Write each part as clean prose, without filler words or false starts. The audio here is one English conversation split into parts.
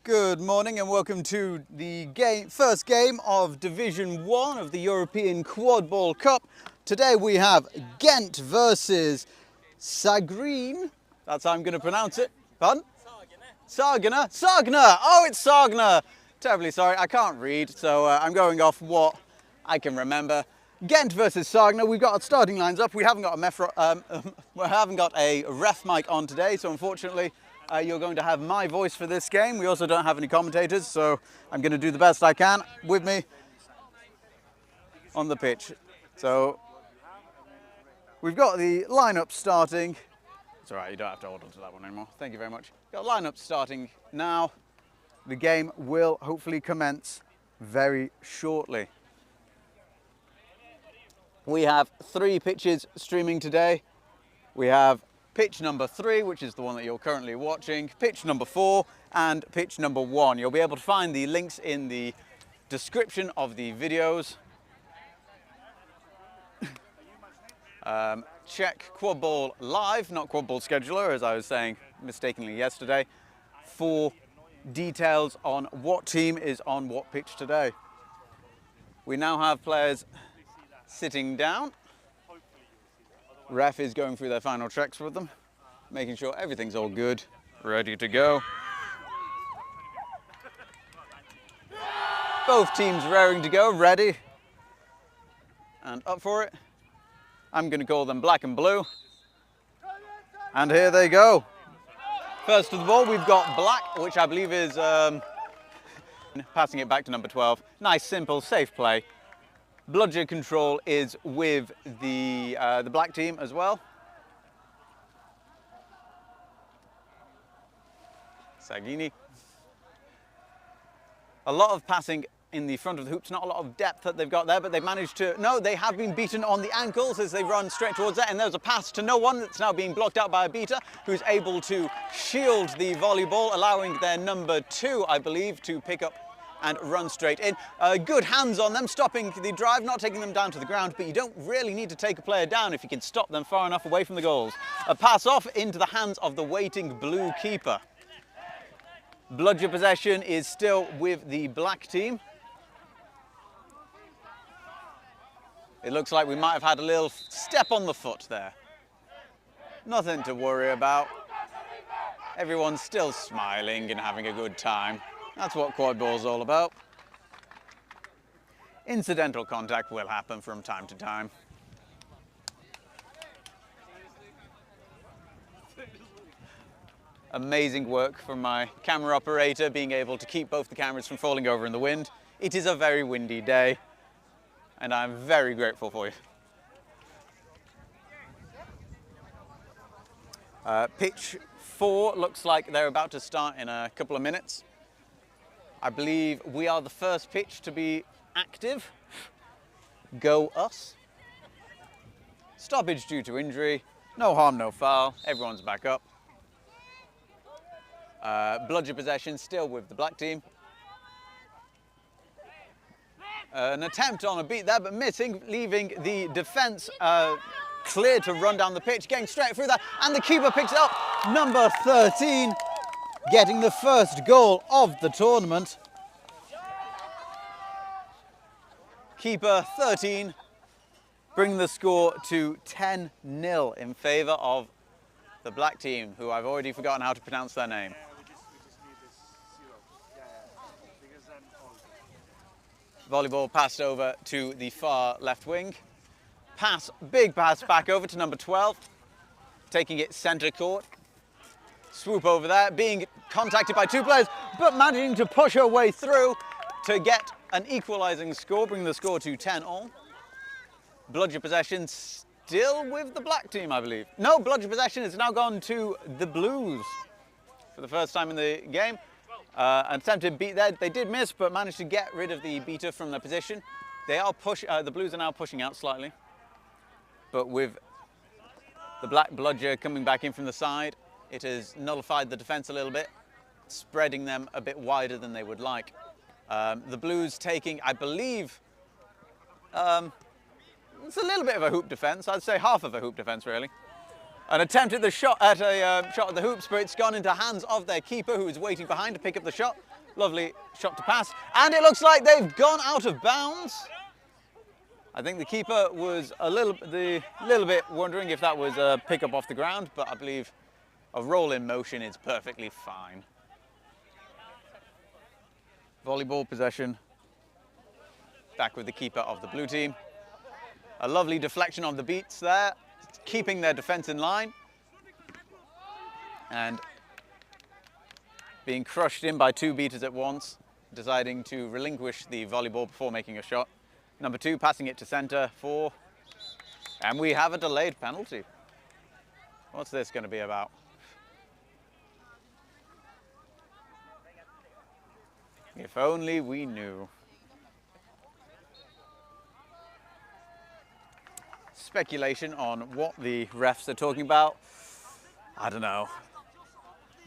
Good morning and welcome to the first game of Division 1 of the European Quadball Cup. Today we have Ghent versus Sagene. That's how I'm going to pronounce it. Pardon? Sagene. Sagene! Oh, it's Sagene! Terribly sorry, I can't read, so I'm going off what I can remember. Ghent versus Sagene. We've got our starting lines up. We haven't got a ref mic on today, so unfortunately you're going to have my voice for this game. We also don't have any commentators, so I'm going to do the best I can with me on the pitch. So we've got the lineup starting. It's all right, you don't have to hold on to that one anymore. Thank you very much. Got lineup starting now. The game will hopefully commence very shortly. We have 3 pitches streaming today. We have pitch number 3, which is the one that you're currently watching, pitch number 4, and pitch number 1. You'll be able to find the links in the description of the videos. Check Quadball Live, not Quadball Scheduler, as I was saying mistakenly yesterday, for details on what team is on what pitch today. We now have players sitting down. Ref is going through their final checks with them, making sure everything's all good, ready to go. Both teams raring to go, ready and up for it. I'm going to call them black and blue. And here they go. First of the ball, we've got black, which I believe is passing it back to number 12. Nice, simple, safe play. Bludger control is with the black team as well. Sagene. A lot of passing in the front of the hoops, not a lot of depth that they've got there, but they've managed to, no, they have been beaten on the ankles as they run straight towards that, and there's a pass to no one that's now being blocked out by a beater who's able to shield the volleyball, allowing their number 2, I believe, to pick up and run straight in. Good hands on them, stopping the drive, not taking them down to the ground, but you don't really need to take a player down if you can stop them far enough away from the goals. A pass off into the hands of the waiting blue keeper. Bludger possession is still with the black team. It looks like we might have had a little step on the foot there. Nothing to worry about. Everyone's still smiling and having a good time. That's what Quadball's all about. Incidental contact will happen from time to time. Amazing work from my camera operator, being able to keep both the cameras from falling over in the wind. It is a very windy day, and I'm very grateful for you. Pitch 4 looks like they're about to start in a couple of minutes. I believe we are the first pitch to be active. Go us. Stoppage due to injury. No harm, no foul. Everyone's back up. Bludger possession still with the black team. An attempt on a beat there, but missing, leaving the defence clear to run down the pitch, getting straight through that, and the keeper picks it up. Number 13, getting the first goal of the tournament. Keeper 13, bringing the score to 10-0 in favour of the black team, who I've already forgotten how to pronounce their name. Volleyball passed over to the far left wing. Pass, big pass back over to number 12, taking it centre court. Swoop over there, being contacted by 2 players, but managing to push her way through to get an equalising score, bringing the score to 10-all. Bludger possession still with the black team, I believe. No, bludger possession has now gone to the blues for the first time in the game. An attempted beat there, they did miss, but managed to get rid of the beater from their position. They are the blues are now pushing out slightly, but with the black bludger coming back in from the side, it has nullified the defence a little bit, spreading them a bit wider than they would like. The blues taking, I believe, it's a little bit of a hoop defence. I'd say half of a hoop defence, really. An attempt at the shot at shot at the hoops, but it's gone into hands of their keeper, who is waiting behind to pick up the shot. Lovely shot to pass, and it looks like they've gone out of bounds. I think the keeper was a little bit wondering if that was a pick up off the ground, but I believe a roll in motion is perfectly fine. Volleyball possession back with the keeper of the blue team. A lovely deflection on the beats there, keeping their defence in line and being crushed in by 2 beaters at once, deciding to relinquish the volleyball before making a shot. Number 2 passing it to centre, 4, and we have a delayed penalty. What's this going to be about? If only we knew. Speculation on what the refs are talking about. I don't know.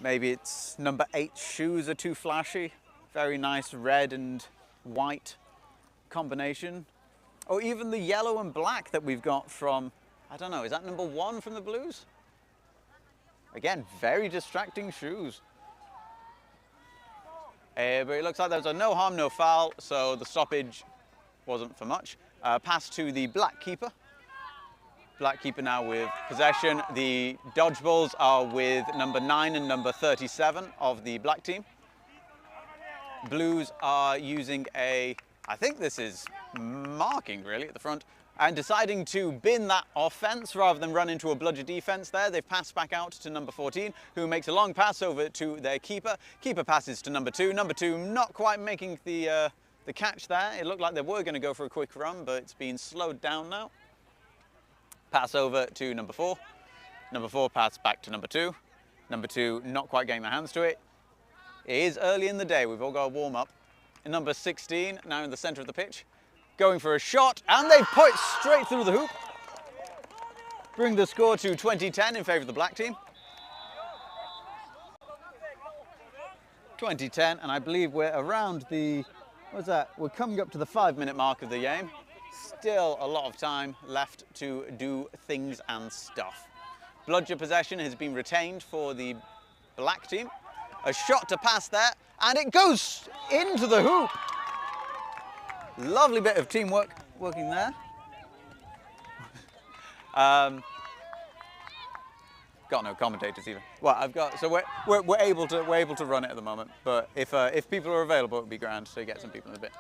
Maybe it's number 8 shoes are too flashy. Very nice red and white combination. Or even the yellow and black that we've got from, I don't know, is that number 1 from the Blues? Again, very distracting shoes. But it looks like there's a no harm, no foul, so the stoppage wasn't for much. Pass to the black keeper. Black keeper now with possession. The dodgeballs are with number 9 and number 37 of the black team. Blues are using I think this is marking really at the front, and deciding to bin that offense rather than run into a bludger defense there. They've passed back out to number 14, who makes a long pass over to their keeper. Keeper passes to number 2. Number 2 not quite making the catch there. It looked like they were going to go for a quick run, but it's been slowed down now. Pass over to number 4. Number 4 pass back to number 2. Number 2 not quite getting their hands to it. It is early in the day. We've all got a warm up. And number 16 now in the center of the pitch, going for a shot, and they put it straight through the hoop. Bring the score to 20-10 in favor of the black team. 20-10, and I believe we're around the, what's that? We're coming up to the 5-minute mark of the game. Still a lot of time left to do things and stuff. Bludger possession has been retained for the black team. A shot to pass there, and it goes into the hoop. Lovely bit of teamwork working there. Got no commentators either. Well, I've got, so we're able to run it at the moment. But if people are available, it would be grand to get some people in a bit.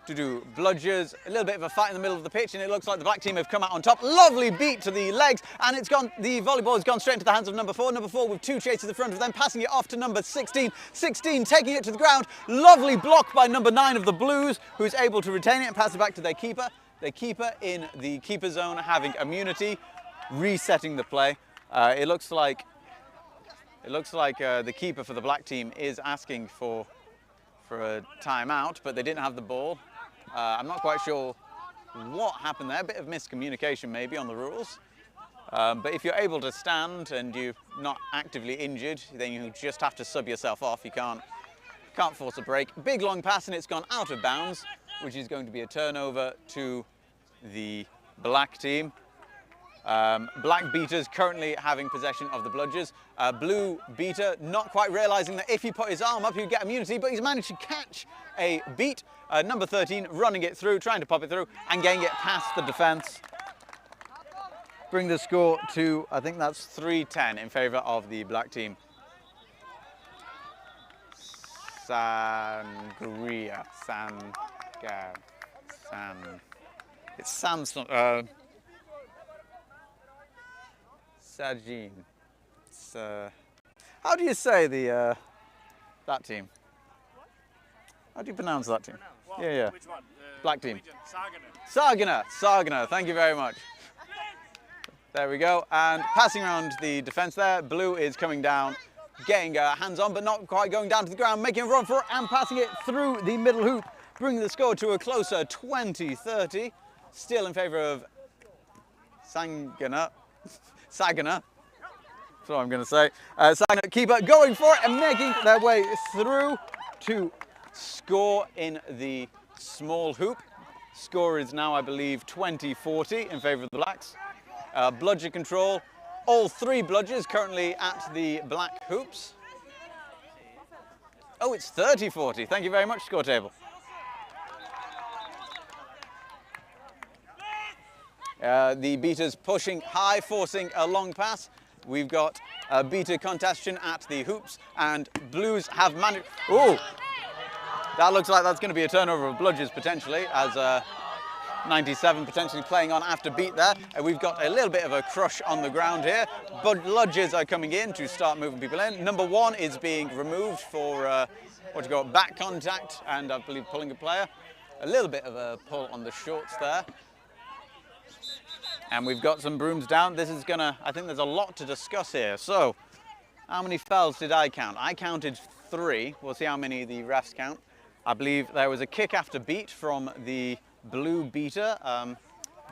To do bludgers, a little bit of a fight in the middle of the pitch, and it looks like the black team have come out on top. Lovely beat to the legs, and it's gone. The volleyball has gone straight into the hands of number 4. Number 4 with 2 chasers in front of them, passing it off to number 16. 16 taking it to the ground. Lovely block by number 9 of the Blues, who's able to retain it and pass it back to their keeper. Their keeper in the keeper zone, having immunity, resetting the play. It looks like the keeper for the black team is asking for a timeout, but they didn't have the ball. I'm not quite sure what happened there. A bit of miscommunication maybe on the rules. But if you're able to stand and you're not actively injured, then you just have to sub yourself off. You can't force a break. Big long pass, and it's gone out of bounds, which is going to be a turnover to the black team. Black beaters currently having possession of the bludgers. Blue beater not quite realizing that if he put his arm up, he'd get immunity, but he's managed to catch a beat. Number 13 running it through, trying to pop it through, and getting it past the defense. Bring the score to, I think that's 3-10 in favor of the black team. Sangria. It's Samson. Sagene. How do you say that team? How do you pronounce that team? Yeah. Which one? Black team. Sagene. Sagene. Thank you very much. There we go. And passing around the defence there. Blue is coming down, getting hands on, but not quite going down to the ground, making a run for it and passing it through the middle hoop, bringing the score to a closer 20-30. Still in favour of Sagene. That's what I'm going to say. Sagene keeper going for it and making their way through to score in the small hoop. Score is now, I believe, 20-40 in favour of the blacks. Bludger control. All 3 bludgers currently at the black hoops. Oh, it's 30-40. Thank you very much, score table. The beaters pushing high, forcing a long pass. We've got a beater contention at the hoops, and Blues have managed. Oh, that looks like that's going to be a turnover of bludgers potentially, as 97 potentially playing on after beat there. We've got a little bit of a crush on the ground here, but bludgers are coming in to start moving people in. Number 1 is being removed for back contact, and I believe pulling a player. A little bit of a pull on the shorts there. And we've got some brooms down. I think there's a lot to discuss here. So, how many fouls did I count? I counted 3. We'll see how many the refs count. I believe there was a kick after beat from the blue beater.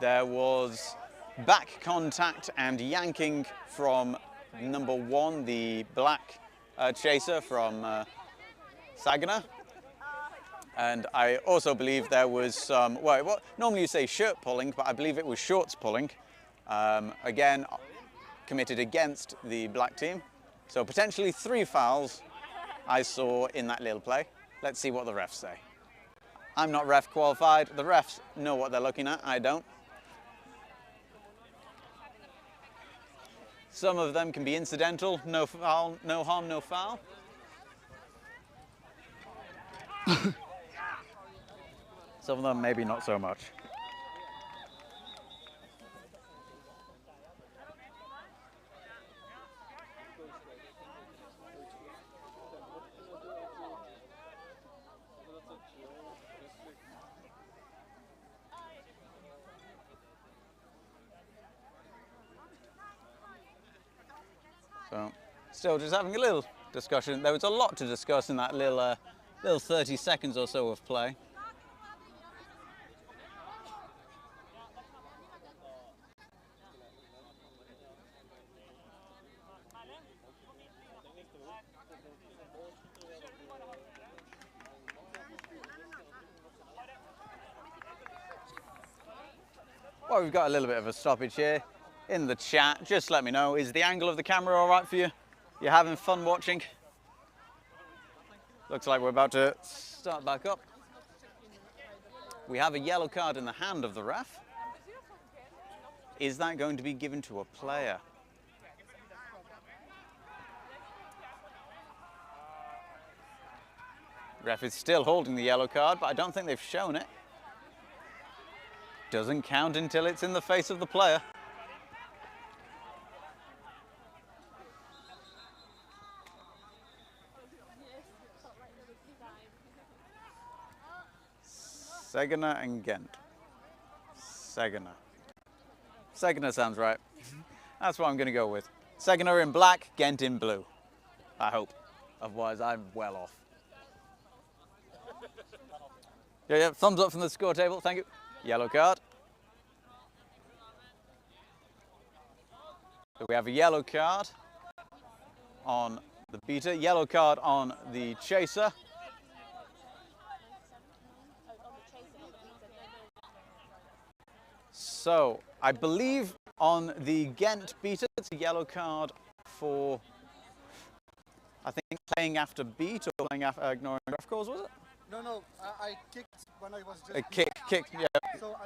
There was back contact and yanking from number 1, the black chaser from Sagene. And I also believe there was some, well, normally you say shirt pulling, but I believe it was shorts pulling. Again, committed against the black team. So potentially 3 fouls I saw in that little play. Let's see what the refs say. I'm not ref qualified. The refs know what they're looking at. I don't. Some of them can be incidental. No foul, no harm, no foul. Some of them maybe not so much. So, still just having a little discussion. There was a lot to discuss in that little 30 seconds or so of play. Well, we've got a little bit of a stoppage here. In the chat, just let me know, is the angle of the camera all right for you? You're having fun watching? Looks like we're about to start back up. We have a yellow card in the hand of the ref. Is that going to be given to a player? Ref is still holding the yellow card, but I don't think they've shown it. Doesn't count until it's in the face of the player. Sagene and Ghent. Sagene. Sagene sounds right. That's what I'm going to go with. Sagene in black, Ghent in blue. I hope. Otherwise, I'm well off. Yeah, thumbs up from the score table. Thank you. Yellow card. So we have a yellow card on the beater, yellow card on the chaser. So, I believe on the Ghent beater, it's a yellow card for, I think, playing after beat or playing after ignoring ref calls, was it? No, I kicked when I was just... A kick, yeah. So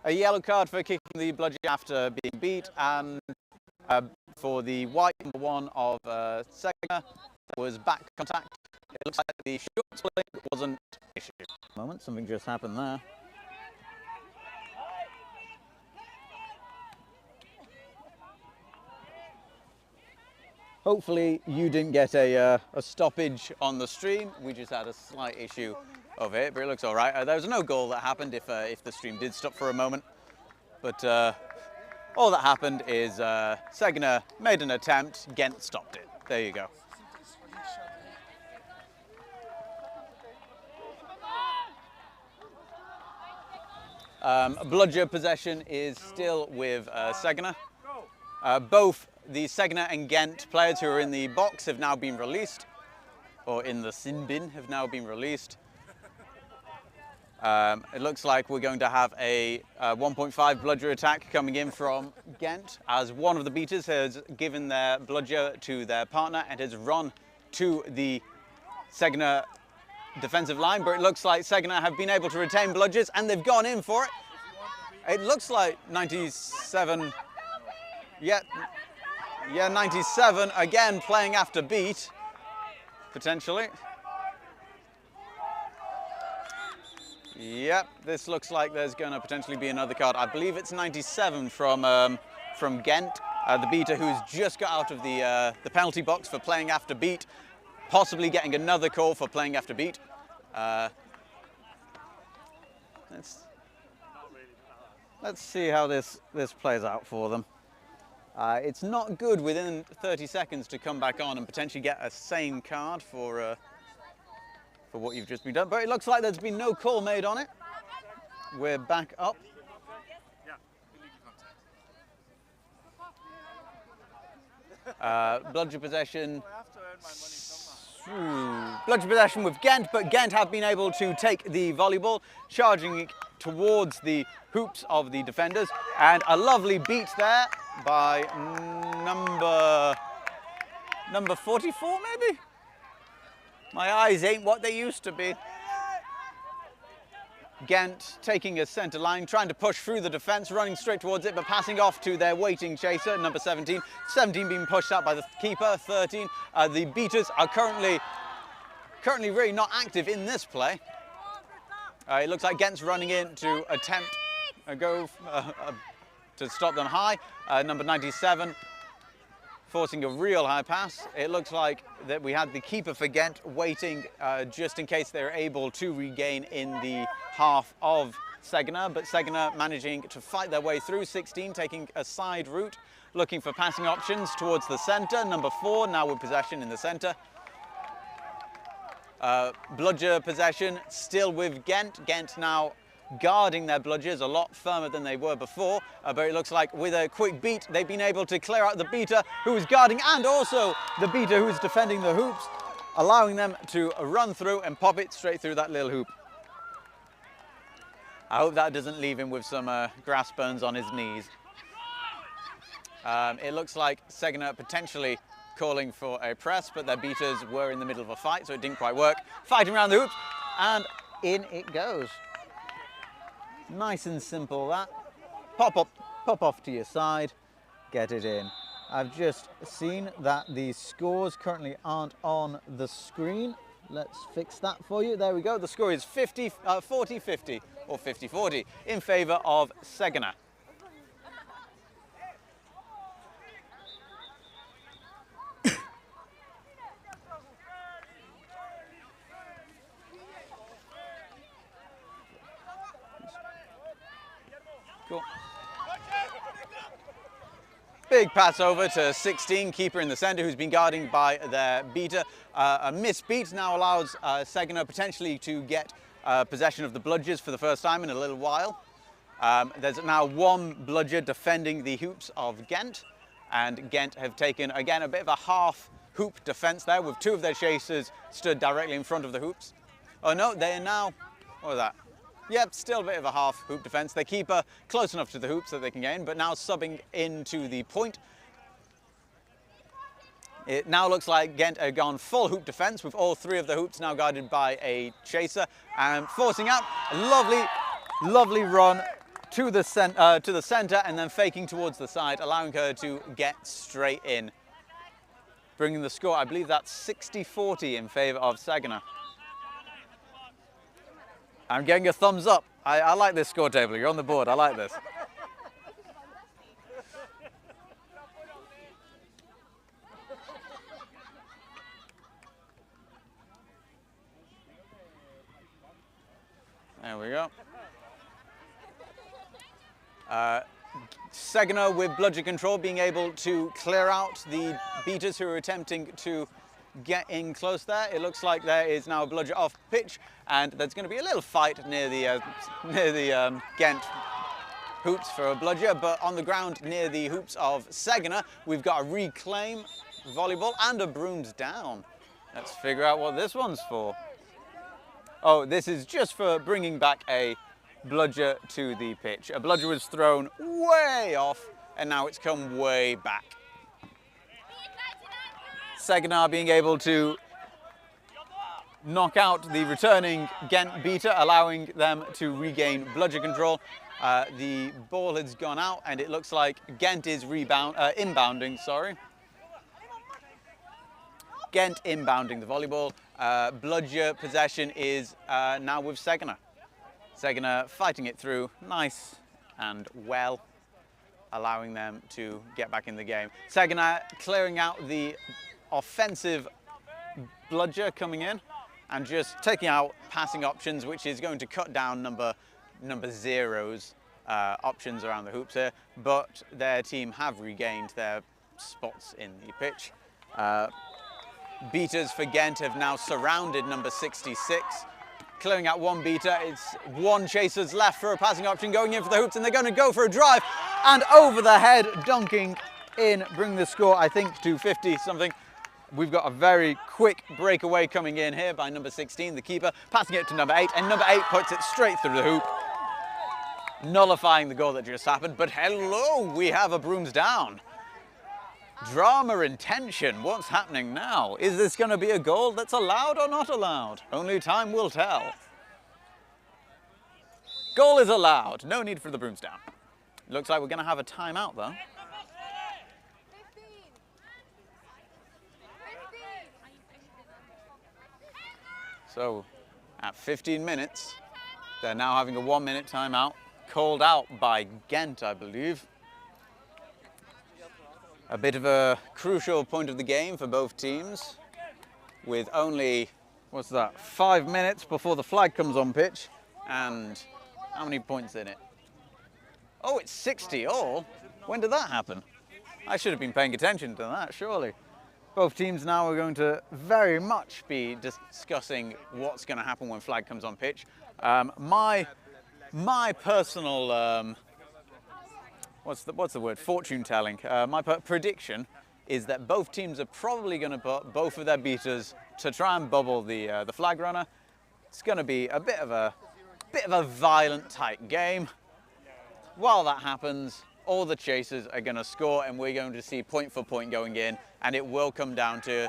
A yellow card for kicking the bludgeon after being beat, and for the white number 1 of Sagene was back contact. It looks like the short split wasn't an issue. Moment, something just happened there. Hopefully you didn't get a stoppage on the stream. We just had a slight issue of it, but it looks all right. There was no goal that happened if the stream did stop for a moment. But all that happened is Sagene made an attempt, Ghent stopped it. There you go. Bludger possession is still with Sagene. Both the Sagene and Ghent players who are in the box have now been released, or in the sin bin have now been released. It looks like we're going to have a 1.5 bludger attack coming in from Ghent, as one of the beaters has given their bludger to their partner and has run to the Sagene defensive line, but it looks like Sagene have been able to retain bludgers and they've gone in for it. It looks like 97, yeah, 97, again playing after beat, potentially. Yep, this looks like there's going to potentially be another card. I believe it's 97 from Ghent, the beater who's just got out of the penalty box for playing after beat, possibly getting another call for playing after beat. Let's see how this plays out for them. It's not good within 30 seconds to come back on and potentially get a same card for what you've just been done, but it looks like there's been no call made on it. We're back up. Bludger possession. Bludger possession with Ghent, but Ghent have been able to take the volleyball, charging it towards the hoops of the defenders, and a lovely beat there by number 44 maybe? My eyes ain't what they used to be. Ghent taking a centre line, trying to push through the defence, running straight towards it, but passing off to their waiting chaser, number 17. 17 being pushed out by the keeper, 13. The beaters are currently really not active in this play. It looks like Ghent's running in to attempt a go to stop them high. Number 97 forcing a real high pass. It looks like that we had the keeper for Ghent waiting just in case they're able to regain in the half of Sagene, but Sagene managing to fight their way through. 16 taking a side route, looking for passing options towards the centre. Number 4 now with possession in the centre. Bludger possession still with Ghent. Ghent now guarding their bludgers a lot firmer than they were before, but it looks like with a quick beat they've been able to clear out the beater who is guarding and also the beater who's defending the hoops, allowing them to run through and pop it straight through that little hoop. I hope that doesn't leave him with some grass burns on his knees. It looks like Sagene potentially calling for a press, but their beaters were in the middle of a fight, so it didn't quite work. Fighting around the hoops, and in it goes. Nice and simple that. Pop off to your side, get it in. I've just seen that the scores currently aren't on the screen. Let's fix that for you. There we go. The score is 40-50 or 50-40 in favour of Sagene. Cool. Big pass over to 16, keeper in the centre, who's been guarding by their beater. A missed beat now allows Sagene potentially to get possession of the bludgers for the first time in a little while. There's now one bludger defending the hoops of Ghent, and Ghent have taken, again, a bit of a half hoop defence there, with 2 of their chasers stood directly in front of the hoops. Oh no, they are now, what was that? Yep, still a bit of a half hoop defence. Their keeper close enough to the hoops that they can gain, but now subbing into the point. It now looks like Ghent are gone full hoop defence, with all 3 of the hoops now guarded by a chaser, and forcing out a lovely run to the centre and then faking towards the side, allowing her to get straight in. Bringing the score, I believe that's 60-40 in favour of Sagene. I'm getting a thumbs up. I like this score table. You're on the board. I like this. There we go. Sagene with bludger control being able to clear out the beaters who are attempting to get in close there. It looks like there is now a bludger off pitch, and there's going to be a little fight near the Ghent hoops for a bludger, but on the ground near the hoops of Sagene, we've got a reclaim volleyball and a brooms down. Let's figure out what this one's for. Oh, this is just for bringing back a bludger to the pitch. A bludger was thrown way off, and now it's come way back. Sagene being able to knock out the returning Ghent beater, allowing them to regain bludger control. The ball has gone out, and it looks like Ghent is inbounding, sorry. Ghent inbounding the volleyball. Bludger possession is now with Sagene. Sagene fighting it through nice and well, allowing them to get back in the game. Sagene clearing out the offensive bludger coming in and just taking out passing options, which is going to cut down number 0's options around the hoops here, but their team have regained their spots in the pitch. Beaters for Ghent have now surrounded number 66, clearing out one beater. It's one chaser's left for a passing option, going in for the hoops, and they're going to go for a drive, and over the head dunking in, bringing the score, I think, to 50 something. We've got a very quick breakaway coming in here by number 16, the keeper, passing it to number 8, and number 8 puts it straight through the hoop, nullifying the goal that just happened. But hello, we have a brooms down. Drama and tension, what's happening now? Is this going to be a goal that's allowed or not allowed? Only time will tell. Goal is allowed, no need for the brooms down. Looks like we're going to have a timeout though. So, at 15 minutes, they're now having a 1-minute timeout, called out by Ghent, I believe. A bit of a crucial point of the game for both teams, with only, 5 minutes before the flag comes on pitch, and how many points in it? Oh, it's 60 all. When did that happen? I should have been paying attention to that, surely. Both teams now are going to very much be discussing what's going to happen when flag comes on pitch. My personal, what's the word? Fortune telling. My prediction is that both teams are probably going to put both of their beaters to try and bubble the flag runner. It's going to be a bit of a violent tight game. While that happens, all the chasers are going to score, and we're going to see point for point going in, and it will come down to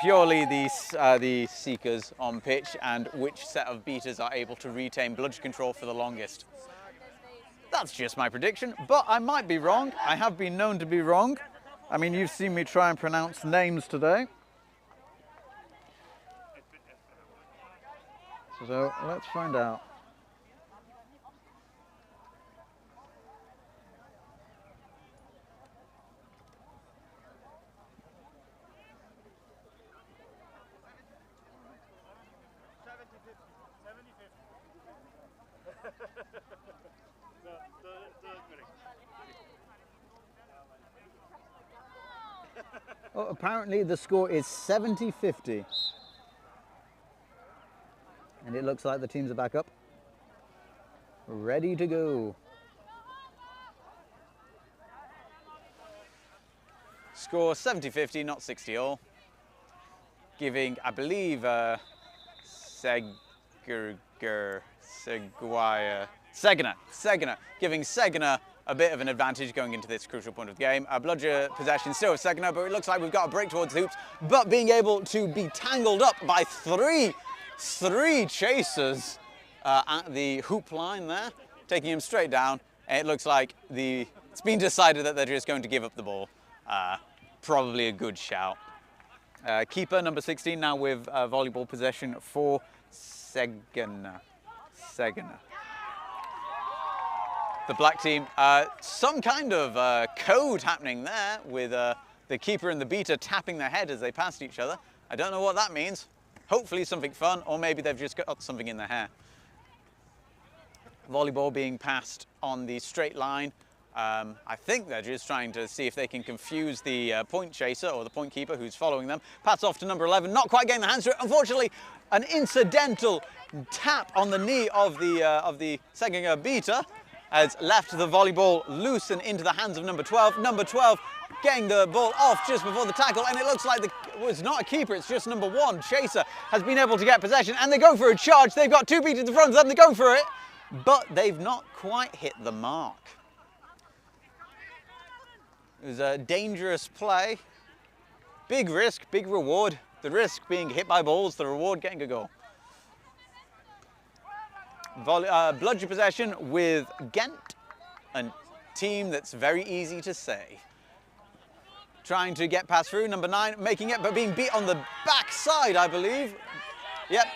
purely the seekers on pitch and which set of beaters are able to retain bludge control for the longest. That's just my prediction, but I might be wrong. I have been known to be wrong. I mean, you've seen me try and pronounce names today. So let's find out. Oh, apparently the score is 70-50. And it looks like the teams are back up. Ready to go. Score 70-50, not 60 all. Giving, I believe, Sagene, giving Sagene a bit of an advantage going into this crucial point of the game. Bludger possession still with Sagene, but it looks like we've got a break towards the hoops, but being able to be tangled up by three chasers at the hoop line there, taking him straight down. And it looks like it's been decided that they're just going to give up the ball. Probably a good shout. Keeper number 16 now with volleyball possession for Sagene. The black team, some kind of code happening there with the keeper and the beater tapping their head as they passed each other. I don't know what that means. Hopefully something fun, or maybe they've just got something in their hair. Volleyball being passed on the straight line. I think they're just trying to see if they can confuse the point chaser or the point keeper who's following them. Pass off to number 11, not quite getting the hands through it. Unfortunately, an incidental tap on the knee of the Sagene beater has left the volleyball loose and into the hands of number 12. Number 12 getting the ball off just before the tackle, and it looks like it's not a keeper, it's just number 1. Chaser has been able to get possession, and they go for a charge. They've got 2 beaters in front of them, they go for it, but they've not quite hit the mark. It was a dangerous play. Big risk, big reward. The risk being hit by balls, the reward getting a goal. Bludger possession with Ghent, a team that's very easy to say. Trying to get past through, number 9 making it, but being beat on the backside, I believe. Yep,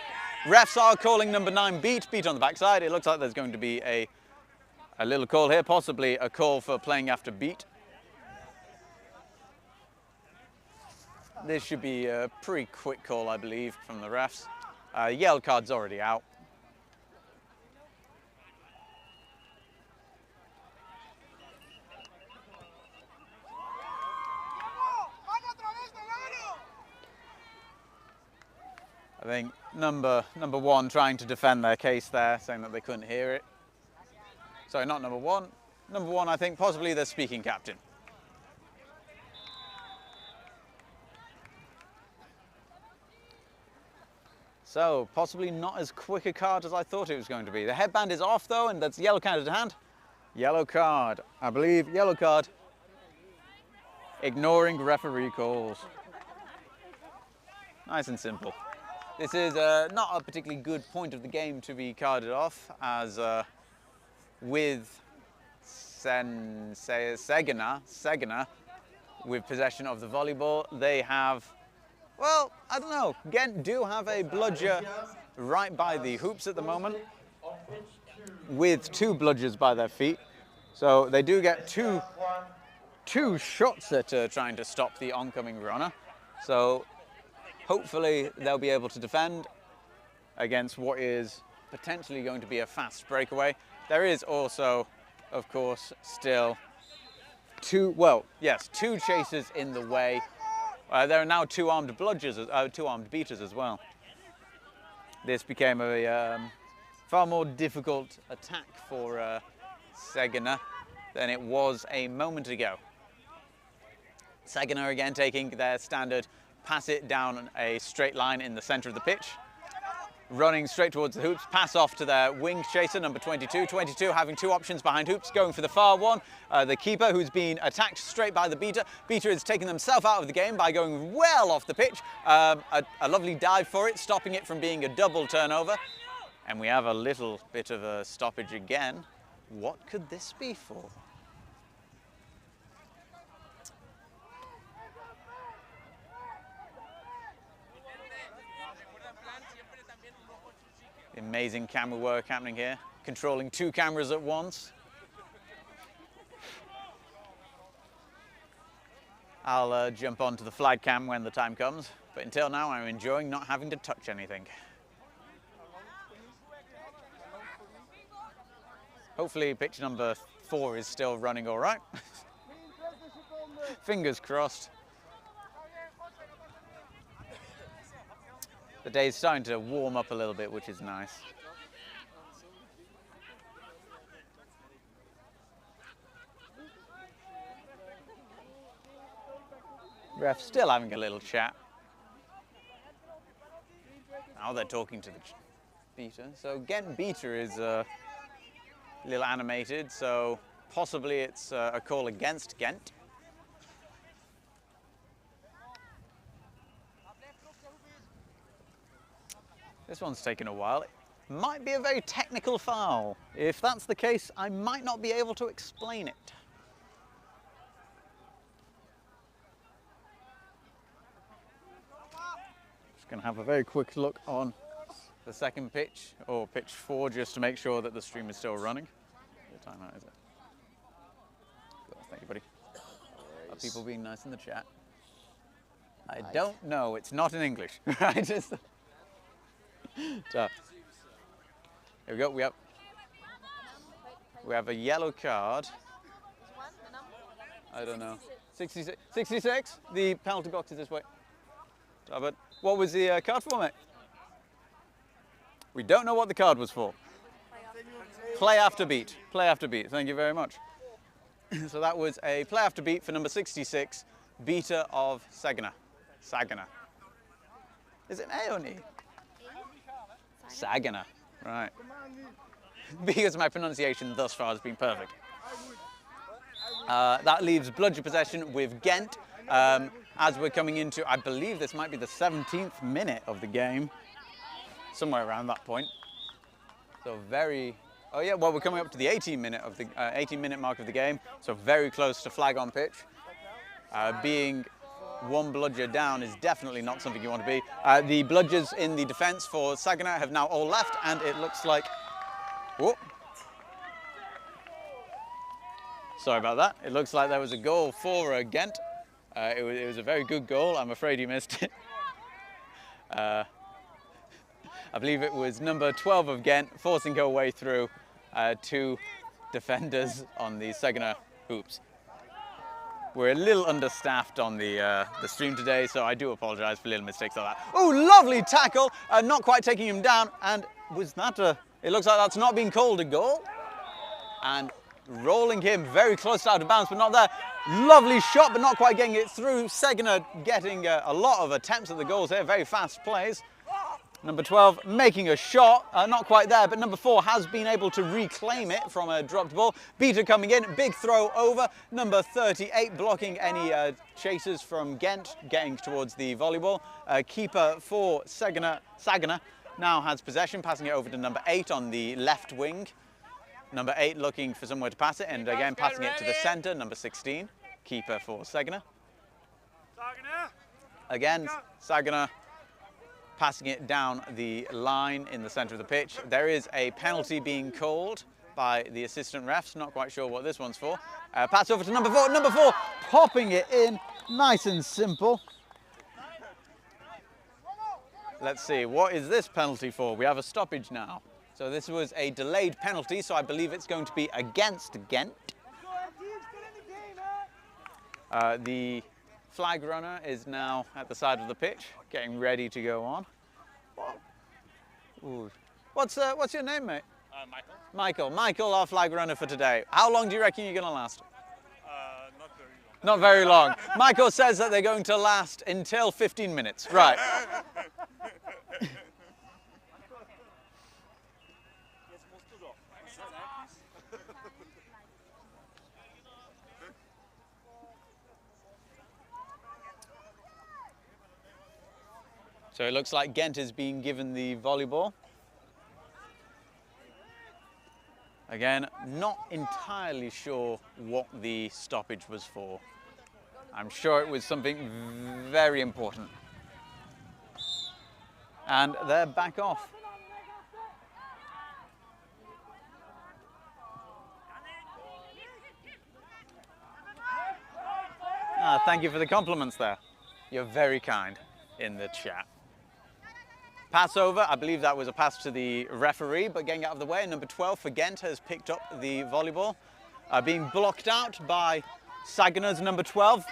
refs are calling number 9 beat on the backside. It looks like there's going to be a little call here, possibly a call for playing after beat. This should be a pretty quick call, I believe, from the refs. Yellow card's already out. I think number 1 trying to defend their case there, saying that they couldn't hear it. Sorry, not number 1. Number 1, I think, possibly the speaking captain. So, possibly not as quick a card as I thought it was going to be. The headband is off though, and that's yellow card at hand. Yellow card, I believe, yellow card. Ignoring referee calls. Nice and simple. This is not a particularly good point of the game to be carded off, as with Sagene with possession of the volleyball, they have, well, I don't know, Ghent do have a bludger right by the hoops at the moment, with 2 bludgers by their feet. So they do get two shots at trying to stop the oncoming runner. So hopefully they'll be able to defend against what is potentially going to be a fast breakaway. There is also, of course, still two chasers in the way. There are now 2 armed bludgers, 2 armed beaters as well. This became a far more difficult attack for Sagene than it was a moment ago. Sagene again taking their standard pass it down a straight line in the center of the pitch. Running straight towards the hoops, pass off to their wing chaser, number 22. 22 having 2 options behind hoops, going for the far one. The keeper, who's been attacked straight by the beater. Beater is taking themselves out of the game by going well off the pitch. A lovely dive for it, stopping it from being a double turnover. And we have a little bit of a stoppage again. What could this be for? Amazing camera work happening here, controlling 2 cameras at once. I'll jump onto the flag cam when the time comes, but until now I'm enjoying not having to touch anything. Hopefully pitch number 4 is still running all right. Fingers crossed. The day's starting to warm up a little bit, which is nice. Ref still having a little chat. Now they're talking to the beater. So Ghent beater is a little animated, so possibly it's a call against Ghent. This one's taken a while. It might be a very technical foul. If that's the case, I might not be able to explain it. Just going to have a very quick look on the second pitch, or pitch 4, just to make sure that the stream is still running. What timeout is it? Thank you, buddy. Are people being nice in the chat? I don't know. It's not in English. So, here we go. We have a yellow card. I don't know. 66. 66. The penalty box is this way. So, but what was the card for, mate? We don't know what the card was for. Play after beat. Play after beat. Thank you very much. So that was a play after beat for number 66, beater of Sagene. Sagene. Is it an A or an E? Sagene, right. Because my pronunciation thus far has been perfect. That leaves bludger possession with Ghent. As we're coming into, I believe this might be the 17th minute of the game. Somewhere around that point. So very, oh yeah, well we're coming up to the 18-minute mark of the game. So very close to flag on pitch. Being 1 bludger down is definitely not something you want to be. The bludgers in the defence for Sagene have now all left, and it looks like, whoop. Sorry about that. It looks like there was a goal for Ghent. It was a very good goal. I'm afraid he missed it. I believe it was number 12 of Ghent forcing her way through 2 defenders on the Sagene hoops. We're a little understaffed on the stream today, so I do apologise for little mistakes like that. Oh, lovely tackle! Not quite taking him down, and was that it looks like that's not being called a goal. And rolling him very close out of bounds, but not there. Lovely shot, but not quite getting it through. Sagene getting a lot of attempts at the goals here, very fast plays. Number 12 making a shot, not quite there, but number 4 has been able to reclaim it from a dropped ball. Beater coming in, big throw over. Number 38 blocking any chasers from Ghent, getting towards the volleyball. Keeper for Sagene now has possession, passing it over to number 8 on the left wing. Number 8 looking for somewhere to pass it, and again passing it to the centre, number 16. Keeper for Sagene. Again, Sagene passing it down the line in the centre of the pitch. There is a penalty being called by the assistant refs, not quite sure what this one's for. Pass over to number 4, popping it in, nice and simple. Let's see, what is this penalty for? We have a stoppage now. So this was a delayed penalty, so I believe it's going to be against Ghent. The flag runner is now at the side of the pitch, getting ready to go on. Ooh. What's your name, mate? Michael. Michael, our flag runner for today. How long do you reckon you're going to last? Not very long. Not very long. Michael says that they're going to last until 15 minutes. Right. So it looks like Ghent is being given the volleyball. Again, not entirely sure what the stoppage was for. I'm sure it was something very important. And they're back off. Thank you for the compliments there. You're very kind in the chat. Pass over, I believe that was a pass to the referee, but getting out of the way, number 12 for Ghent has picked up the volleyball. Being blocked out by Sagene's number 12.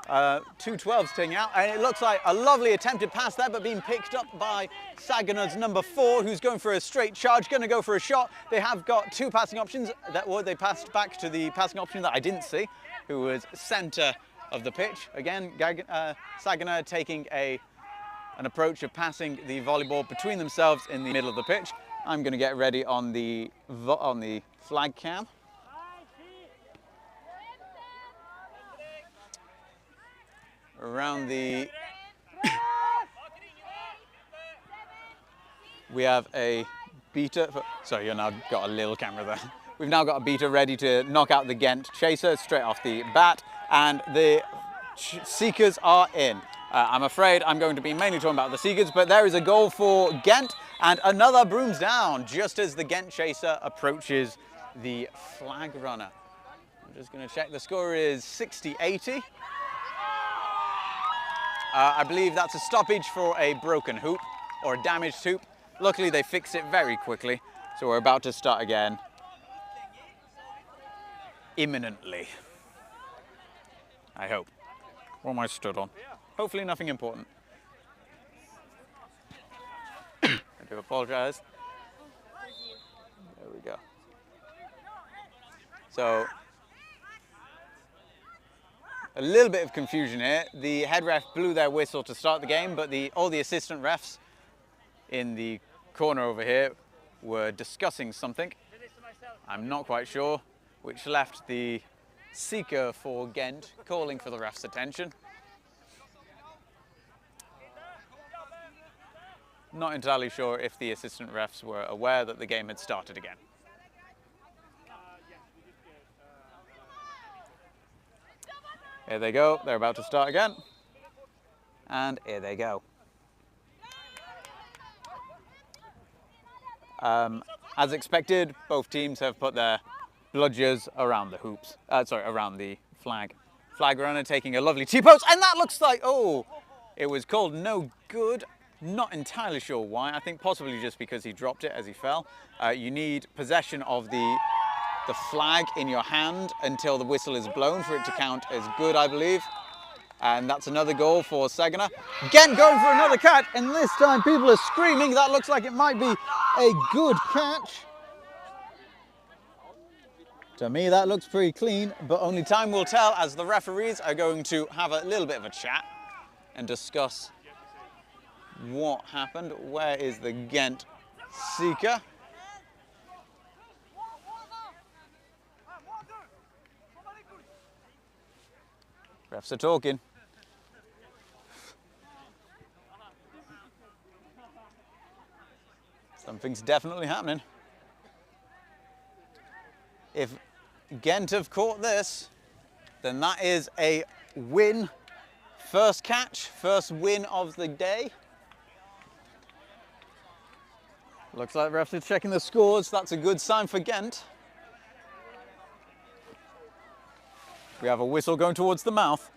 2 12s taking out, and it looks like a lovely attempted pass there, but being picked up by Sagene's number 4, who's going for a straight charge, going to go for a shot. They have got 2 passing options. They passed back to the passing option that I didn't see, who was centre of the pitch. Again, Sagene taking an approach of passing the volleyball between themselves in the middle of the pitch. I'm going to get ready on the flag cam. Around the we have a beater. Sorry, you've now got a little camera there. We've now got a beater ready to knock out the Ghent chaser straight off the bat, and the seekers are in. I'm afraid I'm going to be mainly talking about the Seekers, but there is a goal for Ghent, and another brooms down just as the Ghent chaser approaches the flag runner. I'm just going to check. The score is 60-80. I believe that's a stoppage for a broken hoop or a damaged hoop. Luckily, they fixed it very quickly, so we're about to start again imminently. I hope. What am I stood on? Hopefully nothing important. I do apologise. There we go. So, a little bit of confusion here. The head ref blew their whistle to start the game, but all the assistant refs in the corner over here were discussing something. I'm not quite sure, which left the seeker for Ghent calling for the ref's attention. Not entirely sure if the assistant refs were aware that the game had started again. Here they go, they're about to start again. And here they go. As expected, both teams have put their bludgers around the hoops. Around the flag. Flag runner taking a lovely T-post, and that looks like, oh, it was called no good. Not entirely sure why. I think possibly just because he dropped it as he fell. You need possession of the flag in your hand until the whistle is blown for it to count as good, I believe. And that's another goal for Sagene. Ghent going for another catch, and this time people are screaming. That looks like it might be a good catch. To me, that looks pretty clean, but only time will tell as the referees are going to have a little bit of a chat and discuss what happened. Where is the Ghent seeker? Refs are talking. Something's definitely happening. If Ghent have caught this, then that is a win. First catch, first win of the day. Looks like refs are checking the scores. That's a good sign for Ghent. We have a whistle going towards the mouth.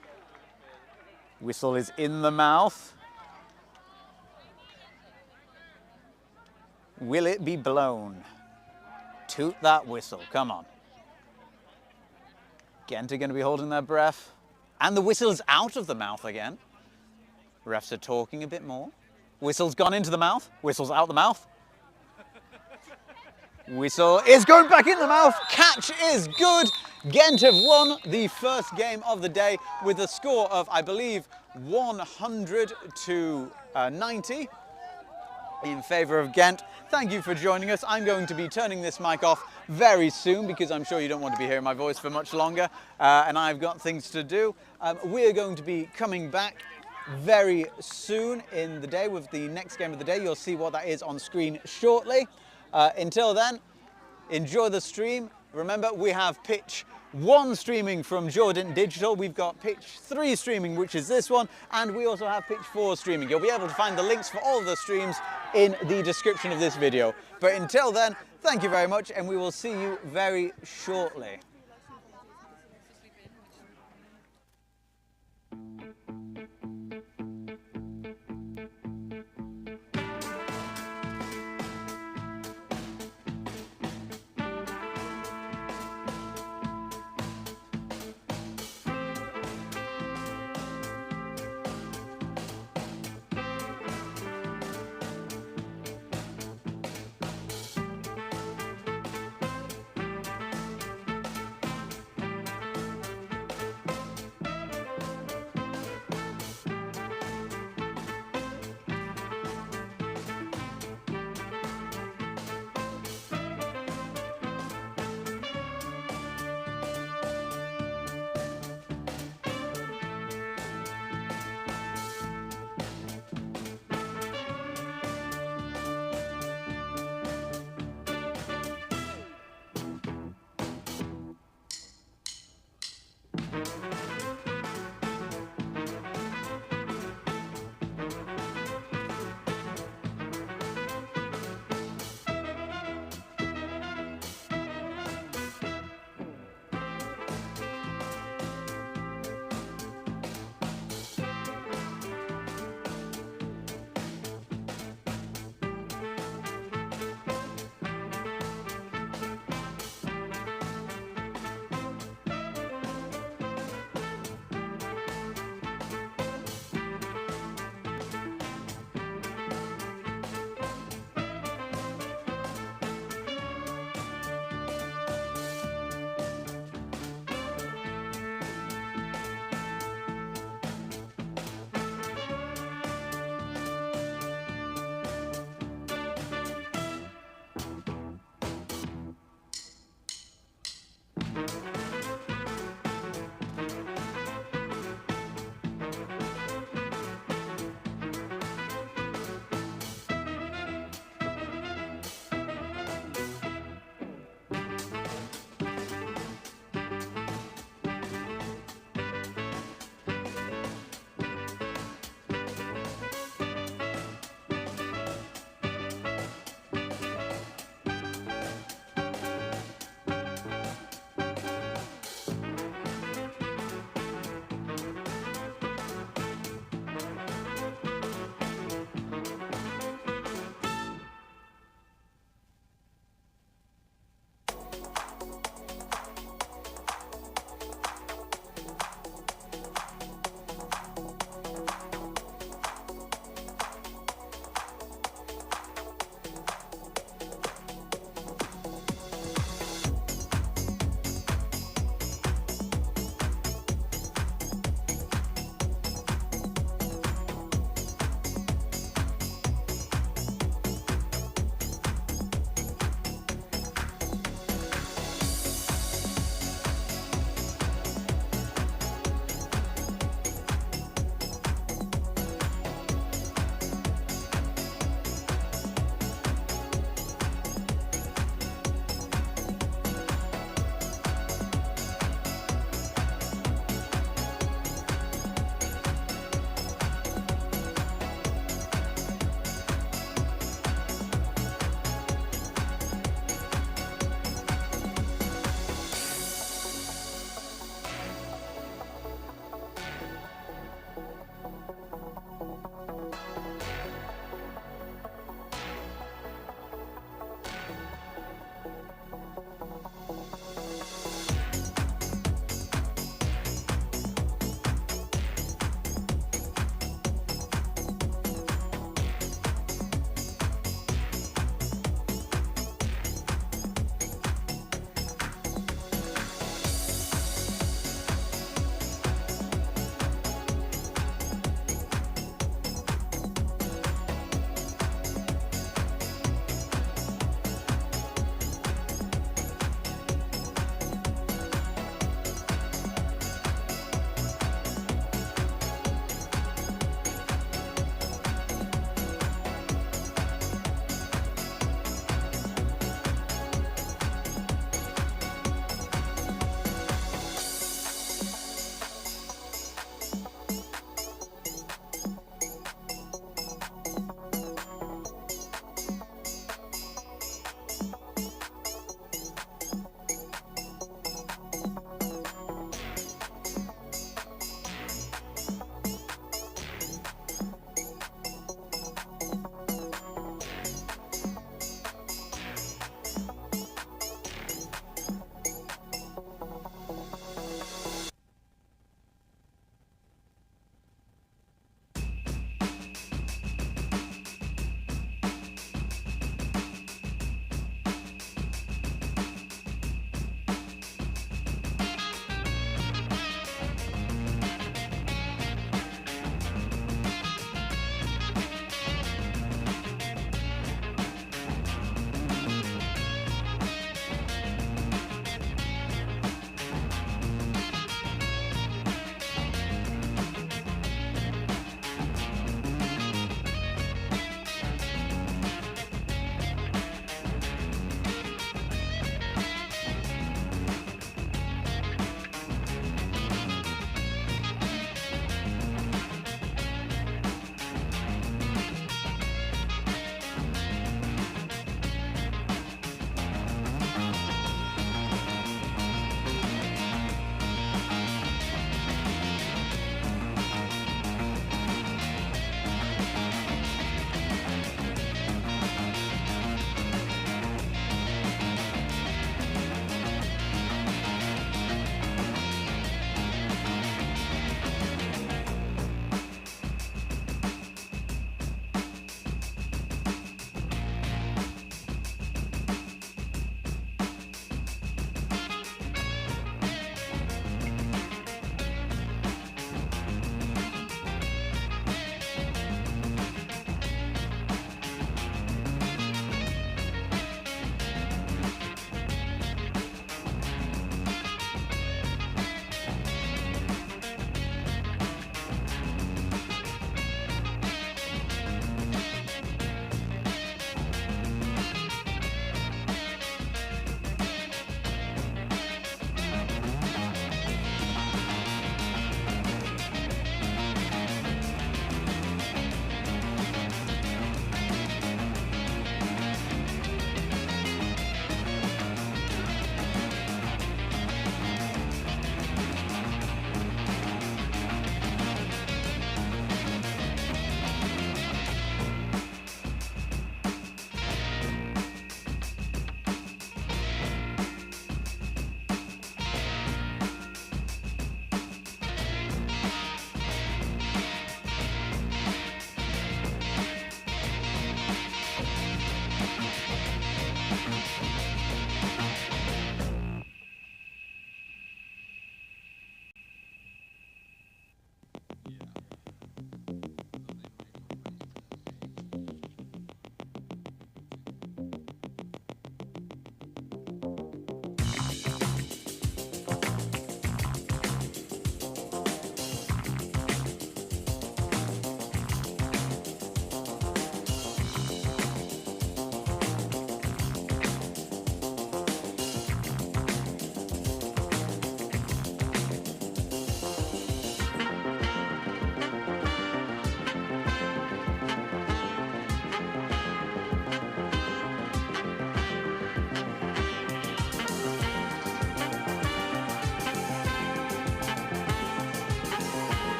Whistle is in the mouth. Will it be blown? Toot that whistle, come on. Ghent are going to be holding their breath. And the whistle's out of the mouth again. Refs are talking a bit more. Whistle's gone into the mouth. Whistle's out the mouth. Whistle is going back in the mouth. Catch is good. Ghent have won the first game of the day with a score of, I believe, 100 to 90 in favour of Ghent. Thank you for joining us. I'm going to be turning this mic off very soon because I'm sure you don't want to be hearing my voice for much longer and I've got things to do. We're going to be coming back very soon in the day with the next game of the day. You'll see what that is on screen shortly. Until then, enjoy the stream. Remember, we have pitch 1 streaming from Jordan Digital. We've got pitch 3 streaming, which is this one, and we also have pitch 4 streaming. You'll be able to find the links for all of the streams in the description of this video. But until then, thank you very much, and we will see you very shortly.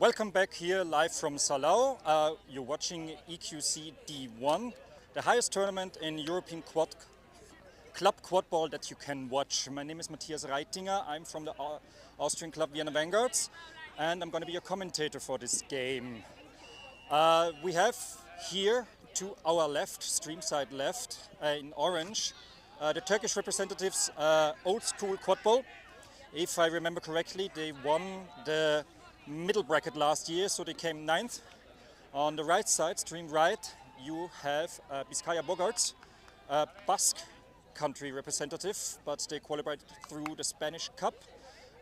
Welcome back here live from Salou. You're watching EQC D1, the highest tournament in European club quadball that you can watch. My name is Matthias Reitinger. I'm from the Austrian club Vienna Vanguards, and I'm going to be your commentator for this game. We have here to our left, stream side left, in orange, the Turkish representatives, old school quadball. If I remember correctly, they won the middle bracket last year, so they came 9th. On the right side, stream right, you have Bizkaia Boggarts, a Basque country representative, but they qualified through the Spanish Cup.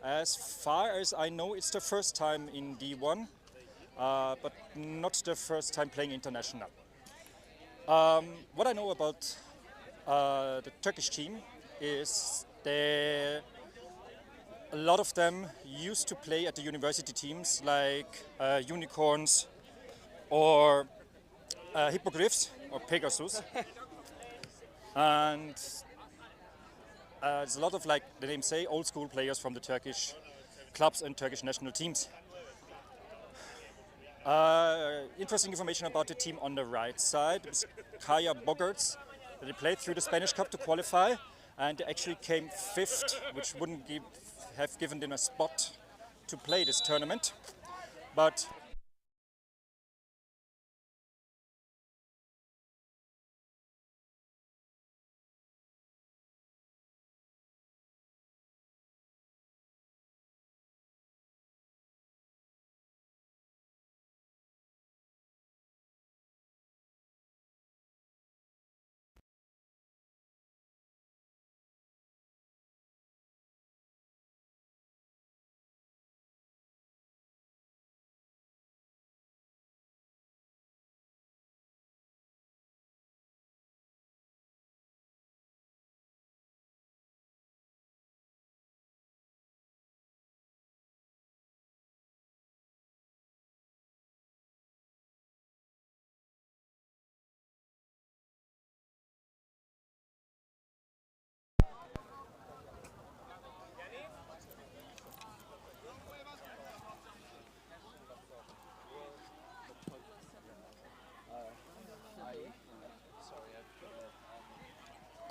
As far as I know, it's the first time in D1, but not the first time playing international. What I know about the Turkish team is a lot of them used to play at the university teams like Unicorns or Hippogriffs or Pegasus. And there's a lot of, like the name say, old school players from the Turkish clubs and Turkish national teams. Interesting information about the team on the right side. Bizkaia Boggarts. They played through the Spanish Cup to qualify, and they actually came 5th, which wouldn't have given them a spot to play this tournament. But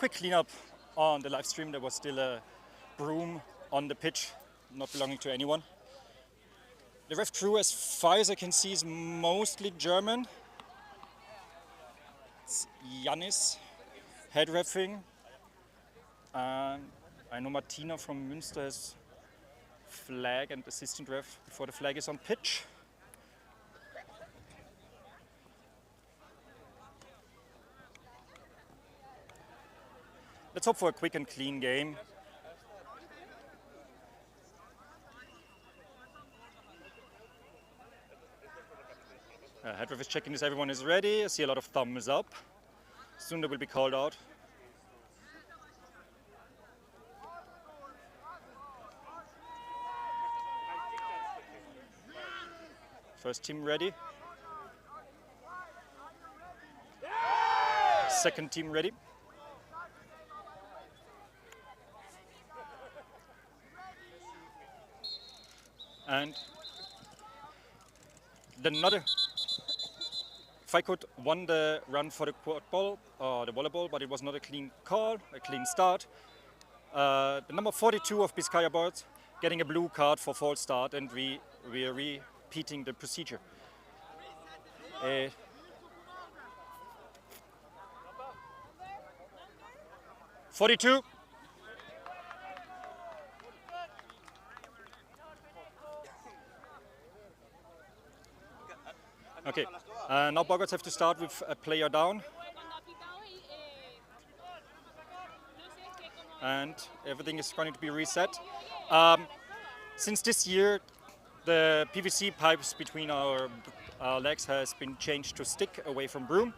quick cleanup on the live stream. There was still a broom on the pitch, not belonging to anyone. The ref crew, as far as I can see, is mostly German. It's Janis, head reffing. And I know Martina from Münster has flag and assistant ref before the flag is on pitch. Let's hope for a quick and clean game. Head ref is checking if everyone is ready. I see a lot of thumbs up. Soon they will be called out. First team ready. Second team ready. And another Faikut won the run for the Quadball or the volleyball, but it was not a clean call, a clean start. The number 42 of Bizkaia Boggarts getting a blue card for false start, and we are repeating the procedure. 42. Okay, now Boggarts have to start with a player down. And everything is going to be reset. Since this year, the PVC pipes between our legs has been changed to stick away from broom.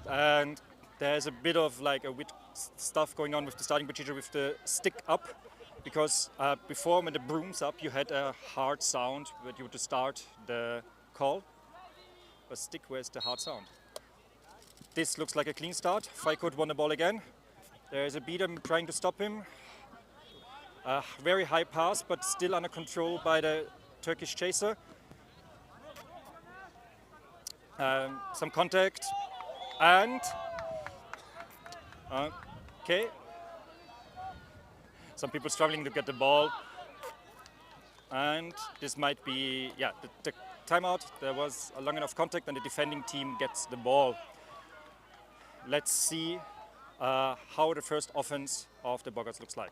And there's a bit of like a weird stuff going on with the starting procedure with the stick up. Because before, when the broom's up, you had a hard sound when you would start the call. But stick, where's the hard sound? This looks like a clean start. Faikut won the ball again. There's a beater trying to stop him. Very high pass, but still under control by the Turkish chaser. Some contact. And... okay. Some people struggling to get the ball. And this might be, yeah, the timeout. There was a long enough contact and the defending team gets the ball. Let's see how the first offense of the Boggarts looks like.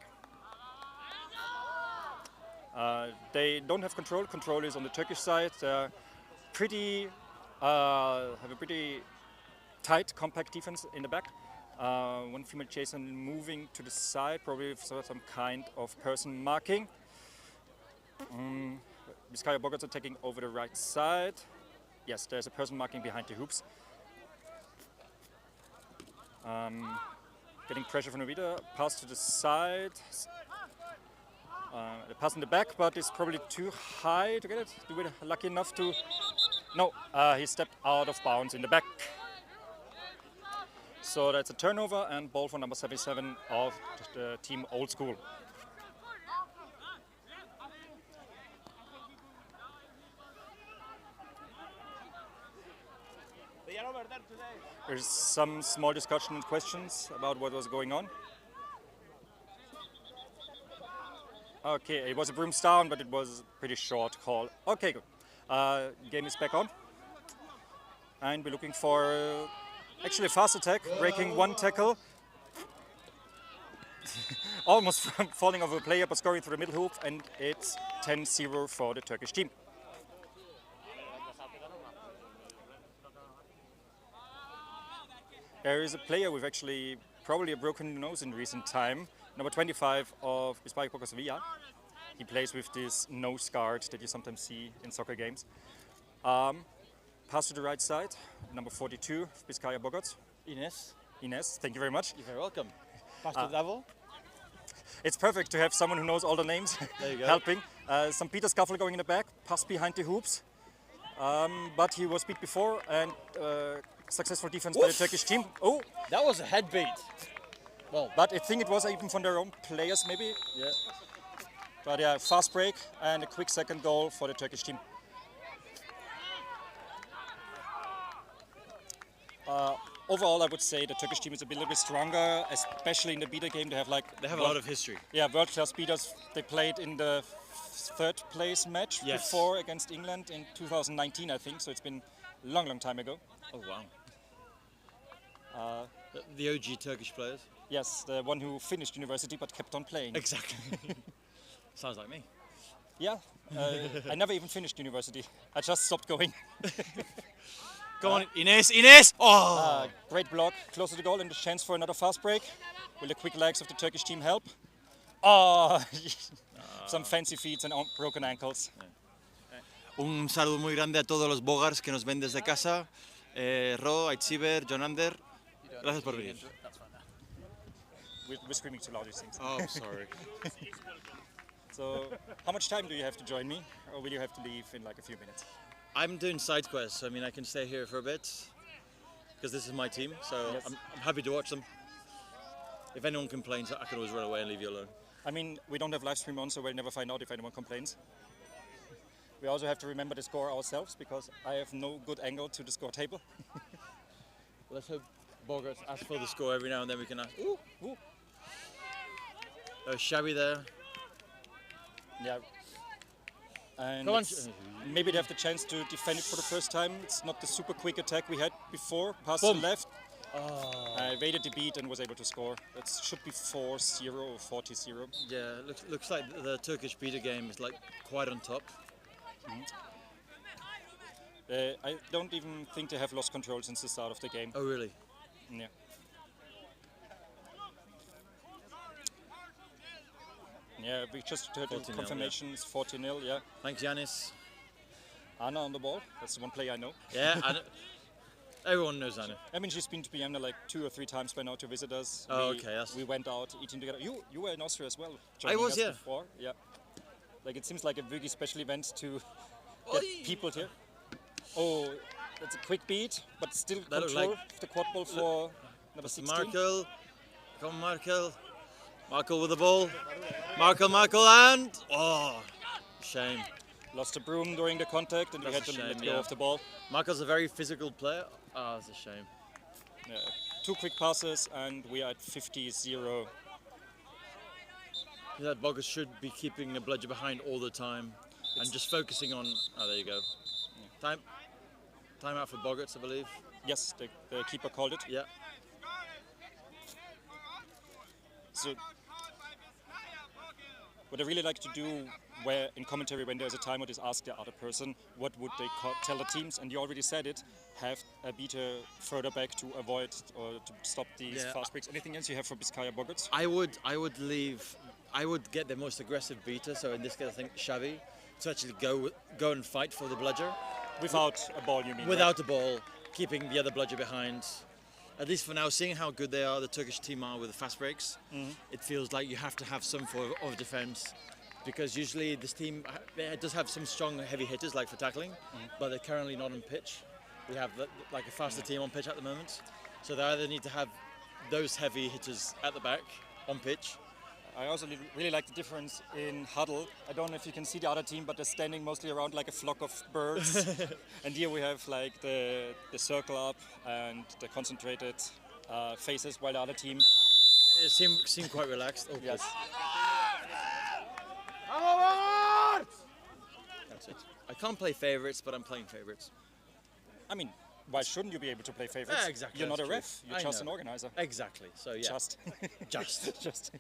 They don't have control. Control is on the Turkish side. They're pretty, have a pretty tight, compact defense in the back. One female chaser moving to the side, probably with some kind of person marking. Bizkaia Boggarts are taking over the right side. Yes, there's a person marking behind the hoops. Getting pressure from the leader, pass to the side. The pass in the back, but it's probably too high to get it. We were lucky enough to... No, he stepped out of bounds in the back. So that's a turnover and ball for number 77 of the team Old School. There's some small discussion and questions about what was going on. Okay, it was a brooms down, but it was a pretty short call. Okay, good. Game is back on. And we're looking for actually a fast attack, breaking one tackle. Almost falling over a player, but scoring through the middle hoop, and it's 10-0 for the Turkish team. There is a player with actually probably a broken nose in recent time. Number 25 of Bizkaia Boggarts. He plays with this nose guard that you sometimes see in soccer games. Pass to the right side, number 42 of Bizkaia Boggarts. Ines, thank you very much. You're very welcome. Pass to the devil. It's perfect to have someone who knows all the names There you go. helping. Some Peter scuffle going in the back, pass behind the hoops. But he was beat before and successful defense by the Turkish team. Oh, That was a head bait. well, but I think it was even from their own players maybe. Yeah. But yeah, fast break and a quick second goal for the Turkish team. overall, I would say the Turkish team is a little bit stronger, especially in the beta game. They have a lot of history. Yeah, world-class beaters. They played in the third place match before against England in 2019, I think. So it's been a long, long time ago. Oh wow. The OG Turkish players. Yes, the one who finished university but kept on playing. Exactly. Sounds like me. Yeah, I never even finished university. I just stopped going. Go on, Ines! Oh! Great block, close to the goal, and the chance for another fast break. Will the quick legs of the Turkish team help? Oh! Some fancy feet and broken ankles. Un saludo muy grande a todos los Boggarts que nos ven desde casa. Ro, Aitziber, Jonander. Gracias por venir. We're screaming too loud, these things. Oh, sorry. So, how much time do you have to join me? Or will you have to leave in like a few minutes? I'm doing side quests, so I mean I can stay here for a bit because this is my team, so Yes. I'm happy to watch them. If anyone complains, I can always run away and leave you alone. I mean, we don't have Livestream on, so we'll never find out if anyone complains. We also have to remember the score ourselves, because I have no good angle to the score table. Let's hope Boggarts ask for the score every now and then. We can ask. Ooh, ooh. Oh, shabby there. Yeah. And Come on. maybe they have the chance to defend it for the first time. It's not the super quick attack we had before. Pass Boom. to the left. Oh. I evaded the beat and was able to score. It should be 4-0 or 40-0. Yeah, looks like the Turkish beta game is like quite on top. I don't even think they have lost control since the start of the game. Oh, really? Yeah. Yeah, we just heard the 40-0, confirmation. It's 40-0, yeah. Thanks, Yanis. Anna on the ball. That's the one player I know. Yeah, everyone knows Anna. I mean, she's been to Vienna like 2 or 3 times by now to visit us. Oh, okay. We went out eating together. You were in Austria as well. I joining was, us yeah. Before. Yeah. Like, it seems like a really special event to get people here. Oh, that's a quick beat, but still That looked control like- of the quad ball for number 16. Markel. Come on, Markel. Markel with the ball. Markel, and... Oh, shame. Lost a broom during the contact, and we had That's to a let shame, go yeah. of the ball. Markel's a very physical player. Oh, that's a shame. Yeah. 2 quick passes, and we are at 50-0. That Boggarts should be keeping the bludger behind all the time and just focusing on... Oh, there you go. Time out for Boggarts, I believe. Yes, the keeper called it. Yeah. So, what I really like to do in commentary when there's a timeout is ask the other person what would they tell the teams, and you already said it, have a beater further back to avoid or to stop these Yeah. fast breaks. Anything else you have for Bizkaia Boggarts? I would get the most aggressive beater, so in this case I think Xavi, to actually go and fight for the bludger. Without a ball, you mean? Without the ball, keeping the other bludger behind. At least for now, seeing how good they are, the Turkish team are with the fast breaks, it feels like you have to have some form of defense, because usually this team does have some strong heavy hitters like for tackling, but they're currently not on pitch. We have like a faster team on pitch at the moment, so they either need to have those heavy hitters at the back on pitch. I also really like the difference in huddle. I don't know if you can see the other team, but they're standing mostly around like a flock of birds. And here we have like the circle up and the concentrated faces, while the other team... It seemed quite relaxed. Oh, Yes. That's it. I can't play favourites, but I'm playing favourites. I mean, why shouldn't you be able to play favorites? Yeah, exactly, You're not that's a ref, true. you're I just know. an organizer. Exactly. So yeah. Just. Just.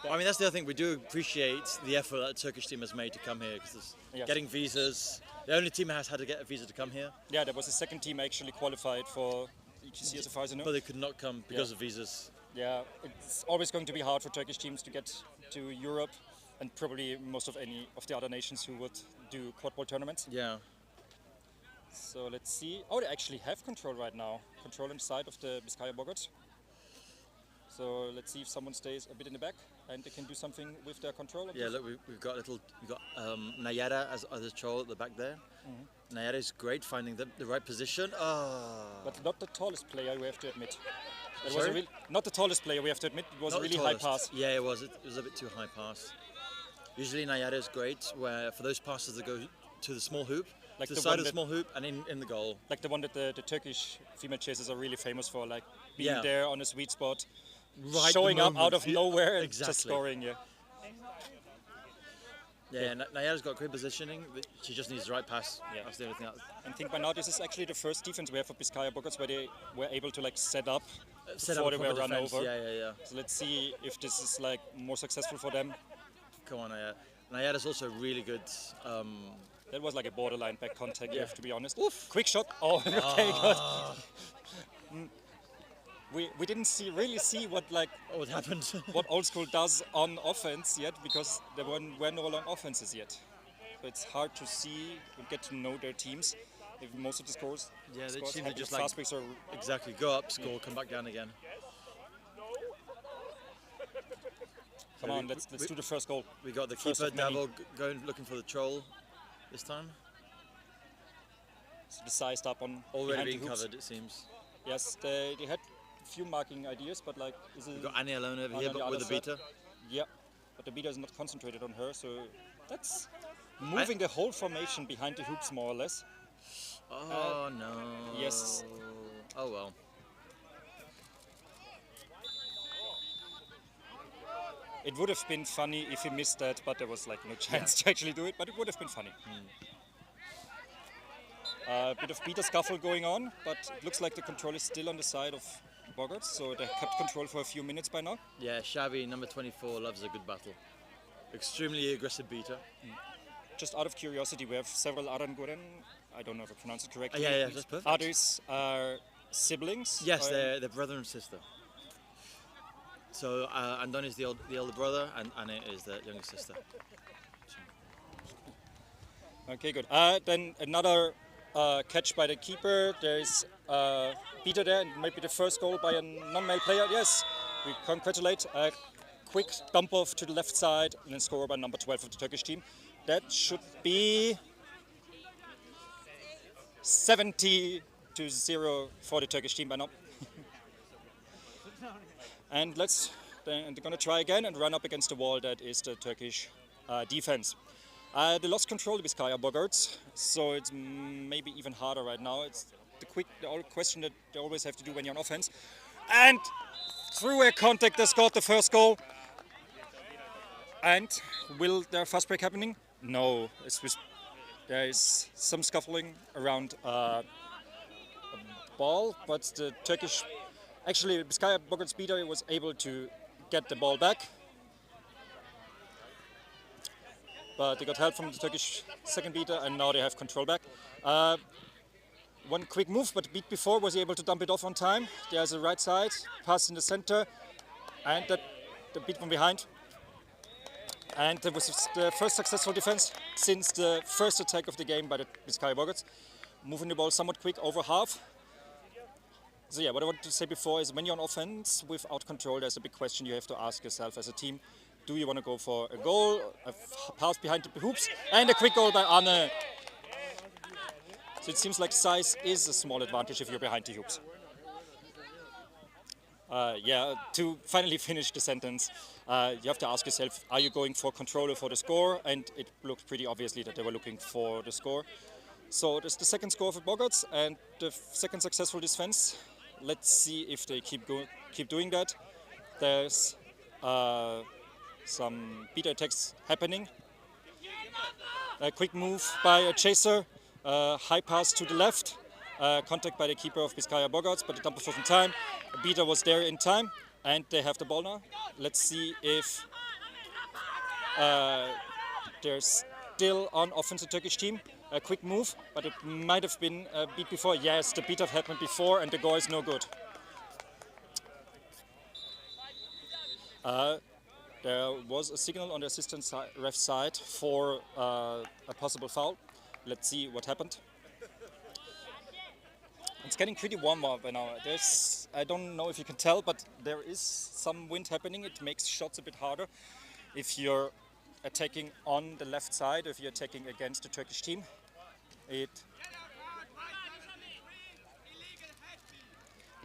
Well, I mean, that's the other thing. We do appreciate the effort that the Turkish team has made to come here, because Yes. getting visas. The only team that has had to get a visa to come here, Yeah, there was a second team actually qualified for EQC as far as I know. but they could not come because Yeah. of visas. Yeah, it's always going to be hard for Turkish teams to get to Europe, and probably most of any of the other nations who would do quadball tournaments. Yeah. So let's see. Oh, they actually have control right now. Control inside of the Bizkaia Boggarts. So let's see if someone stays a bit in the back and they can do something with their control. Yeah, look, we've got Nayara as a troll at the back there. Nayara is great, finding the right position. But not the tallest player, we have to admit. It was Sorry? not the tallest player, we have to admit. It was Not a the really high tallest. pass. Yeah, it was. It was a bit too high pass. Usually Nayara is great, where for those passes that go to the small hoop, Like to the the side one of the that, small hoop and in the goal. like the one that the Turkish female chasers are really famous for, like being Yeah. there on a sweet spot, Right the showing up out moment. of nowhere and Exactly. just scoring. Yeah. Yeah, Nayara's got great positioning. But she just needs the right pass. Yeah. That's the only thing. And think by now this is actually the first defense we have for Bizkaia Boggarts where they were able to like set up Set before up they a were proper run defense. over. Yeah. So let's see if this is like more successful for them. Come on, Nayara. Nayara's also really good. That was like a borderline back contact, you Yeah. have to be honest. Quick shot. Oh, okay, good. We didn't really see what like Oh, what happened? what old school does on offense yet because there were no long offenses yet. So it's hard to see and get to know their teams. If most of the scores, Yeah, they scores seem to happen just fast like breaks are exactly go up, score, come back down again. come on, let's do the first goal. We got the First keeper of many. Davil going looking for the troll this time. So the sized up on Already behind being the hoops. covered, it seems. Yes, they had a few marking ideas, but like is it? We've got Annie alone over Annie here, on the but with the other side. beater. Yeah, but the beater is not concentrated on her, so that's moving the whole formation behind the hoops more or less. Oh no. yes. Oh well. It would have been funny if he missed that, but there was like no chance to actually do it, but it would have been funny. A bit of beater scuffle going on, but it looks like the control is still on the side of Boggarts, so they kept control for a few minutes by now. Yeah, Shabby, number 24, loves a good battle. Extremely aggressive beater. Just out of curiosity, we have several Aranguren, I don't know if I pronounce it correctly. Yeah, that's perfect. Others are siblings? Yes, or- they're brother and sister. So Andon is the older brother, and Anne is the younger sister. Okay, good. Then another catch by the keeper. There's Peter there, and maybe the first goal by a non-male player. Yes, we congratulate. A quick dump off to the left side, and then score by number 12 of the Turkish team. That should be 70-0 for the Turkish team by now. And they're going to try again and run up against the wall. That is the Turkish defense. They lost control of Bizkaia Boggarts, so it's maybe even harder right now. It's the old question that they always have to do when you're on offense. And through a contact, they scored the first goal. And will there fast break happening? No. There is some scuffling around a ball, but the Turkish, actually Bizkaia Boggarts beater was able to get the ball back. But they got help from the Turkish second beater, and now they have control back. One quick move, but the beat before was he able to dump it off on time. There's a right side, pass in the center, and the beat from behind. And that was the first successful defense since the first attack of the game by the Bizkaia Boggarts. Moving the ball somewhat quick, over half. So yeah, what I wanted to say before is when you're on offense without control, there's a big question you have to ask yourself as a team. Do you want to go for a goal, a pass behind the hoops, and a quick goal by Anne? So it seems like size is a small advantage if you're behind the hoops. Yeah, to finally finish the sentence, you have to ask yourself, are you going for control or for the score? And it looked pretty obviously that they were looking for the score. So there's the second score for Boggarts and the second successful defense. Let's see if they keep doing that. There's some beater attacks happening. A quick move by a chaser, high pass to the left, contact by the keeper of Bizkaia Boggarts, but the dump was in time. The beater was there in time, and they have the ball now. Let's see if they're still on offensive Turkish team. A quick move, but it might have been a beat before. Yes, the beat have happened before, and the goal is no good. There was a signal on the assistant ref side for a possible foul. Let's see what happened. It's getting pretty warm up now. I don't know if you can tell, but there is some wind happening. It makes shots a bit harder if you're attacking on the left side, if you're attacking against the Turkish team. There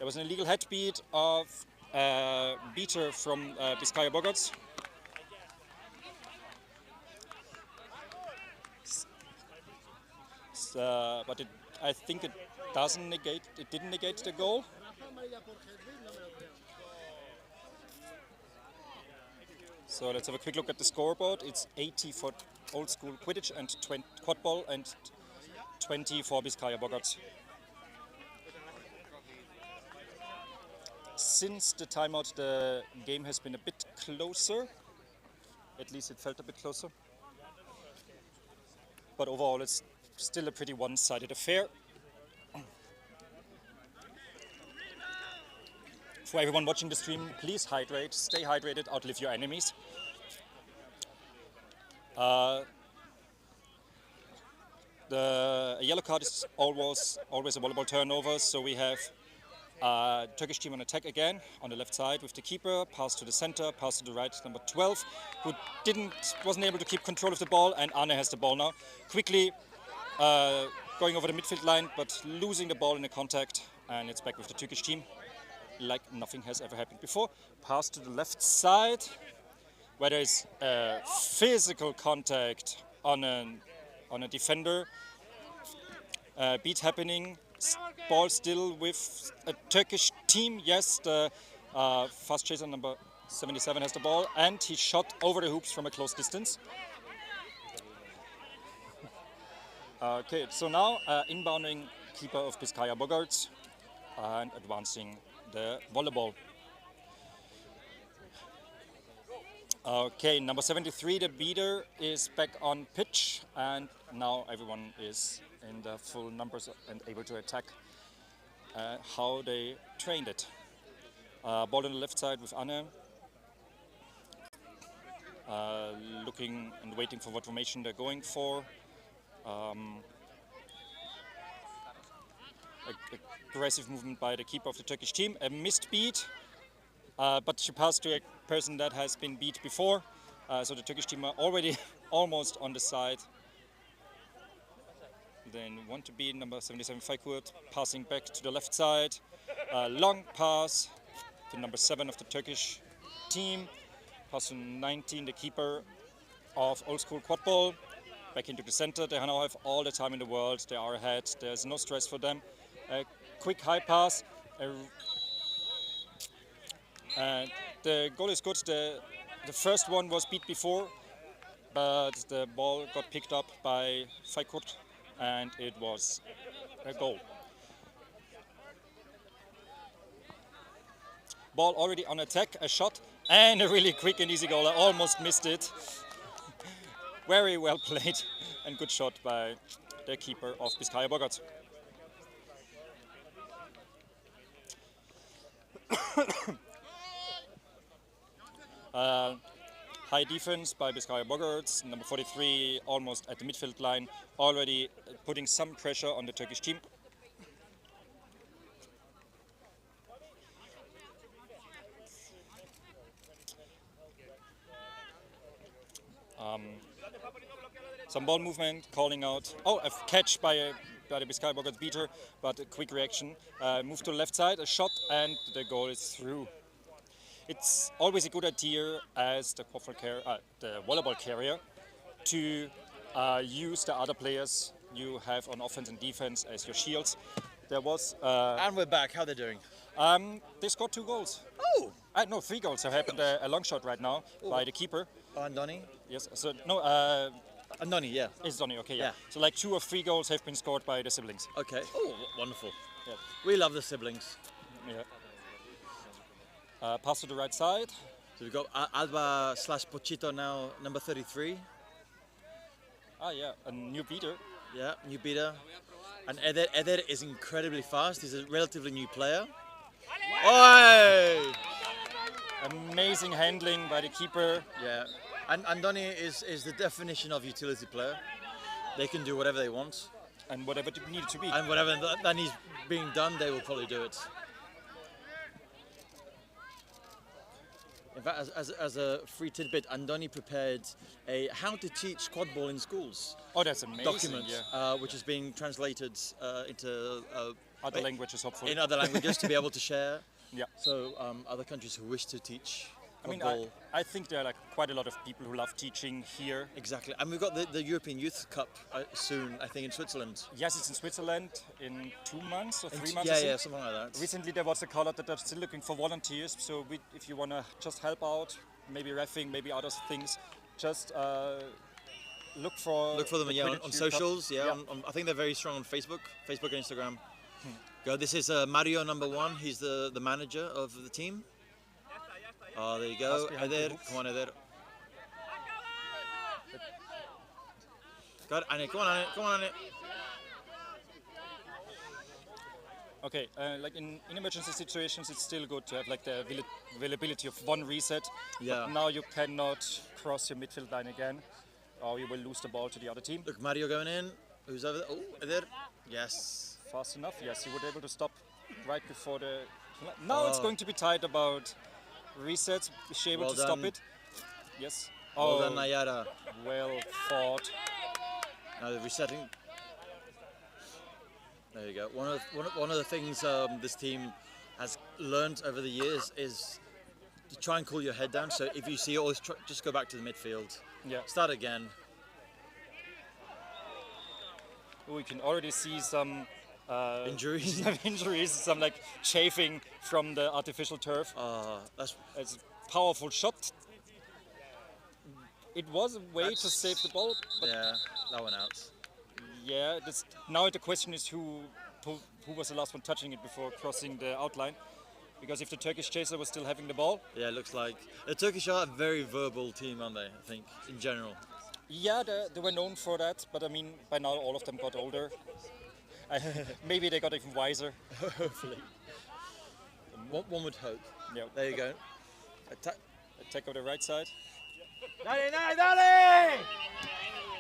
was an illegal head beat of a beater from Bizkaia Boggarts. Yes, but I think it doesn't negate. It didn't negate the goal. So let's have a quick look at the scoreboard. It's 80 for old school Quidditch and Quadball and 20 for Bizkaia Boggarts. Since the timeout, the game has been a bit closer. At least it felt a bit closer. But overall, it's still a pretty one-sided affair. For everyone watching the stream, please hydrate, stay hydrated, outlive your enemies. The yellow card is always a volleyball turnover, so we have Turkish team on attack again on the left side with the keeper, pass to the center, pass to the right, number 12, who wasn't able to keep control of the ball, and Anne has the ball now. Quickly going over the midfield line, but losing the ball in the contact, and it's back with the Turkish team, like nothing has ever happened before. Pass to the left side, where there is physical contact on a defender. Beat happening. Ball still with a Turkish team. Yes, the fast chaser number 77 has the ball, and he shot over the hoops from a close distance. Okay, so now inbounding keeper of Bizkaia Boggarts and advancing the volleyball. Okay, number 73, the beater, is back on pitch, and now everyone is in the full numbers and able to attack how they trained it. Ball on the left side with Anne. Looking and waiting for what formation they're going for. Aggressive movement by the keeper of the Turkish team. A missed beat, but she passed to a person that has been beat before. So the Turkish team are already almost on the side. Then want to be number 77 Faikurt, passing back to the left side. Long pass to number 7 of the Turkish team. Pass to 19, the keeper of old school Quadball. Back into the center. They now have all the time in the world. They are ahead. There's no stress for them. A quick high pass. The goal is good. The first one was beat before, but the ball got picked up by Faikurt, and it was a goal. Ball already on attack, a shot, and a really quick and easy goal. I almost missed it. Very well played and good shot by the keeper of Bizkaia Boggarts. High defense by Bizkaia Boggarts, number 43 almost at the midfield line, already putting some pressure on the Turkish team. Some ball movement, calling out. Oh, a catch by the Bizkaia Boggarts beater, but a quick reaction. Move to the left side, a shot, and the goal is through. It's always a good idea as the volleyball carrier to use the other players you have on offense and defense as your shields. There was And we're back. How are they doing? they scored 2 goals. Oh! No, 3 goals. There happened a long shot right now by the keeper. Andoni? Yes. So no. Andoni, yeah. It's Donny. Okay. Yeah. Yeah. So like 2 or 3 goals have been scored by the siblings. Okay. Oh, wonderful. Yeah. We love the siblings. Yeah. Pass to the right side. So we've got Alba / Pochito now, number 33. Yeah, a new beater. Yeah, new beater. And Eder is incredibly fast. He's a relatively new player. Oi! Amazing handling by the keeper. Yeah. And Andoni is the definition of utility player. They can do whatever they want. And whatever it needed to be. And whatever that needs being done, they will probably do it. In fact, as a free tidbit, Andoni prepared a how to teach quadball in schools Oh, that's amazing. document, Yeah. which is being translated into Other languages, hopefully. in other languages to be able to share. Yeah. So other countries who wish to teach I mean, Quadball. I think there are like quite a lot of people who love teaching here. Exactly, and we've got the European Youth Cup soon, I think, in Switzerland. Yes, it's in Switzerland in 2 months or 3 months. I Yeah, think. yeah, something like that. Recently there was a call out that they're still looking for volunteers, so if you want to just help out, maybe reffing, maybe other things, just look for them, the yeah, Quidditch on Youth socials. Cup. Yeah, I think they're very strong on Facebook and Instagram. Go. This is Mario #1. He's the manager of the team. Oh, there you go. Pass behind the Eder, hoops. come on, Eder. Got it, Annie. Come on, Annie. Okay, like in emergency situations, it's still good to have like the availability of one reset. Yeah. But now you cannot cross your midfield line again, or you will lose the ball to the other team. Look, Mario going in. Who's over there? Oh, Eder. Yes. Fast enough, yes, you were able to stop right before the... Now it's going to be tight about resets. Is she able Well to stop done. it? Yes. Well done, Nayara. Well fought. Now they're resetting. There you go. One of the things this team has learned over the years is to try and cool your head down. So if you see, always just go back to the midfield. Yeah. Start again. We can already see some Injuries. some injuries, some like chafing from the artificial turf. That's It's a powerful shot. It was a way to save the ball, but yeah, that one out. yeah, now the question is who was the last one touching it before crossing the outline? Because if the Turkish chaser was still having the ball, Yeah, it looks like the Turkish are a very verbal team, aren't they? I think in general. yeah, they were known for that. But I mean, by now all of them got older. Maybe they got even wiser. Hopefully. One would hope. Yeah. There you go. Attack on the right side.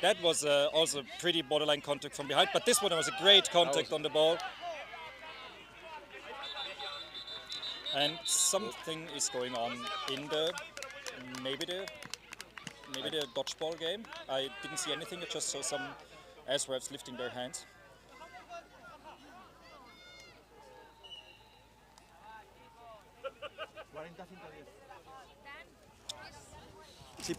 That was also pretty borderline contact from behind, but this one was a great contact on the ball. And something is going on in the maybe the dodgeball game. I didn't see anything. I just saw some ASREFs lifting their hands. Sí.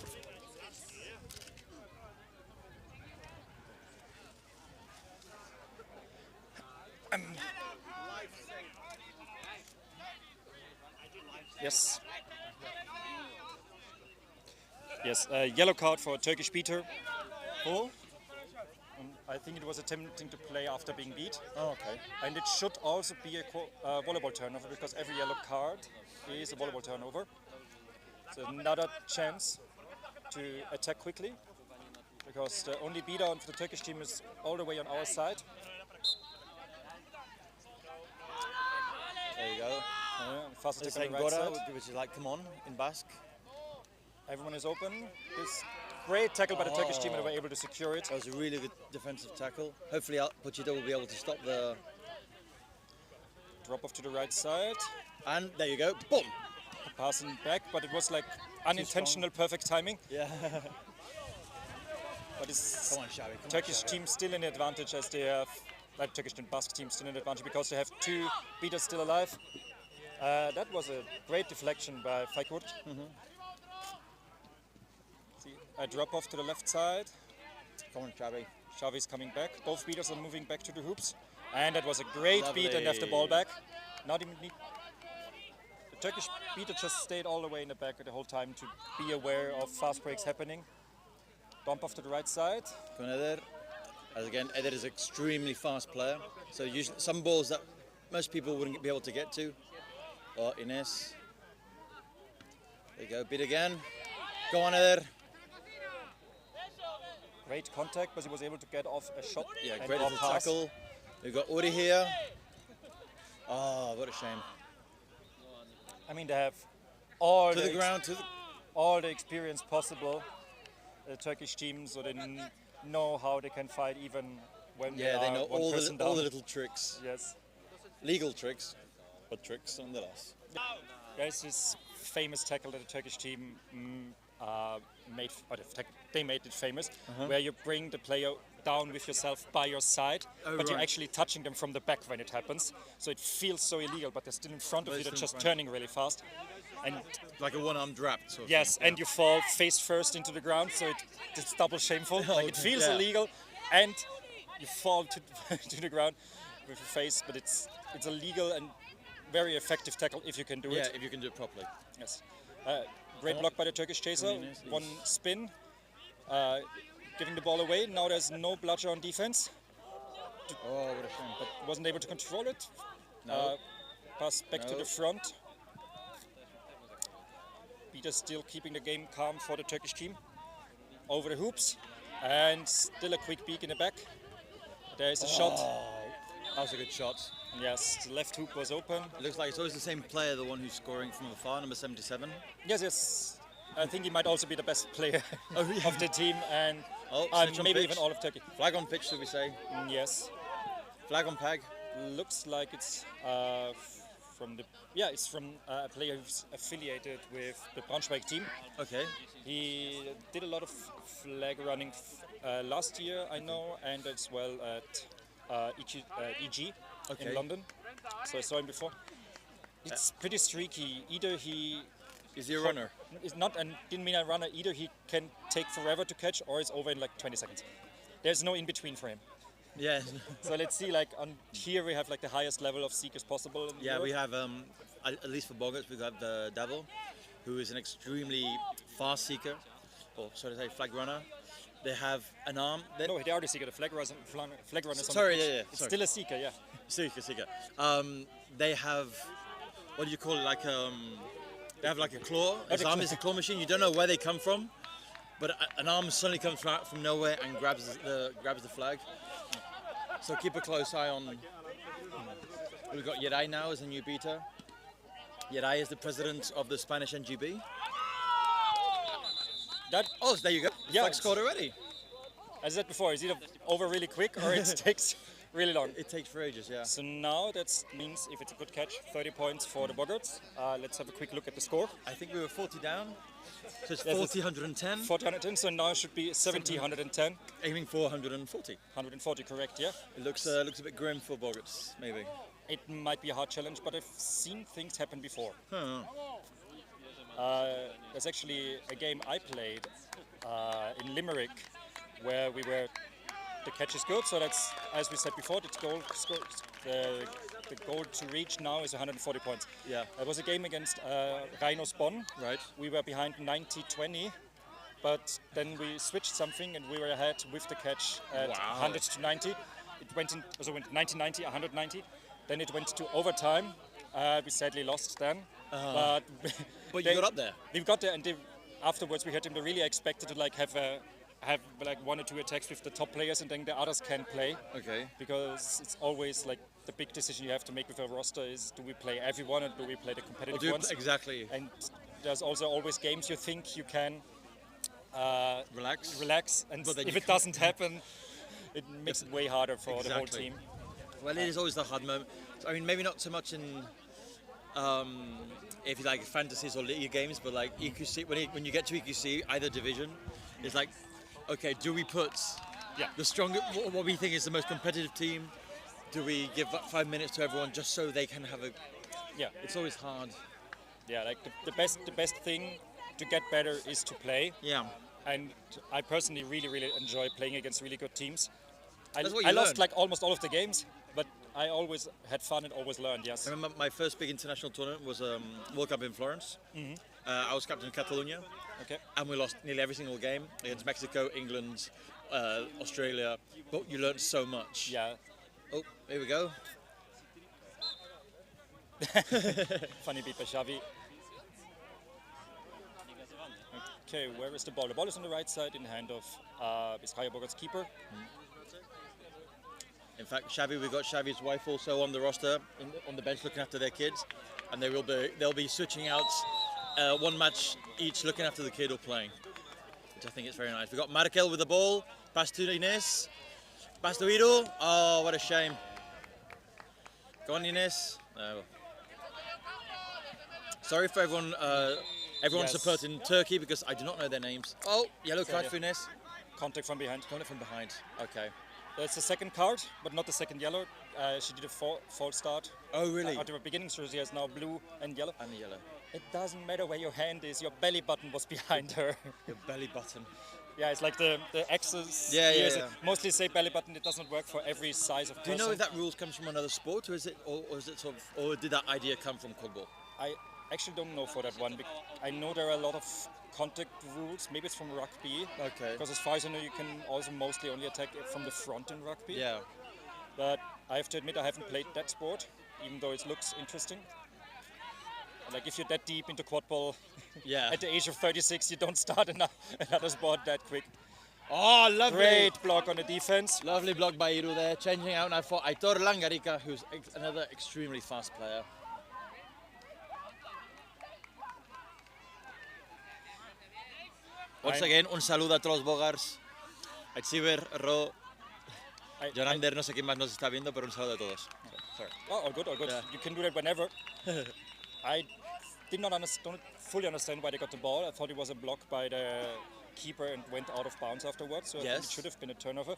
Yes. Yes, yellow card for a Turkish beater. Oh. I think it was attempting to play after being beat. Oh, okay. And it should also be a volleyball turnover because every yellow card is a volleyball turnover. So another chance to attack quickly because the only beater for the Turkish team is all the way on our side. There you go. Fast It's attack on like the right Gora, side. which is like come on in Basque. Everyone is open. This great tackle by the Turkish team and they were able to secure it. That was a really good defensive tackle. Hopefully, Pochita will be able to stop the. Drop off to the right side. And there you go. Boom. Passing back, but it was like unintentional perfect timing. Yeah. But it's Come on, Xavi. Come on, Turkish Xavi. team still in advantage as they have, like Turkish and Basque team still in advantage because they have two beaters still alive. That was a great deflection by Fajkur. See, a drop off to the left side. Come on, Xavi. Xavi's coming back. Both beaters are moving back to the hoops. And that was a great beat and left the ball back. Not even need. The Turkish beater just stayed all the way in the back the whole time to be aware of fast breaks happening. Dump off to the right side. Come on, Eder. As again, Eder is an extremely fast player. So usually some balls that most people wouldn't be able to get to. Oh, Ines. There you go. Beat again. Go on, Eder. Great contact, but he was able to get off a shot. Yeah, and great off little pass. tackle. We've got Uri here. Oh, what a shame. I mean, they have all To the ground. all the experience possible. The Turkish team, so they know how they can fight even when Yeah, they are know one all person the down. little tricks. Yes. Legal tricks, but tricks nonetheless. There's this famous tackle that the Turkish team made, or they made it famous, where you bring the player down with yourself by your side, but you're right. actually touching them from the back when it happens. So it feels so illegal, but they're still in front of But you, they're still in just front. turning really fast. And Like a one-arm drop. Sort of yes, thing. and you fall face first into the ground, so it's double shameful. Like it feels yeah. illegal, and you fall to, to the ground with your face, but it's a legal and very effective tackle if you can do Yeah, it. if you can do it properly. Yes. Great block by the Turkish chaser. Yes, One spin, giving the ball away. Now there's no bludger on defense. Oh, what a shame. But wasn't able to control it. No. Pass back to No. the front. Peter still keeping the game calm for the Turkish team. Over the hoops. And still a quick peek in the back. There is a shot. That was a good shot. Yes, the left hoop was open. It looks like it's always the same player, the one who's scoring from afar, number 77. Yes. I think he might also be the best player Oh, yeah. of the team and Oh, snitch on maybe pitch. even all of Turkey. Flag on pitch, should we say? Yes. Flag on peg. Looks like it's from the it's from a player who's affiliated with the Braunschweig team. Okay. He did a lot of flag running last year, I know, and as well at EG Okay. in London. So I saw him before. It's pretty streaky. Either he Is he a runner? is not, and didn't mean a runner. Either he can take forever to catch, or it's over in like 20 seconds. There's no in between for him. Yeah. So let's see. Like on here, we have like the highest level of seekers possible. In Yeah, Europe. we have, at least for Boggarts, we have the Devil, who is an extremely fast seeker, or so to say, flag runner. They have an arm. No, they are the seeker. The flag runners. Flag runners. on Sorry, the pitch. yeah, It's sorry. still a seeker, yeah. Seeker. They have, what do you call it? Like they have like a claw. His a arm claw. is a claw machine. You don't know where they come from, but an arm suddenly comes out from nowhere and grabs the flag. So keep a close eye on. We've got Yeray now as a new beta. Yeray is the president of the Spanish NGB. That, Oh, there you go. Yeah, Flag it's- scored already. as I said before, it's either over really quick or it takes really long. It takes for ages, yeah. So now that means if it's a good catch, 30 points for the Boggarts. Let's have a quick look at the score. I think we were 40 down. So it's Yes, 40, 110. 410, so now it should be 70, 110. Aiming for 140. 140, correct, yeah? It looks a bit grim for Boggarts, maybe. It might be a hard challenge, but I've seen things happen before. Huh. There's actually a game I played in Limerick where the catch is good, so that's, as we said before, the goal to reach now is 140 points. Yeah. It was a game against Rhinos Bonn. Right. We were behind 90-20, but then we switched something and we were ahead with the catch at Wow. 100 to 90. It went 90-90, 190. Then it went to overtime. We sadly lost then. But But you got up there. We got there, and afterwards we heard them. They really expected to like have like 1 or 2 attacks with the top players, and then the others can play. Okay. Because it's always like the big decision you have to make with a roster is: do we play everyone, or do we play the competitive ones? Exactly. And there's also always games you think you can Relax. and But then if you it doesn't happen, it makes it way harder for the whole Exactly. team. Well, it is always the hard moment. I mean, maybe not so much in, if you like, fantasies or league games, but like EQC, when you get to EQC, either division, it's like, okay, do we put the strongest, what we think is the most competitive team? Do we give 5 minutes to everyone just so they can have a? Yeah, It's always hard. yeah. Like the best thing to get better is to play. Yeah. And I personally really enjoy playing against really good teams. That's what I you lost learn. like almost all of the games, but I always had fun and always learned. Yes. I remember my first big international tournament was World Cup in Florence. I was captain of Catalonia, Okay. and we lost nearly every single game against Mexico, England, Australia. But you learned so much. Yeah. Oh, here we go. Funny beat by Xavi. Okay, where is the ball? The ball is on the right side in the hand of Bizkaia, Boggarts' keeper. In fact, we've got Xavi's wife also on the roster, on the bench looking after their kids, and they'll be switching out 1 match each, looking after the kid or playing, which I think is very nice. We've got Markel with the ball, pass to Ines, pass to Ido. Oh, what a shame. Go on, Ines. No. Sorry for everyone Yes. supporting Turkey because I do not know their names. Oh, yellow card yeah. for Ines. Contact from behind. Got it from behind. Okay. That's the second card, but not the second yellow. She did a false start. Oh, really? At the beginning, so she has now blue and yellow. And the yellow. It doesn't matter where your hand is, your belly button was behind her. Your belly button. Yeah, it's like the axis. Yeah, here yeah, is yeah. Mostly say belly button, it doesn't work for every size of person. Do you know if that rule comes from another sport, or is it sort of, or did that idea come from Quadball? I actually don't know for that one. I know there are a lot of contact rules. Maybe it's from rugby. Okay. Because as far as I know, you can also mostly only attack from the front in rugby. Yeah. But I have to admit, I haven't played that sport, even though it looks interesting. Like if you're that deep into Quadball, Yeah. at the age of 36, you don't start another sport that quick. Oh, lovely. Great block on the defense. Lovely block by Iru there. Changing out now for Aitor Langarica, who's another extremely fast player. Once again, un saludo a todos los Boggarts. A Chiver, Ro, Jonander, no sé quién más nos está viendo, pero un saludo a todos. Sorry. Oh, all good, all good. Yeah. You can do that whenever. I did not don't fully understand why they got the ball. I thought it was a block by the keeper and went out of bounds afterwards. So I think it Yes. should have been a turnover.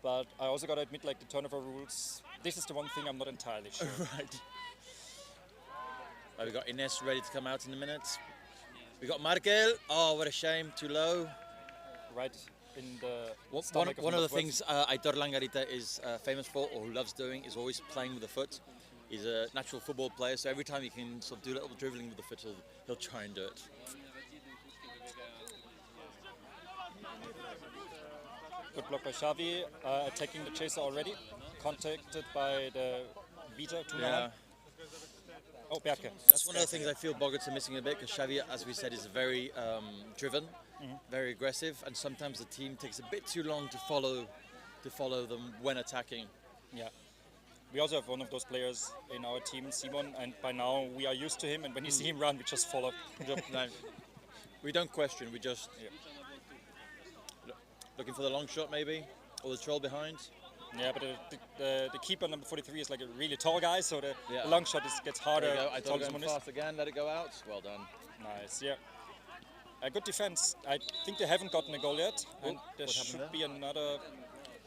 But I also got to admit, like the turnover rules, this is the one thing I'm not entirely sure. Right. We got Ines ready to come out in a minute. We got Markel. Oh, what a shame, too low. Right in the One stomach of the Northwest. things Aitor Langarita is famous for, or who loves doing, is always playing with the foot. He's a natural football player, so every time he can sort of do a little dribbling with the foot, he'll try and do it. Good block by Xavi, attacking the chaser already. Contacted by the beater, Tunahan. Oh, Berke. That's one of the things I feel Boggarts are missing a bit, because Xavi, as we said, is very driven, very aggressive, and sometimes the team takes a bit too long to follow them when attacking. Yeah. We also have one of those players in our team, Simon, and by now we are used to him, and when you see him run, we just follow. No, we don't question, we just looking for the long shot maybe, or the troll behind. Yeah, but the keeper, number 43, is like a really tall guy, so the Yeah. long shot gets harder. There you go. I the thought taller going someone is. fast again, let it go out. Well done. Nice, yeah. A good defense. I think they haven't gotten a goal yet, and there what happened should there? be another.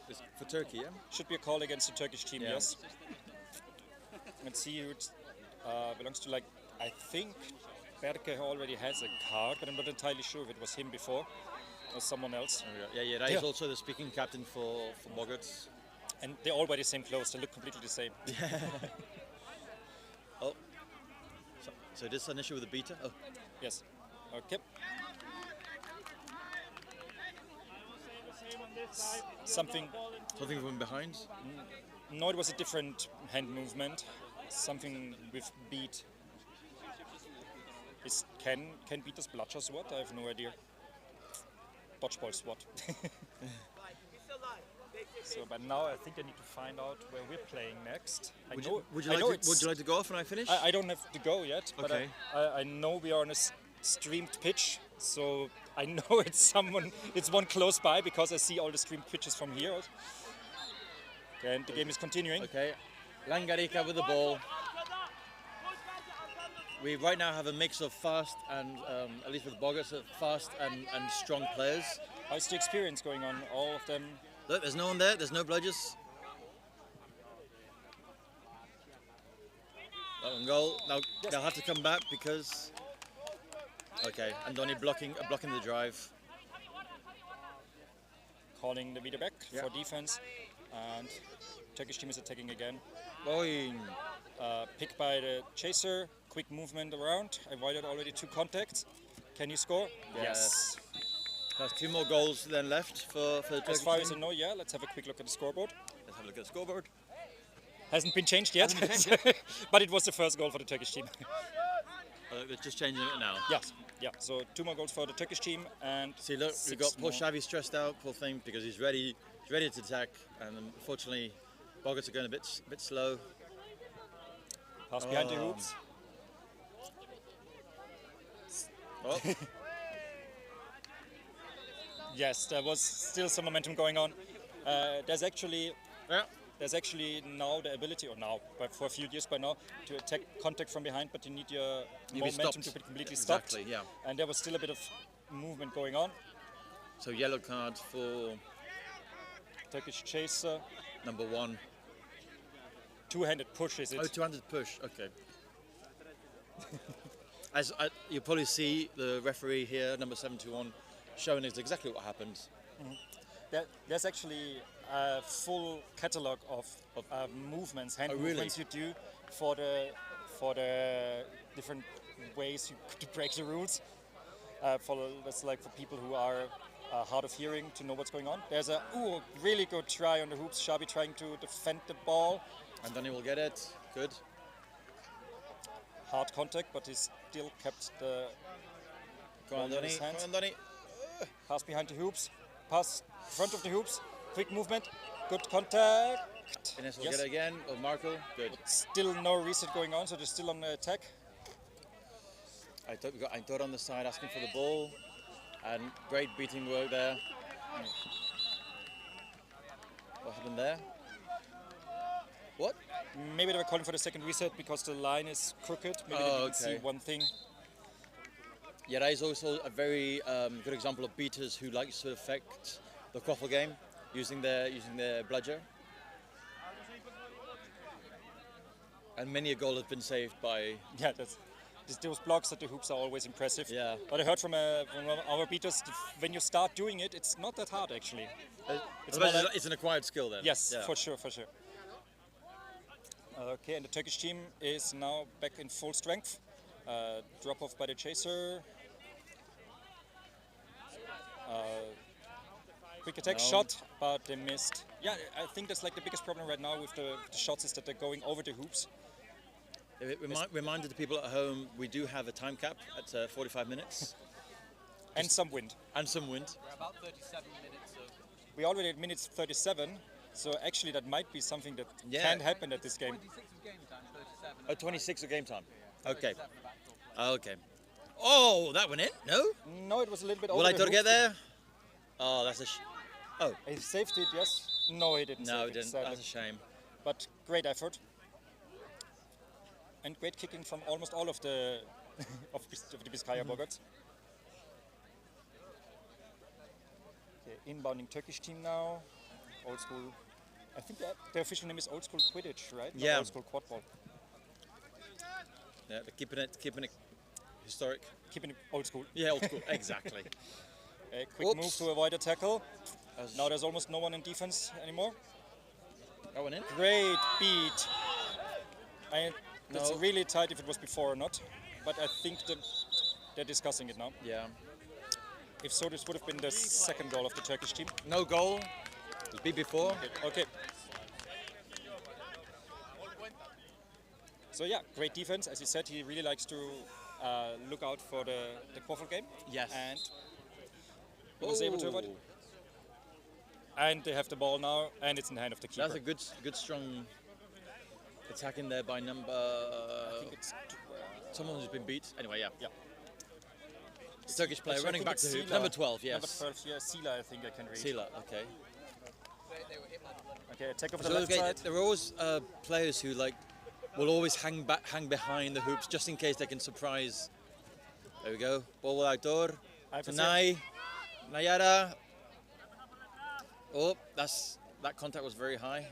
It's for Turkey, yeah? Should be a call against the Turkish team, Yeah. yes. Let's see who it belongs to. Like, I think Berke already has a card, but I'm not entirely sure if it was him before or someone else. Yeah, that is also the speaking captain for Boggarts. And they all wear the same clothes. They look completely the same. Oh, so this is an issue with the beater? Oh, Yes. Okay. Something. something from behind? No, it was a different hand movement. Something with beat. Can beat this bludger swat? I have no idea. Dodgeball swat. So, but now I think I need to find out where we're playing next. Would I know you like to go off when I finish? I don't have to go yet, but Okay. I know we are on a streamed pitch, so I know it's one close by because I see all the streamed pitches from here. Okay, and the game is continuing. Okay, Langarica with the ball. We right now have a mix of fast and, at least with Boggarts, fast and strong players. How's the experience going on? All of them. Look, there's no one there, there's no bludgers. That one goal. Now they'll have to come back because... Okay, Andoni blocking the drive. Calling the leader back Yeah. for defense, and Turkish team is attacking again. Boing. Pick by the chaser, quick movement around, avoided already 2 contacts. Can you score? Yes. There's 2 more goals then left for the Turkish As far as I team. know, yeah. Let's have a quick look at the scoreboard. Let's have a look at the scoreboard. Hasn't been changed yet, but it was the first goal for the Turkish team. They're just changing it now. Yes, yeah. So 2 more goals for the Turkish team, and See, look, we've 6 got poor more. Xavi stressed out, poor thing, because he's ready to attack, and unfortunately, Boggarts are going a bit slow. Pass behind the hoops. Oh, Yes, there was still some momentum going on. There's actually now the ability, but for a few years by now, to attack contact from behind, but you need your You be momentum stopped. to be completely Exactly, stopped. yeah. And there was still a bit of movement going on. So yellow card for Turkish chaser, number 1. two-handed push is it? Oh, 200 push, okay. As you probably see, the referee here, number 721, showing us exactly what happened. There's actually a full catalogue of movements, hand movements you do for the different ways you to break the rules. That's like for people who are hard of hearing to know what's going on. There's a really good try on the hoops. Xabi trying to defend the ball. And Donny will get it. Good. Hard contact, but he still kept the Go on, ball in Donny. his Go hands. on, Donny. Pass behind the hoops. Pass in front of the hoops. Quick movement. Good contact. Ines will get it again. Oh, Marco. Good. Still no reset going on, so they're still on the attack. I thought we got Antwerp on the side asking for the ball. And great beating work there. What happened there? What? Maybe they were calling for the second reset because the line is crooked. Maybe they didn't see one thing. Yeah, that is also a very good example of beaters who like to affect the Qwaffle game using their bludger. And many a goal has been saved by. Yeah, those blocks at the hoops are always impressive. Yeah. But I heard from our beaters, when you start doing it, it's not that hard actually. It's an acquired skill then. Yes, Yeah. for sure. Okay, and the Turkish team is now back in full strength. Drop off by the chaser. Quick attack shot, but they missed. Yeah, I think that's like the biggest problem right now with the shots is that they're going over the hoops. Reminded the people at home, we do have a time cap at 45 minutes. And some wind. And some wind. We're about 37 minutes of... We already at minutes 37, so actually that might be something that Yeah. can happen at this game. 26 of game time, 37. Oh, 26 of game time. Okay. 37 about Okay. Oh, that went in? No? No, it was a little bit over Will I the to get hoops. there? Oh, that's oh. He saved it, yes. No, he didn't. No, save it didn't. sadly. That's a shame. But great effort. And great kicking from almost all of the of the Bizkaia Boggarts. Okay, inbounding Turkish team now. Old school. I think the official name is Old School Quidditch, right? Not Yeah. Old School Quadball. Yeah, they're keeping it historic. Keeping it old school. Yeah, old school. Exactly. A quick Oops. move to avoid a tackle. That's- Now there's almost no one in defense anymore. That went in? Great beat. That's No. really tight if it was before or not. But I think they're discussing it now. Yeah. If so, this would have been the second goal of the Turkish team. No goal. It was beat before. Okay. So yeah, great defense. As he said, he really likes to look out for the Qwaffle game. Yes. And he was able to avoid it. And they have the ball now, and it's in the hand of the keeper. That's a good strong attack in there by number. I think it's Someone who's been beat. Anyway, yeah. Yeah. The Turkish player Actually, I running think back it's to Sila. number 12. Yes. Number 12, yeah, Sila, I think I can read. Sila. Okay. Okay, take over the So left okay, side. there are always players who will always hang behind the hoops just in case they can surprise. There we go. Ball with outdoor. Tanai, Nayara. Oh, that contact was very high.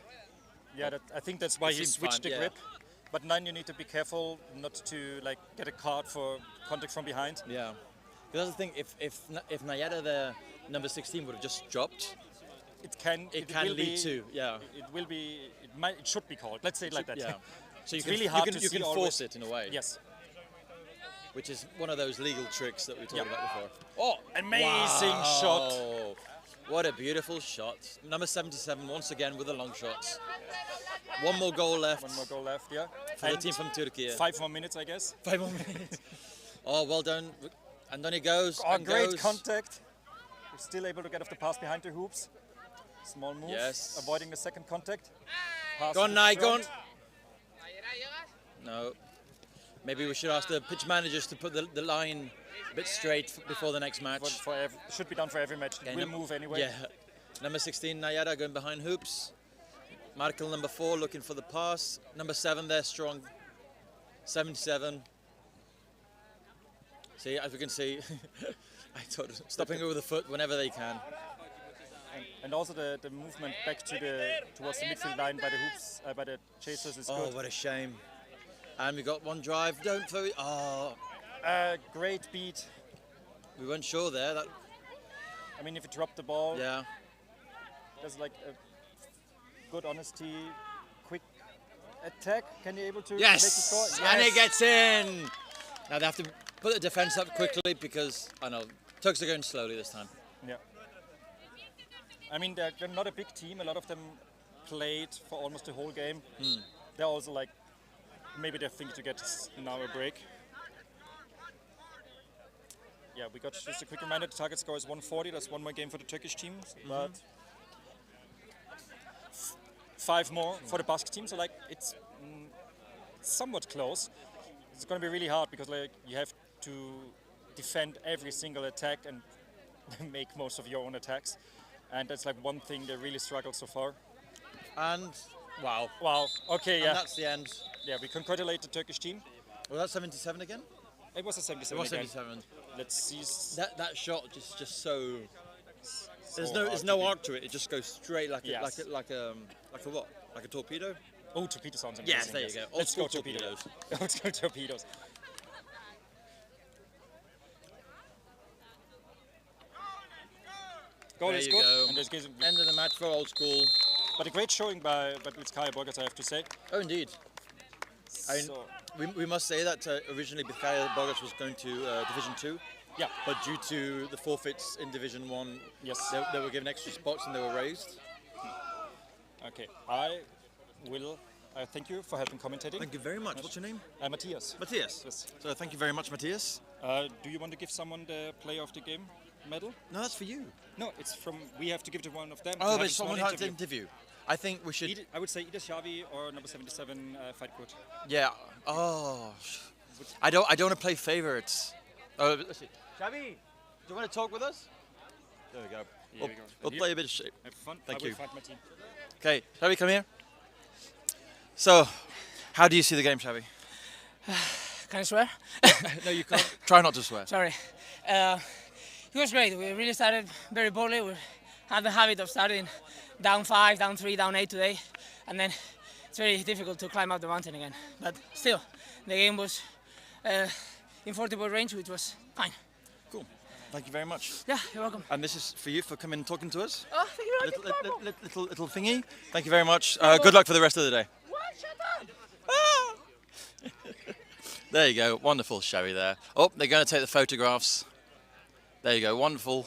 Yeah, I think that's why It he seemed switched fine, the yeah. grip. But now you need to be careful not to get a card for contact from behind. Yeah. Because that's the thing. If Nayara, the number 16, would have just dropped, It can can will lead be, to it should be called. Let's say it like that. Yeah. So It's really hard to you see can always. force it in a way. Yes. Which is one of those legal tricks that we talked Yep. about before. Oh, Amazing shot. wow. What a beautiful shot. Number 77 once again with the long shots. One more goal left One more goal left, yeah. for the And team from Turkey. 5 more minutes, I guess. 5 more minutes. Oh, well done. And then he goes. Oh, and great goes. contact. We're still able to get off the pass behind the hoops. Small move. Yes. Avoiding the second contact. Pass Go on, to the Nai, go on. front. No. Maybe we should ask the pitch managers to put the line a bit straight before the next match. Should be done for every match. It Okay, will move anyway. Yeah. Number 16, Nayara, going behind hoops. Markel, number 4, looking for the pass. Number 7 there, strong. 77. See, as we can see, I thought stopping over the foot whenever they can. And also the movement back towards the midfield line by the hoops, by the chasers is Oh, good. what a shame. And we got one drive. Don't throw it. Oh, Great beat. We weren't sure there. That, I mean, if you drop the ball, yeah. there's like a good honesty, quick attack. Can you able to Yes! make the score? And it gets in! Now they have to put the defence up quickly because, I know, Turks are going slowly this time. Yeah. I mean, they're not a big team. A lot of them played for almost the whole game. They're also like, maybe they think to get now a break. Yeah, we got just a quick reminder, the target score is 140. That's one more game for the Turkish team, but 5 more for the Basque team. So like, it's somewhat close. It's going to be really hard because like you have to defend every single attack and make most of your own attacks. And that's like one thing they really struggled so far. And, wow. Wow, okay, yeah. And that's the end. Yeah, we congratulate the Turkish team. Was that 77 again? It was a 77 It was again. 77. Let's see. That shot just so. There's hard no to arc to it. It just goes straight like Yes. like a what? Like a torpedo? Oh, torpedo sounds amazing. Yes, there you go. Let's go Old school torpedoes. Old school torpedoes. Goal There is you good. go. And this gives, End of the match for old school. but a great showing by Bizkaia Boggarts, I have to say. Oh, indeed. I mean, So, we must say that originally Bizkaia Boggarts was going to Division 2, yeah, but due to the forfeits in Division 1, yes. they were given extra spots and they were raised. Okay, I will thank you for helping commentating. Thank you very much. What's your name? Matthias. Matthias. Yes. So thank you very much, Matthias. Do you want to give someone the player of the game medal? No, that's for you. No, it's from, we have to give it to one of them. to Oh, have but a small someone had to interview. I think we should. I would say either Xavi or number 77 Fight Code. Yeah. Oh. I don't want to play favorites. Oh, let's see. Xavi, do you want to talk with us? There we go. Here we go. We'll play a bit of shape. Have fun. Thank I you. will find my team. Okay, Xavi, come here. So, how do you see the game, Xavi? Can I swear? No, you can't. Try not to swear. Sorry. It was great. We really started very boldly. We had the habit of starting down 5, down 3, down 8 today. And then it's very difficult to climb up the mountain again. But still, the game was in 40-ball range, which was fine. Cool. Thank you very much. Yeah, you're welcome. And this is for you for coming and talking to us. Oh, thank you very much. Little thingy. Thank you very much. Good luck for the rest of the day. What? Shut up! There you go. Wonderful, Xavi there. Oh, they're going to take the photographs. There you go. Wonderful.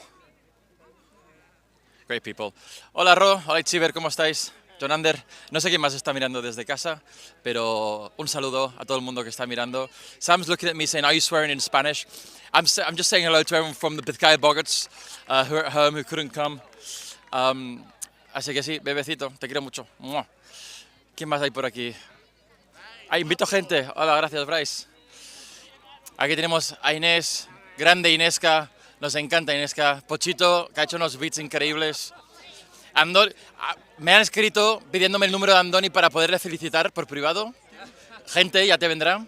Great people. Hola, Ro. Hola, Itziber. ¿Cómo estáis? John Ander. No sé quién más está mirando desde casa, pero un saludo a todo el mundo que está mirando. Sam's looking at me saying, are you swearing in Spanish? I'm just saying hello to everyone from the Bizkaia Boggarts who are at home, who couldn't come. Así que sí, bebecito, te quiero mucho. ¡Mua! ¿Quién más hay por aquí? Invito gente. Hola, gracias, Bryce. Aquí tenemos a Inés, grande Inesca, nos encanta Inesca. Pochito, que ha hecho unos beats increíbles. Me han escrito pidiéndome el número de Andoni para poderle felicitar por privado. Gente, ya te vendrá.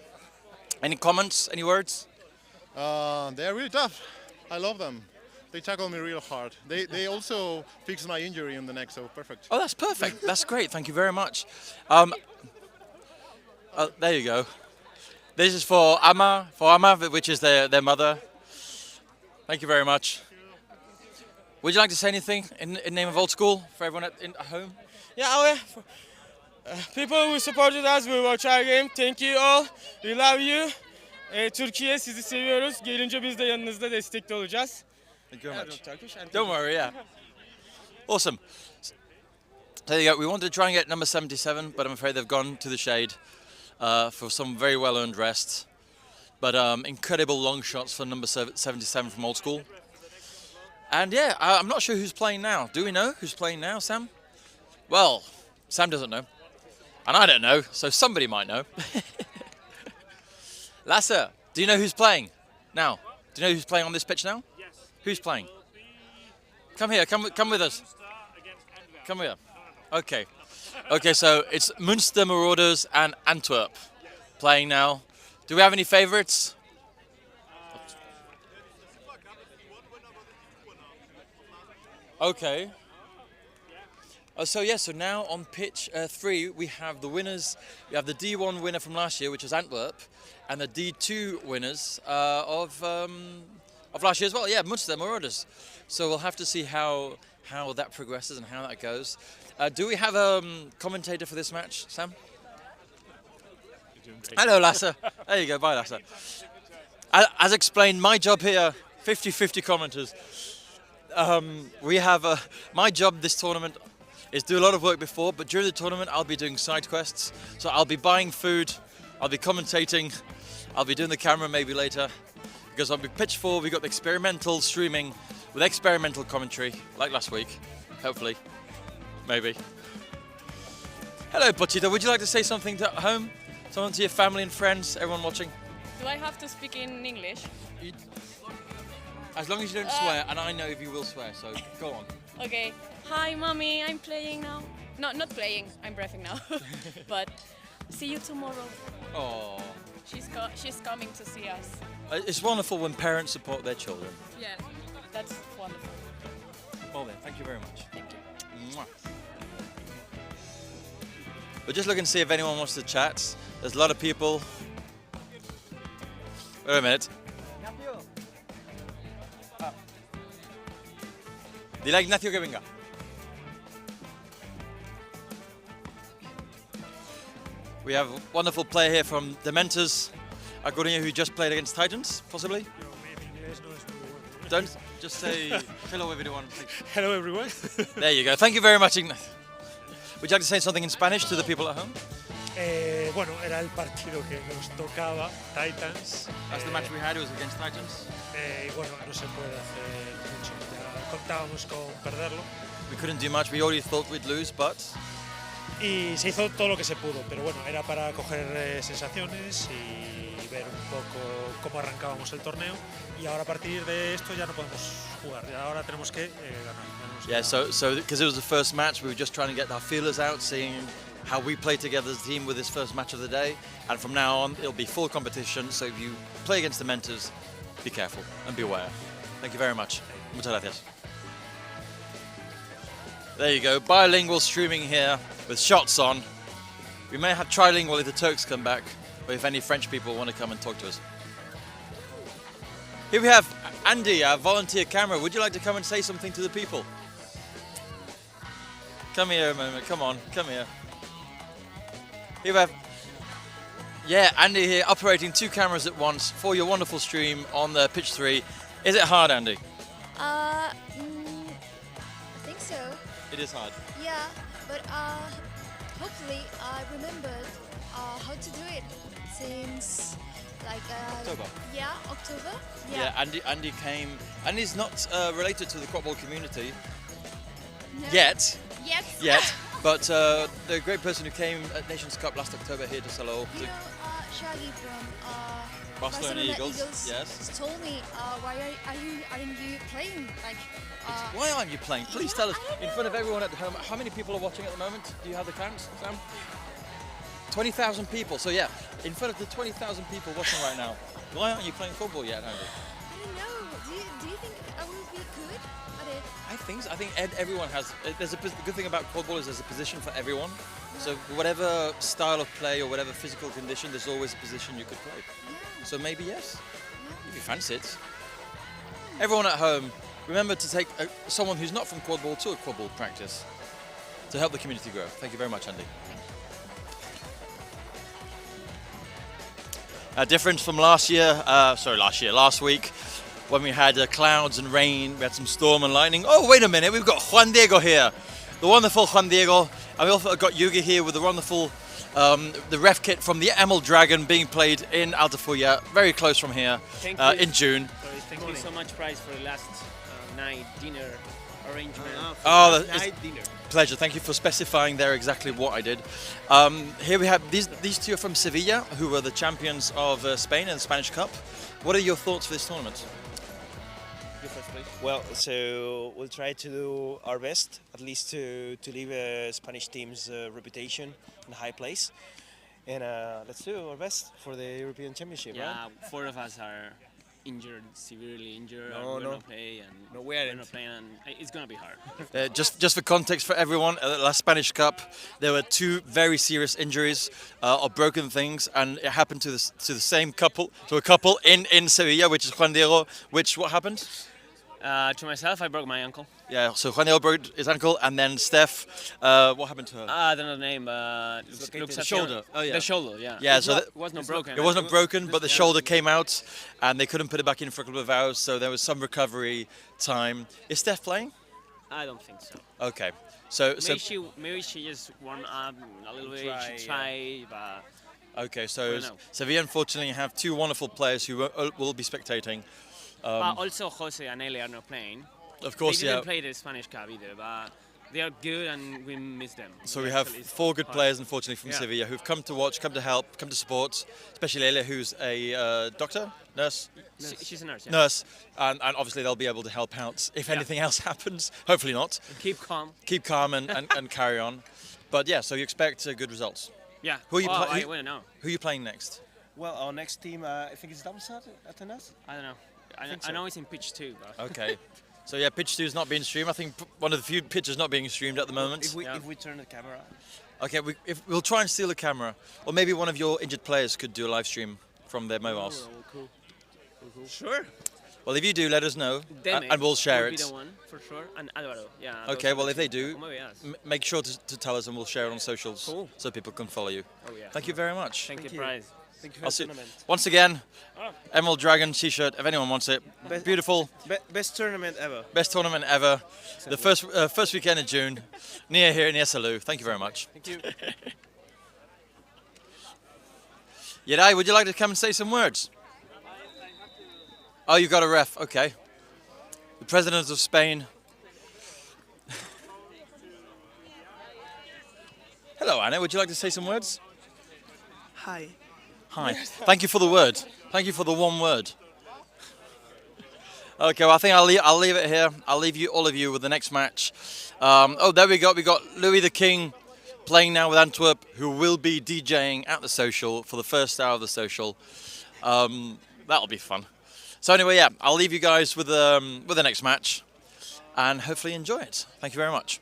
Any comments, any words? They're really tough. I love them. They tackle me real hard. They also fixed my injury in the neck, so perfect. Oh, that's perfect. That's great. Thank you very much. There you go. This is for Amma, which is their mother. Thank you very much. Would you like to say anything in name of Old School for everyone at home? Yeah, people who supported us, we watch our game. Thank you all. We love you. Türkiye, sizi seviyoruz. Gelince biz de yanınızda destekli olacağız. Thank you very much. Don't worry, yeah. Awesome. So there you go. We wanted to try and get number 77, but I'm afraid they've gone to the shade for some very well-earned rest. But incredible long shots for number 77 from Old School. And yeah, I'm not sure who's playing now. Do we know who's playing now, Sam? Well, Sam doesn't know. And I don't know, so somebody might know. Lasse, do you know who's playing now? Do you know who's playing on this pitch now? Yes. Who's playing? Come here, come with us. Come here. Okay. Okay, so it's Münster, Marauders and Antwerp playing now. Do we have any favourites? Okay. So now on pitch 3 we have the winners. We have the D1 winner from last year, which was Antwerp, and the D2 winners of last year as well. Yeah, Münster, Marauders. So we'll have to see how that progresses and how that goes. Do we have a commentator for this match, Sam? Hello, Lasse. There you go. Bye, Lasse. As explained, my job here, 50-50 commenters. We have my job this tournament is do a lot of work before, but during the tournament I'll be doing side quests. So I'll be buying food, I'll be commentating, I'll be doing the camera maybe later. Because on pitch 4 we got the experimental streaming with experimental commentary, like last week, hopefully, maybe. Hello, Pochita, would you like to say something to home? Someone to your family and friends, everyone watching? Do I have to speak in English? As long as you don't swear, and I know if you will swear, so go on. Okay. Hi, mommy. I'm playing now. No, not playing. I'm breathing now. But see you tomorrow. Oh. She's coming to see us. It's wonderful when parents support their children. Yeah, that's wonderful. Well then, thank you very much. Thank you. Mwah. We're just looking to see if anyone wants to chat. There's a lot of people. Wait a minute. Dile a Ignacio que venga. We have a wonderful player here from Dementores, Coruña, who just played against Titans, possibly? Don't just say hello everyone. Hello everyone. There you go. Thank you very much, Ignacio. Would you like to say something in Spanish to the people at home? Bueno, era el partido que nos tocaba, Titans. That's the match we had, it was against Titans. Y bueno, no se puede hacer mucho, ya contábamos con perderlo. We couldn't do much, we already thought we'd lose, but... Y se hizo todo lo que se pudo, pero bueno, era para coger sensaciones y ver un poco cómo arrancábamos el torneo. Y ahora a partir de esto ya no podemos jugar, ya ahora tenemos que ganar. Yeah, so because it was the first match, we were just trying to get our feelers out, seeing how we play together as a team with this first match of the day. And from now on, it'll be full competition, so if you play against the Mentors, be careful and be aware. Thank you very much. Muchas gracias. There you go, bilingual streaming here with shots on. We may have trilingual if the Turks come back, or if any French people want to come and talk to us. Here we have Andy, our volunteer camera. Would you like to come and say something to the people? Come here a moment, come on, come here. Here we have, Andy here operating 2 cameras at once for your wonderful stream on the pitch 3. Is it hard, Andy? I think so. It is hard. Yeah, but hopefully I remembered how to do it since like October. Yeah, October. Yeah, Andy came. Andy's not related to the Quadball community No. yet. Yet. But the great person who came at Nations Cup last October here to Salou. You know, Shaggy from Barcelona Eagles. Yes. told me why aren't you playing like? Why aren't you playing? Please tell us in front of everyone at home. How many people are watching at the moment? Do you have the count, Sam? 20,000 people. So yeah, in front of the 20,000 people watching right now, why aren't you playing football yet, Andy? I don't know. Do you think I will be good at it? I think so. I think everyone has. There's the good thing about Quadball is there's a position for everyone. So whatever style of play or whatever physical condition, there's always a position you could play. Yeah. So maybe yes, if you fancy it. Everyone at home, remember to take someone who's not from Quadball to a Quadball practice to help the community grow. Thank you very much, Andy. A difference from last week, when we had clouds and rain, we had some storm and lightning. Oh, wait a minute, we've got Juan Diego here. The wonderful Juan Diego. And we also got Yugi here with the wonderful, the ref kit from the Emerald Dragon being played in Altafulla, very close from here, in June. Thank you so much, Price, for the last night dinner arrangement. Night dinner. Pleasure. Thank you for specifying there exactly what I did. Here we have these two are from Sevilla, who were the champions of Spain in the Spanish Cup. What are your thoughts for this tournament? You first, please. Well, so we'll try to do our best, at least to leave Spanish team's reputation in a high place. And let's do our best for the European Championship. Yeah, right? 4 of us are injured, severely injured, No, and no. we're not playing, and No, we we're aren't. not playing, and it's gonna be hard. Just for context for everyone, at the last Spanish Cup, there were 2 very serious injuries or broken things, and it happened to the same couple, to a couple in Sevilla, which is Juan Diego. What happened? To myself, I broke my ankle. Yeah, so Juan Diego broke his ankle, and then Steph, what happened to her? I don't know the name. The shoulder. Oh yeah. The shoulder, yeah. Yeah, It so was not broken. It wasn't broken, but the shoulder came out, and they couldn't put it back in for a couple of hours, so there was some recovery time. Is Steph playing? I don't think so. Okay. So Maybe she just warmed up a little bit. She tried, but okay, I so don't know. Sevilla unfortunately have 2 wonderful players who will be spectating. Also, Jose and Ele are not playing. Of course, they didn't yeah. play the Spanish Cup either, but they are good and we miss them. So we have 4 good players, unfortunately, from Sevilla who've come to watch, come to help, come to support. Especially Ele, who's a doctor, nurse. She's a nurse. Yeah. Nurse, and obviously they'll be able to help out if anything else happens. Hopefully not. Keep calm. Keep calm and carry on. But yeah, so you expect good results. Yeah. Who are you I wouldn't know. Who are you playing next? Well, our next team, I think it's Darmstadt at us. I don't know. think I so. know it's in pitch 2. But Okay. So yeah, pitch 2 is not being streamed. I think one of the few pitches not being streamed at the moment. If we turn the camera. Okay, we'll try and steal a camera, or maybe one of your injured players could do a live stream from their mobiles. Cool. Sure. Well, if you do, let us know, Demi and we'll share will it. be the one for sure, and Alvaro. Yeah. Okay, those well, are if the they two. do, Or maybe us. make sure to tell us, and we'll share it on socials, Cool. so people can follow you. Oh yeah. Thank you very much. Thank you, Prize. Thank you for I'll the see. tournament. Once again, Emerald Dragon t-shirt. If anyone wants it, beautiful. Best tournament ever. Best tournament ever. The first weekend in June, near Salou. Thank you very much. Thank you. Yedai, would you like to come and say some words? Oh, you've got a ref. Okay. The President of Spain. Hello, Anna. Would you like to say some words? Hi. Hi. Thank you for the word. Thank you for the one word. Okay, well, I think I'll leave it here. I'll leave you, all of you, with the next match. Oh, there we go. We got Louis the King playing now with Antwerp, who will be DJing at the social for the first hour of the social. That'll be fun. So anyway, yeah, I'll leave you guys with the next match, and hopefully enjoy it. Thank you very much.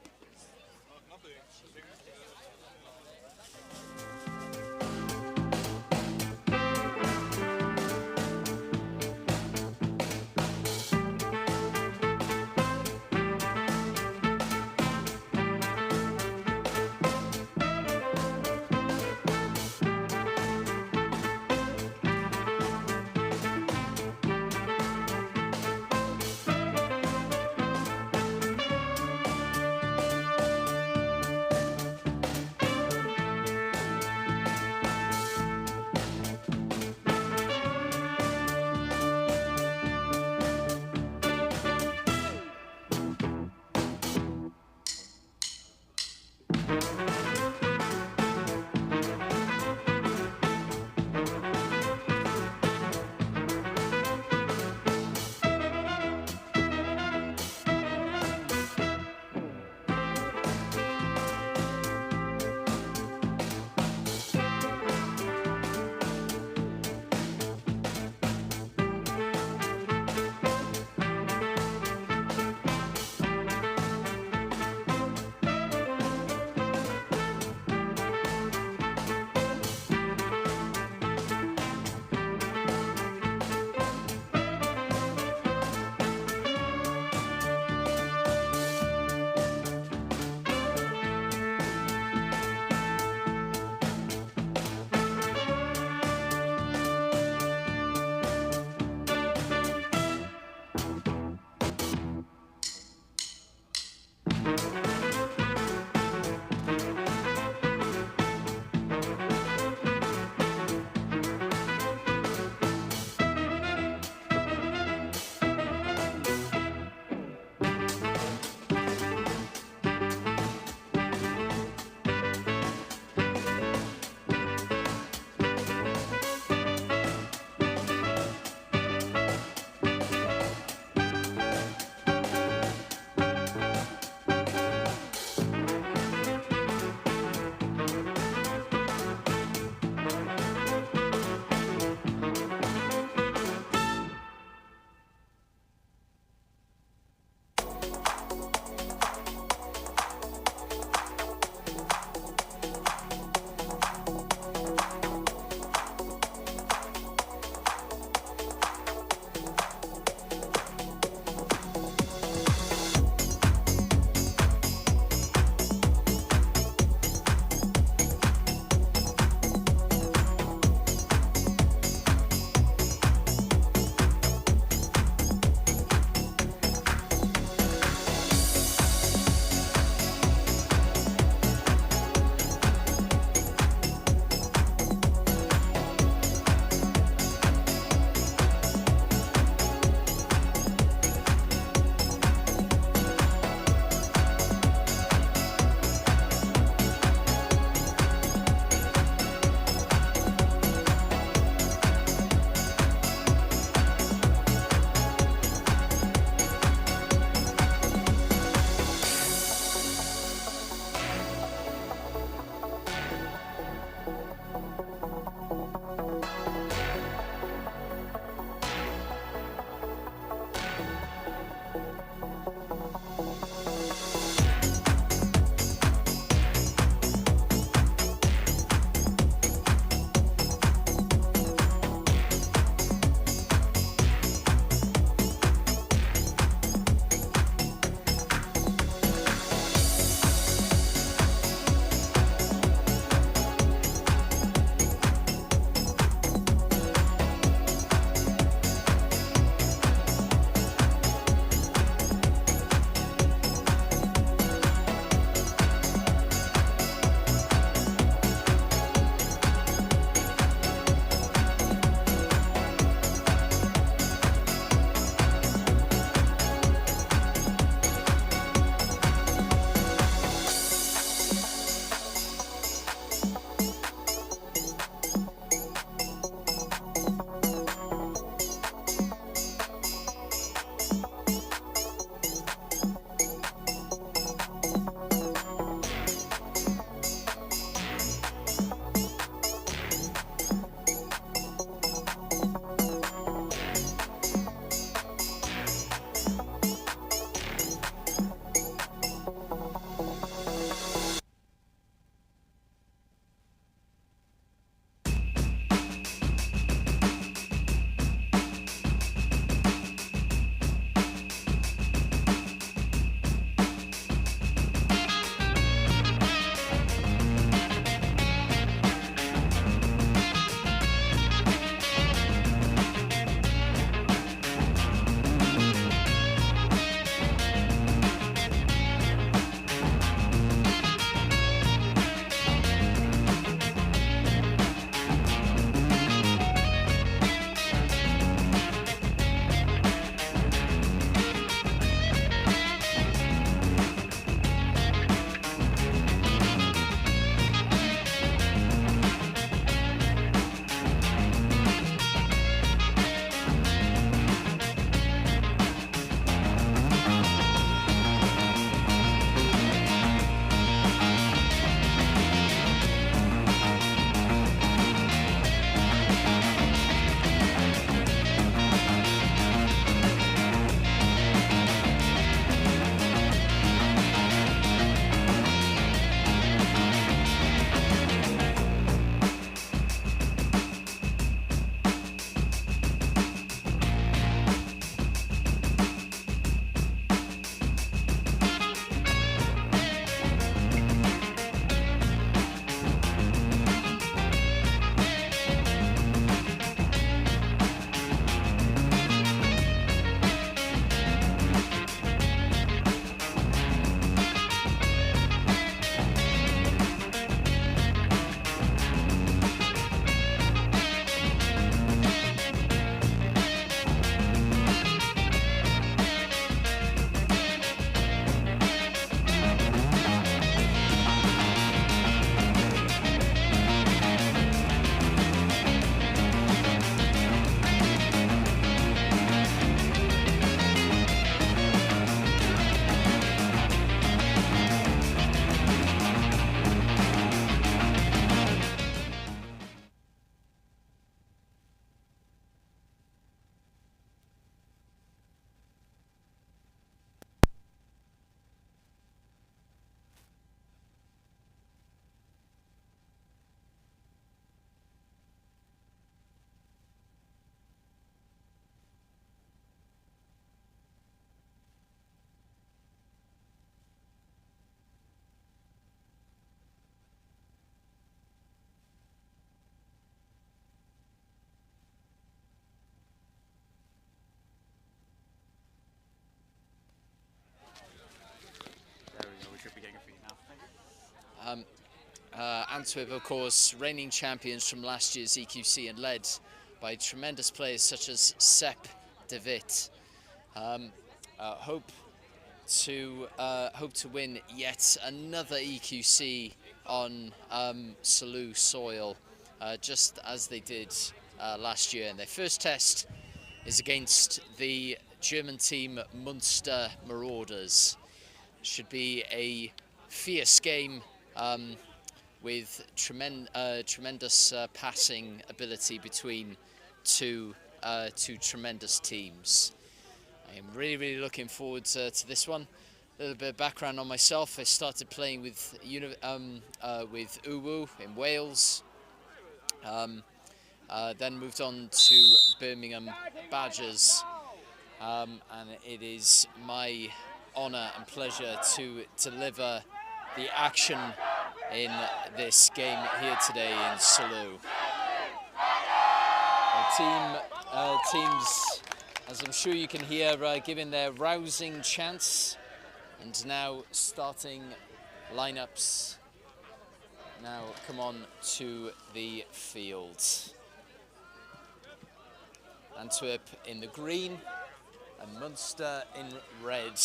Antwerp, of course, reigning champions from last year's EQC and led by tremendous players such as Sepp de Wit. Hope to win yet another EQC on Salou soil, just as they did last year. And their first test is against the German team Münster Marauders. Should be a fierce game with tremendous passing ability between two tremendous teams. I am really looking forward to this one. A little bit of background on myself. I started playing with Uwu in Wales. Then moved on to Birmingham Badgers, and it is my honour and pleasure to deliver the action in this game here today in Salou. Teams, as I'm sure you can hear, giving their rousing chants, and now starting lineups. Now come on to the field. Antwerp in the green and Münster in red.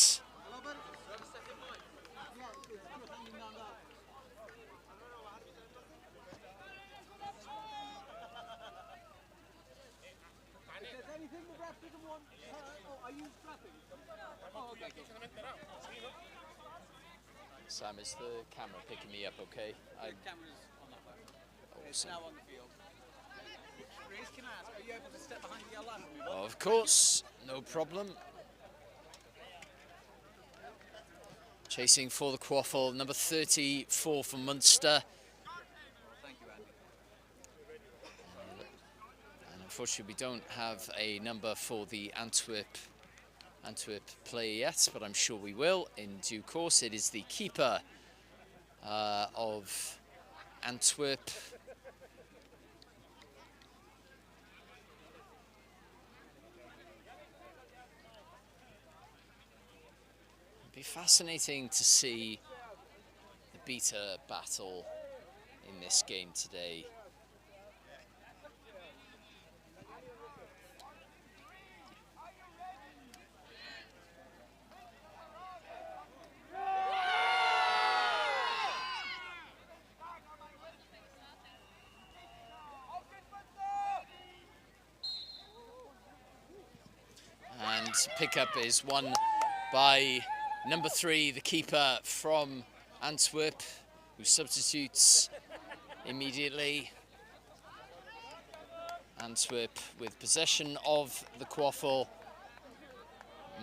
Sam, is the camera picking me up okay? The camera's on that way. It's Awesome. now on the field. Grace, can I ask, are you able to step behind the yellow? Of course, no problem. Chasing for the Qwaffle, number 34 from Münster. Thank you, Andy. And unfortunately, we don't have a number for the Antwerp player yet, but I'm sure we will in due course. It is the keeper of Antwerp. It'd be fascinating to see the beta battle in this game today. And pickup is won by number 3, the keeper from Antwerp, who substitutes immediately. Antwerp with possession of the Qwaffle.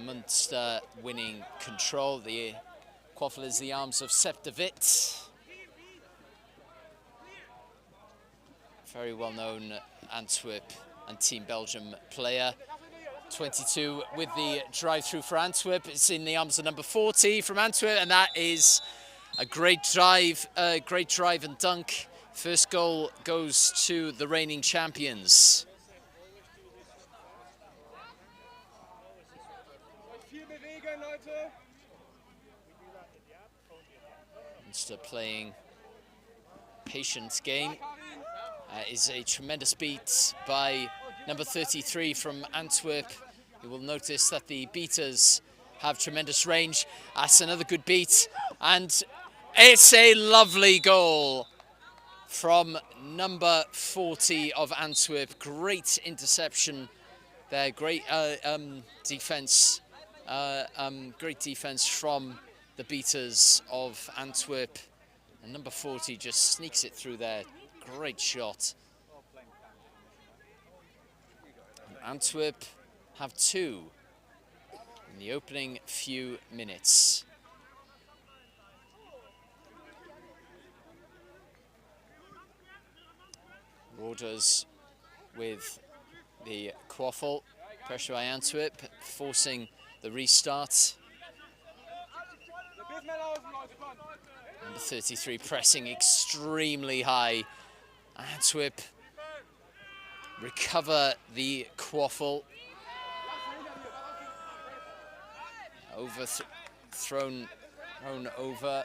Münster winning control. The Qwaffle is the arms of Sepp de Wit. Very well known Antwerp and Team Belgium player. 22 with the drive-through for Antwerp. It's in the arms of number 40 from Antwerp, and that is a great drive and dunk. First goal goes to the reigning champions. Münster playing patient game. Is a tremendous beat by number 33 from Antwerp. You will notice that the beaters have tremendous range. That's another good beat, and it's a lovely goal from number 40 of Antwerp. Great interception there, great defense, great defense from the beaters of Antwerp, and number 40 just sneaks it through there. Great shot. Antwerp have 2 in the opening few minutes. Marauders with the Qwaffle. Pressure by Antwerp, forcing the restart. Number 33 pressing extremely high. Antwerp recover the Qwaffle. Thrown over.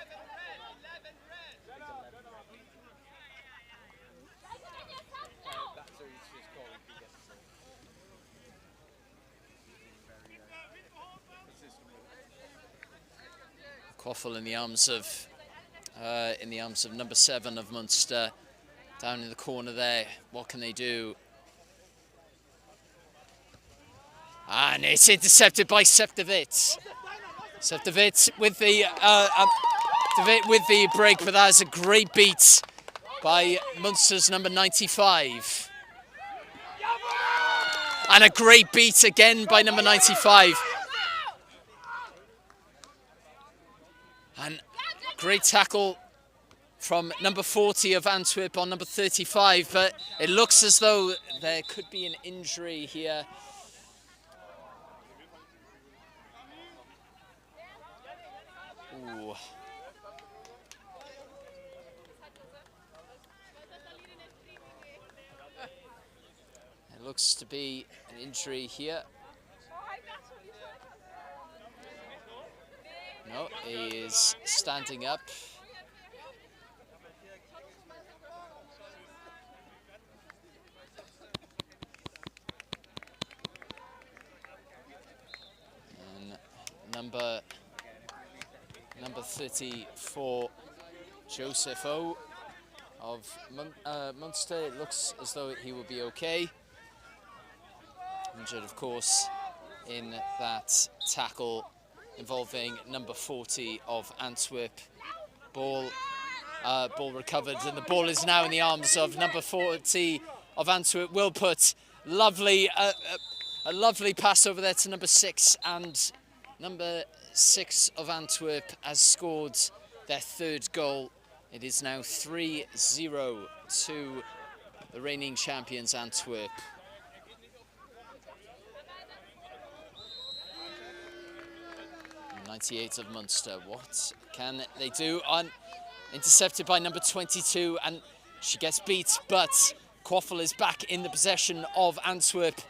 Qwaffles in the arms of number 7 of Münster, down in the corner there. What can they do? And it's intercepted by Septovit. Septovit with the break, but that is a great beat by Münster's number 95. And a great beat again by number 95. And great tackle from number 40 of Antwerp on number 35, but it looks as though there could be an injury here. Ooh. It looks to be an injury here. No, he is standing up. And number 34, Joseph O of Münster. It looks as though he will be okay. Injured, of course, in that tackle involving number 40 of Antwerp. Ball recovered, and the ball is now in the arms of number 40 of Antwerp. Will put a lovely pass over there to number 6, and number 6 of Antwerp has scored their 3rd goal. It is now 3-0 to the reigning champions Antwerp. '98 of Münster. What can they do? Intercepted by number 22, and she gets beat, but Qwaffles is back in the possession of Antwerp.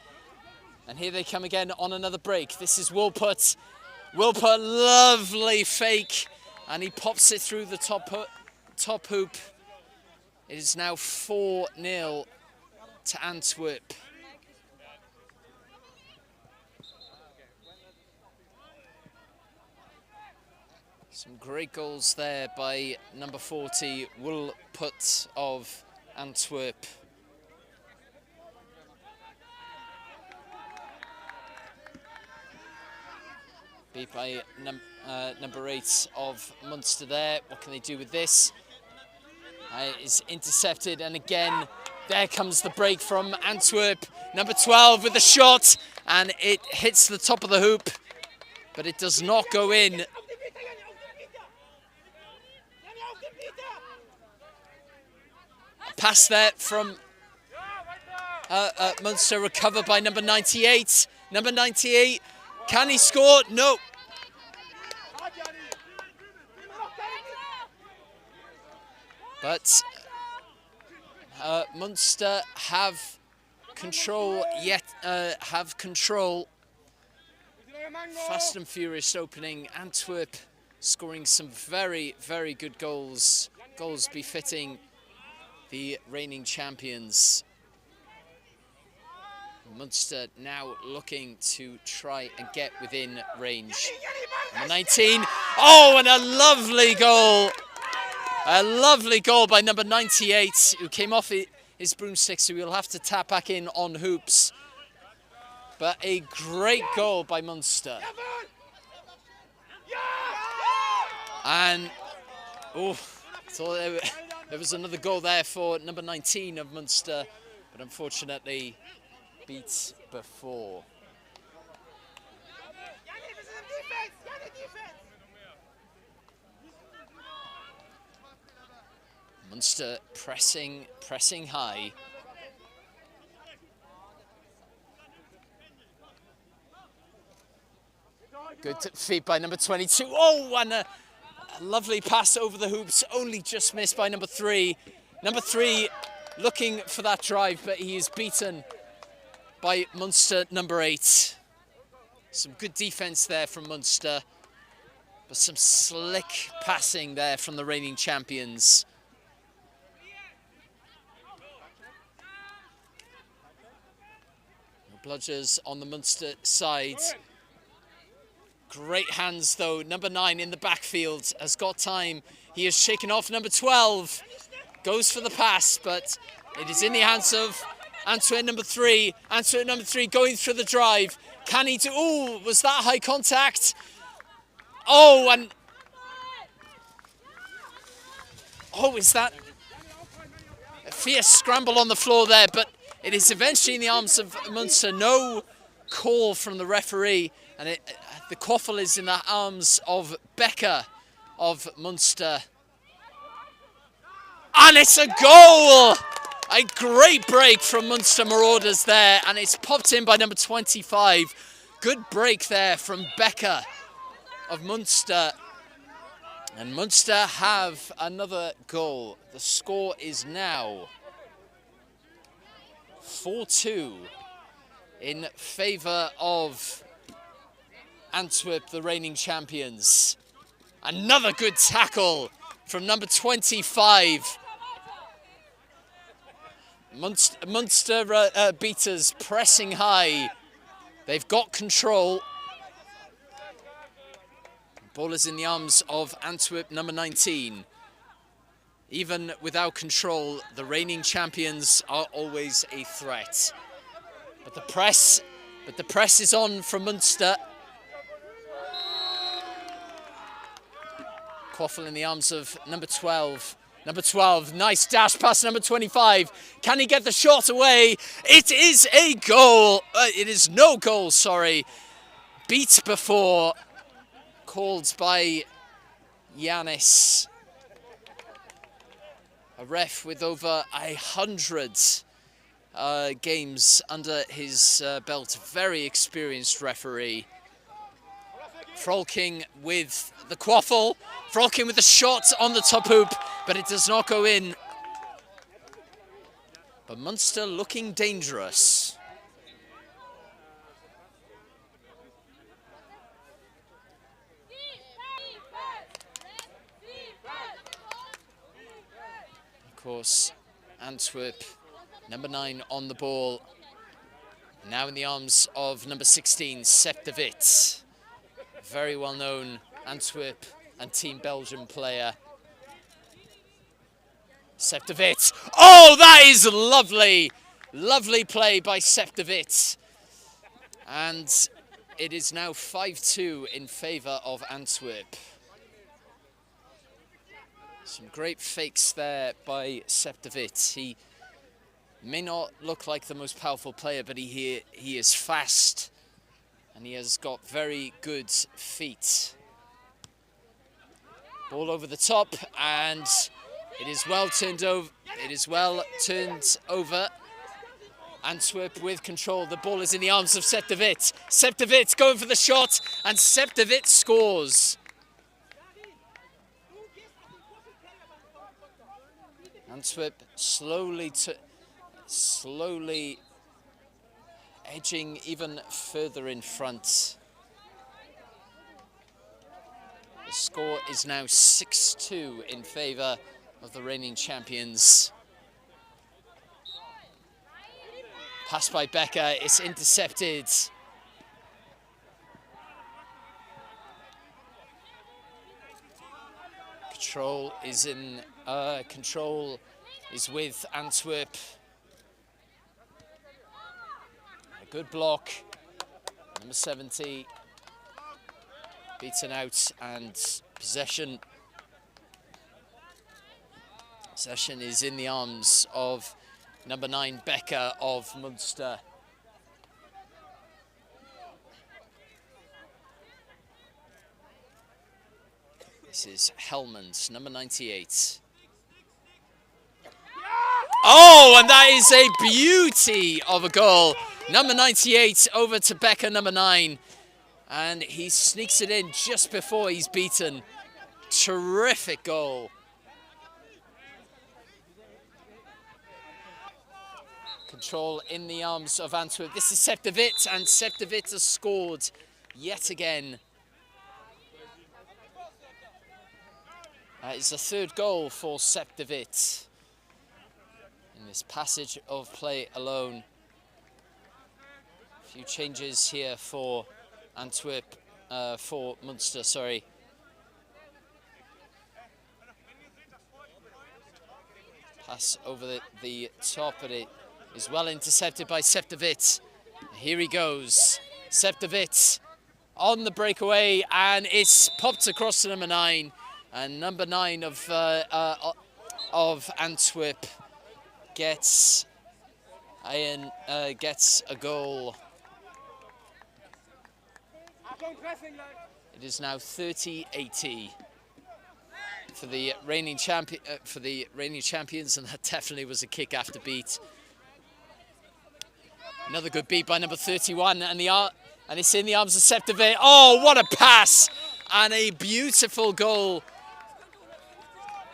And here they come again on another break. This is Wilput. Wilput, lovely fake, and he pops it through the top hoop. It is now 4-0 to Antwerp. Some great goals there by number 40, Wilput of Antwerp. Beat by number 8 of Münster there. What can they do with this? Is intercepted, and again, there comes the break from Antwerp. Number 12 with the shot, and it hits the top of the hoop, but it does not go in. Pass there from Münster, recovered by number 98. Number 98, can he score? No. But Münster have control, Fast and furious opening. Antwerp scoring some very, very good goals. Goals befitting the reigning champions. Münster now looking to try and get within range. Number 19. Oh, and a lovely goal. A lovely goal by number 98, who came off his broomstick, so he'll have to tap back in on hoops. But a great goal by Münster. And, oh, so there was another goal there for number 19 of Münster, but unfortunately beat before. Münster pressing high. Good feed by number 22. Oh, and a lovely pass over the hoops, only just missed by number 3. Number 3 looking for that drive, but he is beaten by Münster number 8. Some good defense there from Münster, but some slick passing there from the reigning champions. Bludgers on the Münster side. Great hands though. Number 9 in the backfield has got time. He is shaken off number 12. Goes for the pass, but it is in the hands of Antwerp number 3. Antwerp number 3 going through the drive. Can he do... Oh, was that high contact? Oh, and... Oh, is that... A fierce scramble on the floor there, but it is eventually in the arms of Münster. No call from the referee, and the Qwaffle is in the arms of Becker of Münster. And it's a goal! A great break from Münster Marauders there, and it's popped in by number 25. Good break there from Becker of Münster. And Münster have another goal. The score is now 4-2 in favour of Antwerp, the reigning champions. Another good tackle from number 25. Münster beaters pressing high. They've got control. Ball is in the arms of Antwerp, number 19. Even without control, the reigning champions are always a threat. But the press is on from Münster. Qwaffle in the arms of number 12. Number 12, nice dash past number 25. Can he get the shot away? It is a goal. It is no goal, sorry. Beat before, called by Yanis. A ref with over 100 games under his belt. Very experienced referee. Frolking with the Qwaffle. Frolking with the shot on the top hoop, but it does not go in. But Münster looking dangerous. Of course, Antwerp, number 9 on the ball. Now in the arms of number 16, Sepp de Wit. Very well known Antwerp and Team Belgium player. Sepp de Wit. Oh, that is lovely. Lovely play by Sepp de Wit. And it is now 5-2 in favour of Antwerp. Some great fakes there by Sepp de Wit. He may not look like the most powerful player, but he is fast. And he has got very good feet. Ball over the top, and it is well turned over. It is well turned over. Antwerp with control. The ball is in the arms of Sepp de Wit. Sepp de Wit going for the shot, and Sepp de Wit scores. Antwerp slowly edging even further in front. The score is now 6-2 in favour of the reigning champions. Pass by Becker, it's intercepted. Control is with Antwerp. A good block. Number 70 beaten out, and possession is in the arms of number 9 Becker of Münster. This is Helmand, number 98. Oh, and that is a beauty of a goal. Number 98 over to Becker, number 9. And he sneaks it in just before he's beaten. Terrific goal. Control in the arms of Antwerp. This is Sepp de Wit, and Sepp de Wit has scored yet again. That is the third goal for Sepp de Wit in this passage of play alone. A few changes here for Antwerp. for Münster, sorry. Pass over the top, but it is well intercepted by Septevit. Here he goes. Septevit on the breakaway, and it's popped across to number 9. And number 9 of Antwerp gets a goal. It is now 30-80 for the reigning champions, and that definitely was a kick after beat. Another good beat by number 31, and it's in the arms of Septevit. Oh, what a pass! And a beautiful goal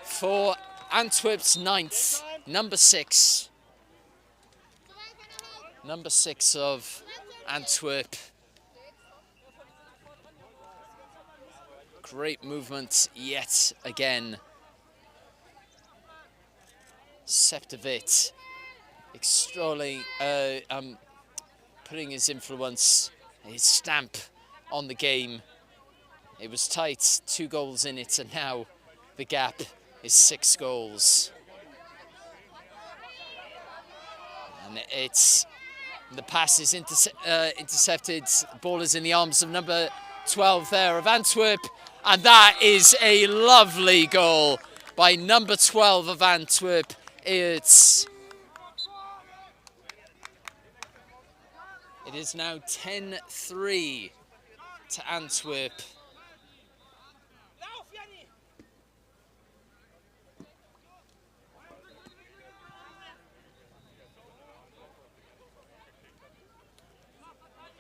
for Antwerp's 9th, number 6. Number 6 of Antwerp. Great movement yet again. Septevit extolling, putting his influence, his stamp on the game. It was tight, 2 goals in it, and now the gap is 6 goals. And the pass is intercepted. The ball is in the arms of number 12 there of Antwerp, and that is a lovely goal by number 12 of Antwerp. It is now 10-3 to Antwerp.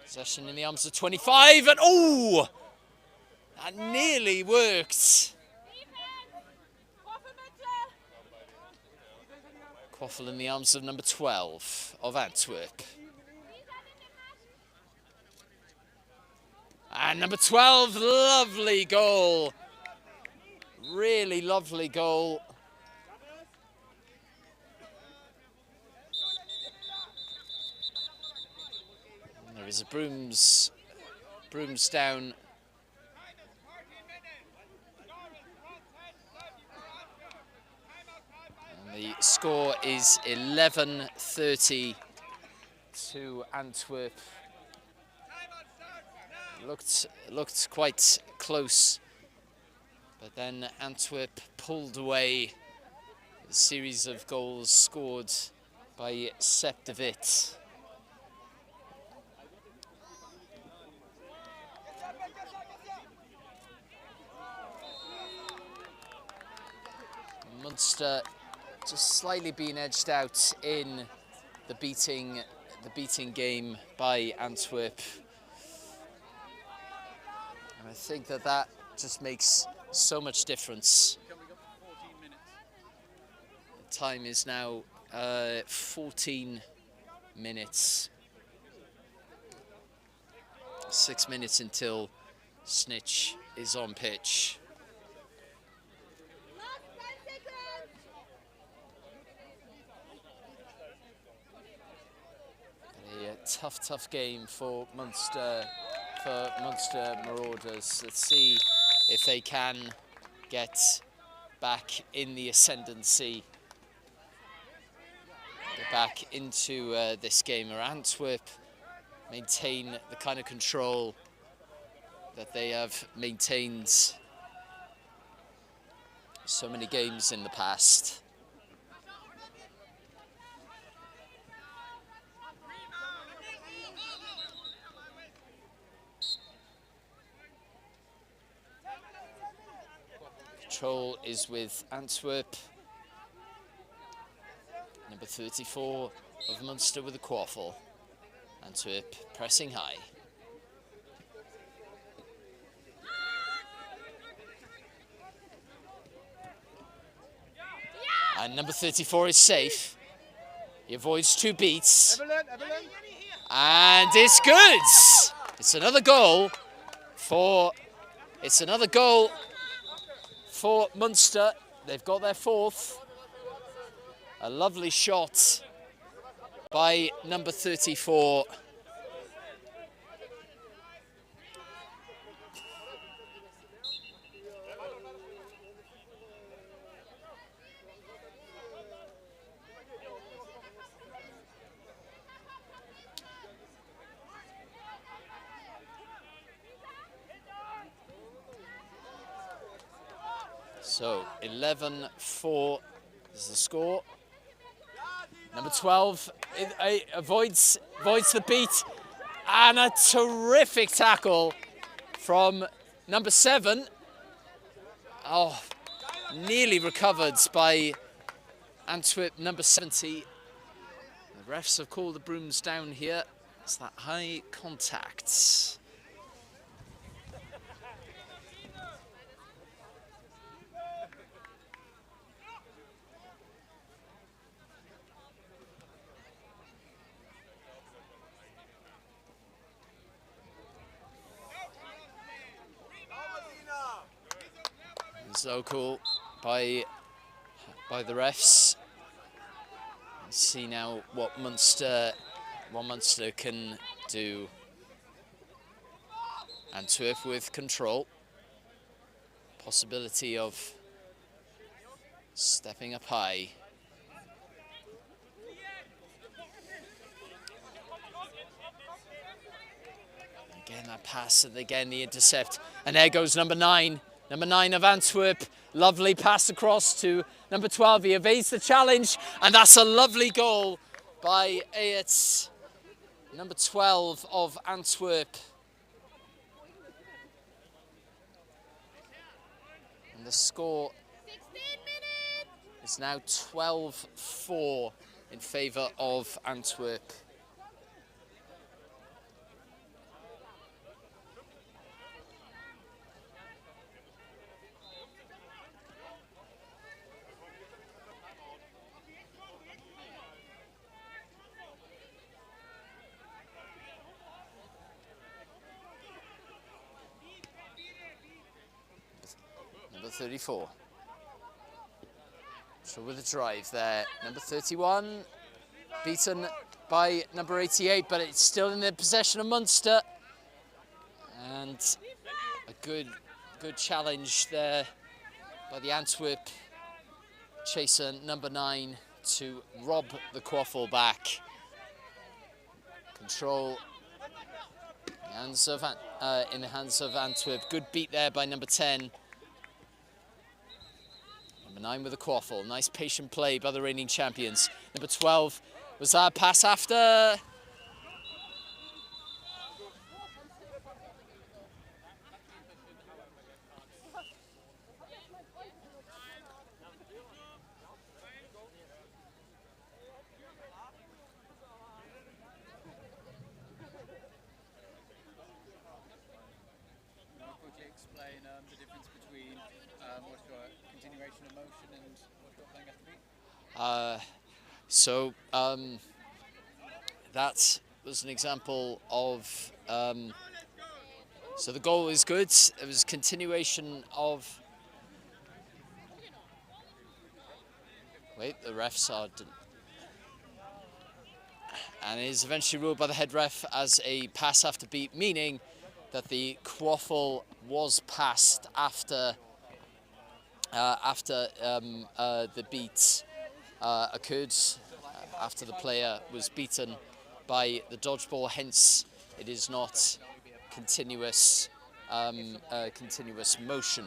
Possession in the arms of 25, and oh! That nearly worked. Qwaffles in the arms of number 12 of Antwerp. And number 12, lovely goal. Really lovely goal. And there is a brooms down. The score is 11-30 to Antwerp. Looked quite close, but then Antwerp pulled away. A series of goals scored by Septevit. Münster just slightly being edged out in the beating game by Antwerp. And I think that just makes so much difference. The time is now 14 minutes. 6 minutes until Snitch is on pitch. Tough game for Münster Marauders. Let's see if they can get back in the ascendancy, get back into this game, or Antwerp maintain the kind of control that they have maintained so many games in the past. Control is with Antwerp. Number 34 of Münster with a Qwaffles. Antwerp pressing high. And number 34 is safe. He avoids 2 beats. And it's good! It's another goal for Münster. They've got their 4th. A lovely shot by number 34. So 11-4 is the score. Number 12 avoids the beat, and a terrific tackle from number 7. Oh, nearly recovered by Antwerp number 70. The refs have called the brooms down here. It's that high contact. So cool by the refs. Let's see now what Münster can do. Antwerp with control. Possibility of stepping up high. Again that pass, and again the intercept. And there goes number 9. Number 9 of Antwerp, lovely pass across to number 12. He evades the challenge, and that's a lovely goal by Ayet, number 12 of Antwerp. And the score is now 12-4 in favour of Antwerp. Number 34. So with a drive there. Number 31, beaten by number 88, but it's still in the possession of Münster. And a good challenge there by the Antwerp chaser, number 9, to rob the Qwaffle back. Control in the hands of Antwerp. Good beat there by number 10. Number 9 with a Qwaffle. Nice patient play by the reigning champions. Number 12 was that pass after. Explain the difference between what's your continuation of motion and what's your playing after beat? That was an example of. So the goal is good. It was continuation of. Wait, the refs are. And it is eventually ruled by the head ref as a pass after beat, meaning that the Qwaffle was passed after the beat occurred, after the player was beaten by the dodgeball. Hence, it is not continuous motion.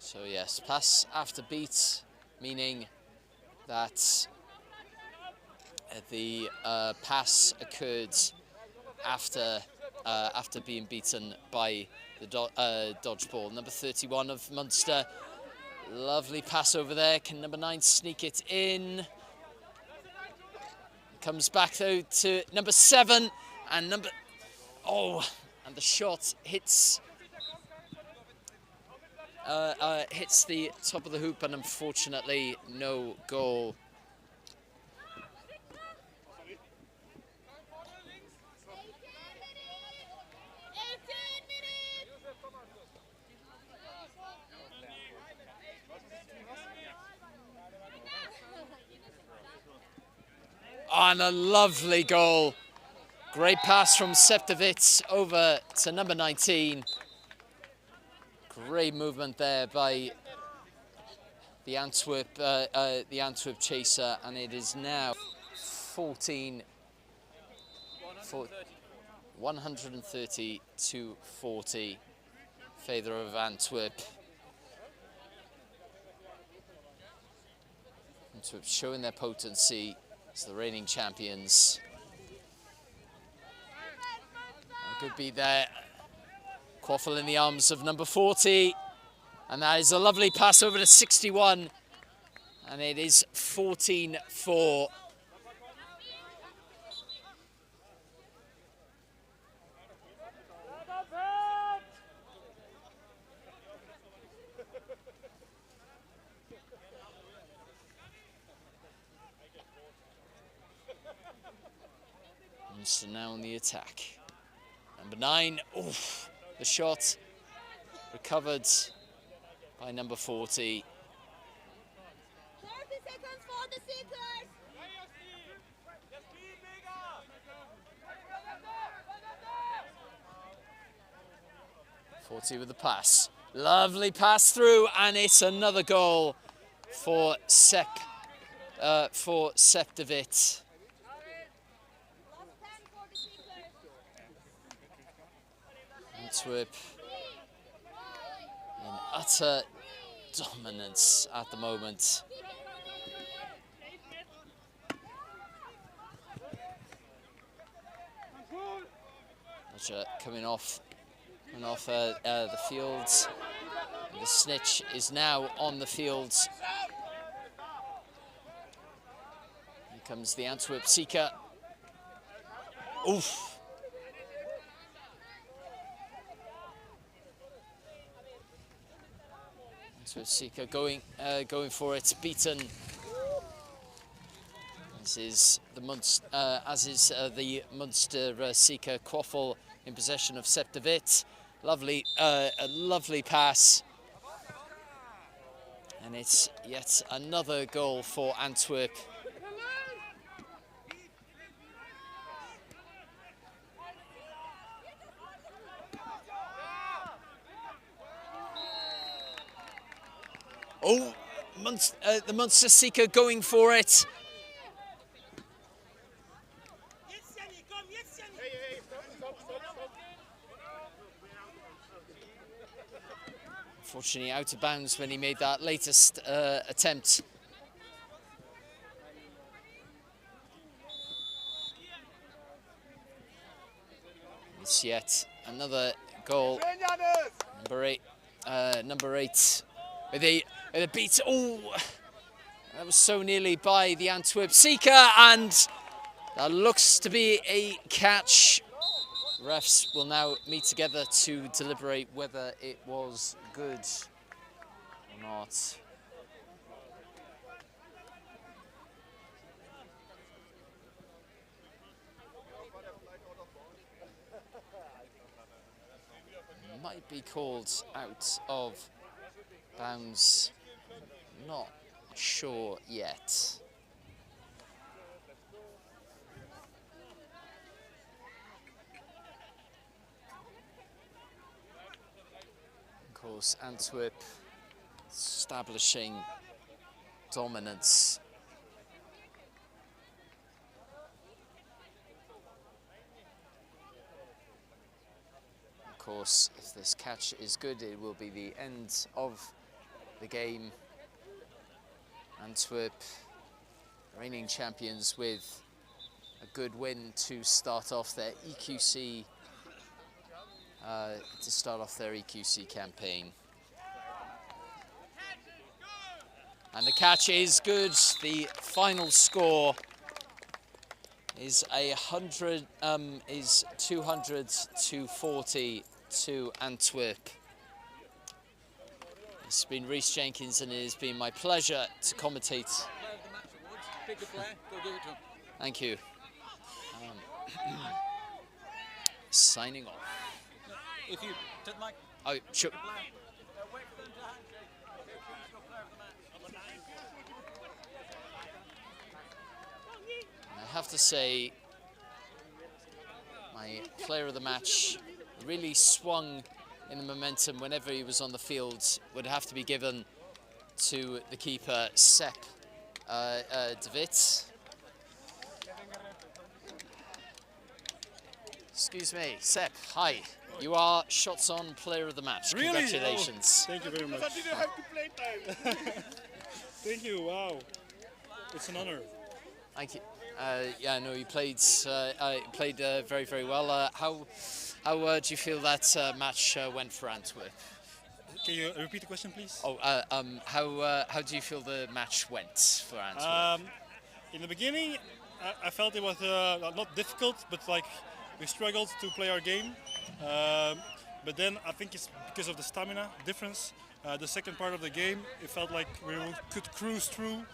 So yes, pass after beat, meaning that the pass occurred after being beaten by the dodgeball. Number 31 of Münster, lovely pass over there. Can number 9 sneak it in? Comes back though to number 7 and and the shot hits the top of the hoop, and unfortunately no goal. And a lovely goal. Great pass from Septovitz over to number 19. Great movement there by the Antwerp chaser, and it is now 130 to 40, favour of Antwerp. Antwerp showing their potency as the reigning champions. Good beat there. Qwaffles in the arms of number 40. And that is a lovely pass over to 61. And it is 14-4. Münster now on the attack. Number 9, oof, the shot recovered by number 40. 30 seconds for the seekers. 40 with the pass. Lovely pass through, and it's another goal for Sepp de Wit. Antwerp in utter dominance at the moment. Roger coming off the field. The snitch is now on the field. Here comes the Antwerp seeker. Oof. Antwerp seeker going for it, beaten. As is the Münster seeker Qwaffles in possession of Sepp de Wit. Lovely, a lovely pass. And it's yet another goal for Antwerp. Oh, the Münster seeker going for it. Unfortunately out of bounds when he made that latest attempt. It's yet another goal. Number 8 with a beat. Oh, that was so nearly by the Antwerp seeker, and that looks to be a catch. Refs will now meet together to deliberate whether it was good or not. Might be called out of bounds, not sure yet. Of course, Antwerp establishing dominance. Of course, if this catch is good, it will be the end of the game. Antwerp, reigning champions, with a good win to start off their EQC campaign. And the catch is good. The final score is 200 to 40 to Antwerp. It's been Rhys Jenkins, and it has been my pleasure to commentate. Thank you. Signing off. If you take the mic. Oh, sure. I have to say, my player of the match really swung in the momentum whenever he was on the field. Would have to be given to the keeper, Sepp de Wit. Excuse me, Sepp, hi. You are shots on player of the match. Really? Congratulations. Oh, thank you very much. I didn't have to play time. Thank you, wow. It's an honor. Thank you. Yeah, no, you played very, very well. How do you feel that match went for Antwerp? Can you repeat the question, please? Oh, how do you feel the match went for Antwerp? In the beginning, I felt it was not difficult, but like we struggled to play our game. But then I think it's because of the stamina difference. The second part of the game, it felt like we could cruise through,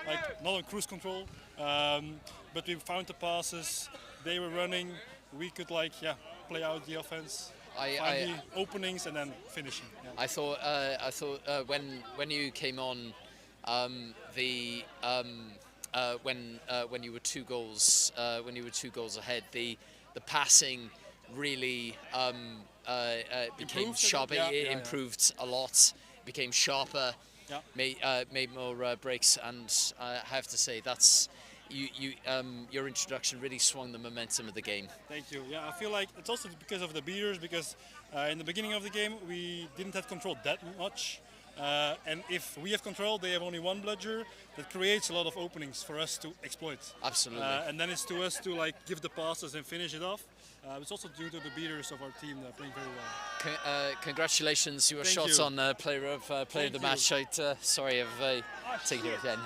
like not on cruise control. But we found the passes. They were running. We could play out the offense. Find the openings and then finishing. Yeah. I thought when you came on, when you were 2 goals ahead, the passing really became sharper. It improved a lot. Became sharper. Yeah. Made more breaks, and I have to say that's your introduction really swung the momentum of the game. Thank you. Yeah, I feel like it's also because of the beaters, because in the beginning of the game we didn't have control that much, and if we have control, they have only 1 bludger. That creates a lot of openings for us to exploit. Absolutely. And then it's to us to give the passes and finish it off. It's also due to the beaters of our team that are playing very well. Congratulations, you were Thank shots you. on player of the match. Sorry, I've taken it again.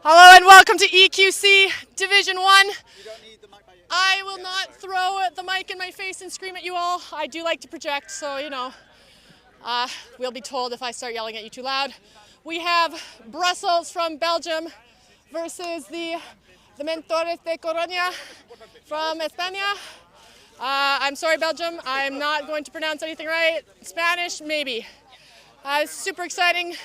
Hello and welcome to EQC Division 1. I will not throw the mic in my face and scream at you all. I do like to project, so you know, we'll be told if I start yelling at you too loud. We have Brussels from Belgium versus the Dementores de Coruña from España. I'm sorry, Belgium, I'm not going to pronounce anything right. Spanish, maybe. It's super exciting.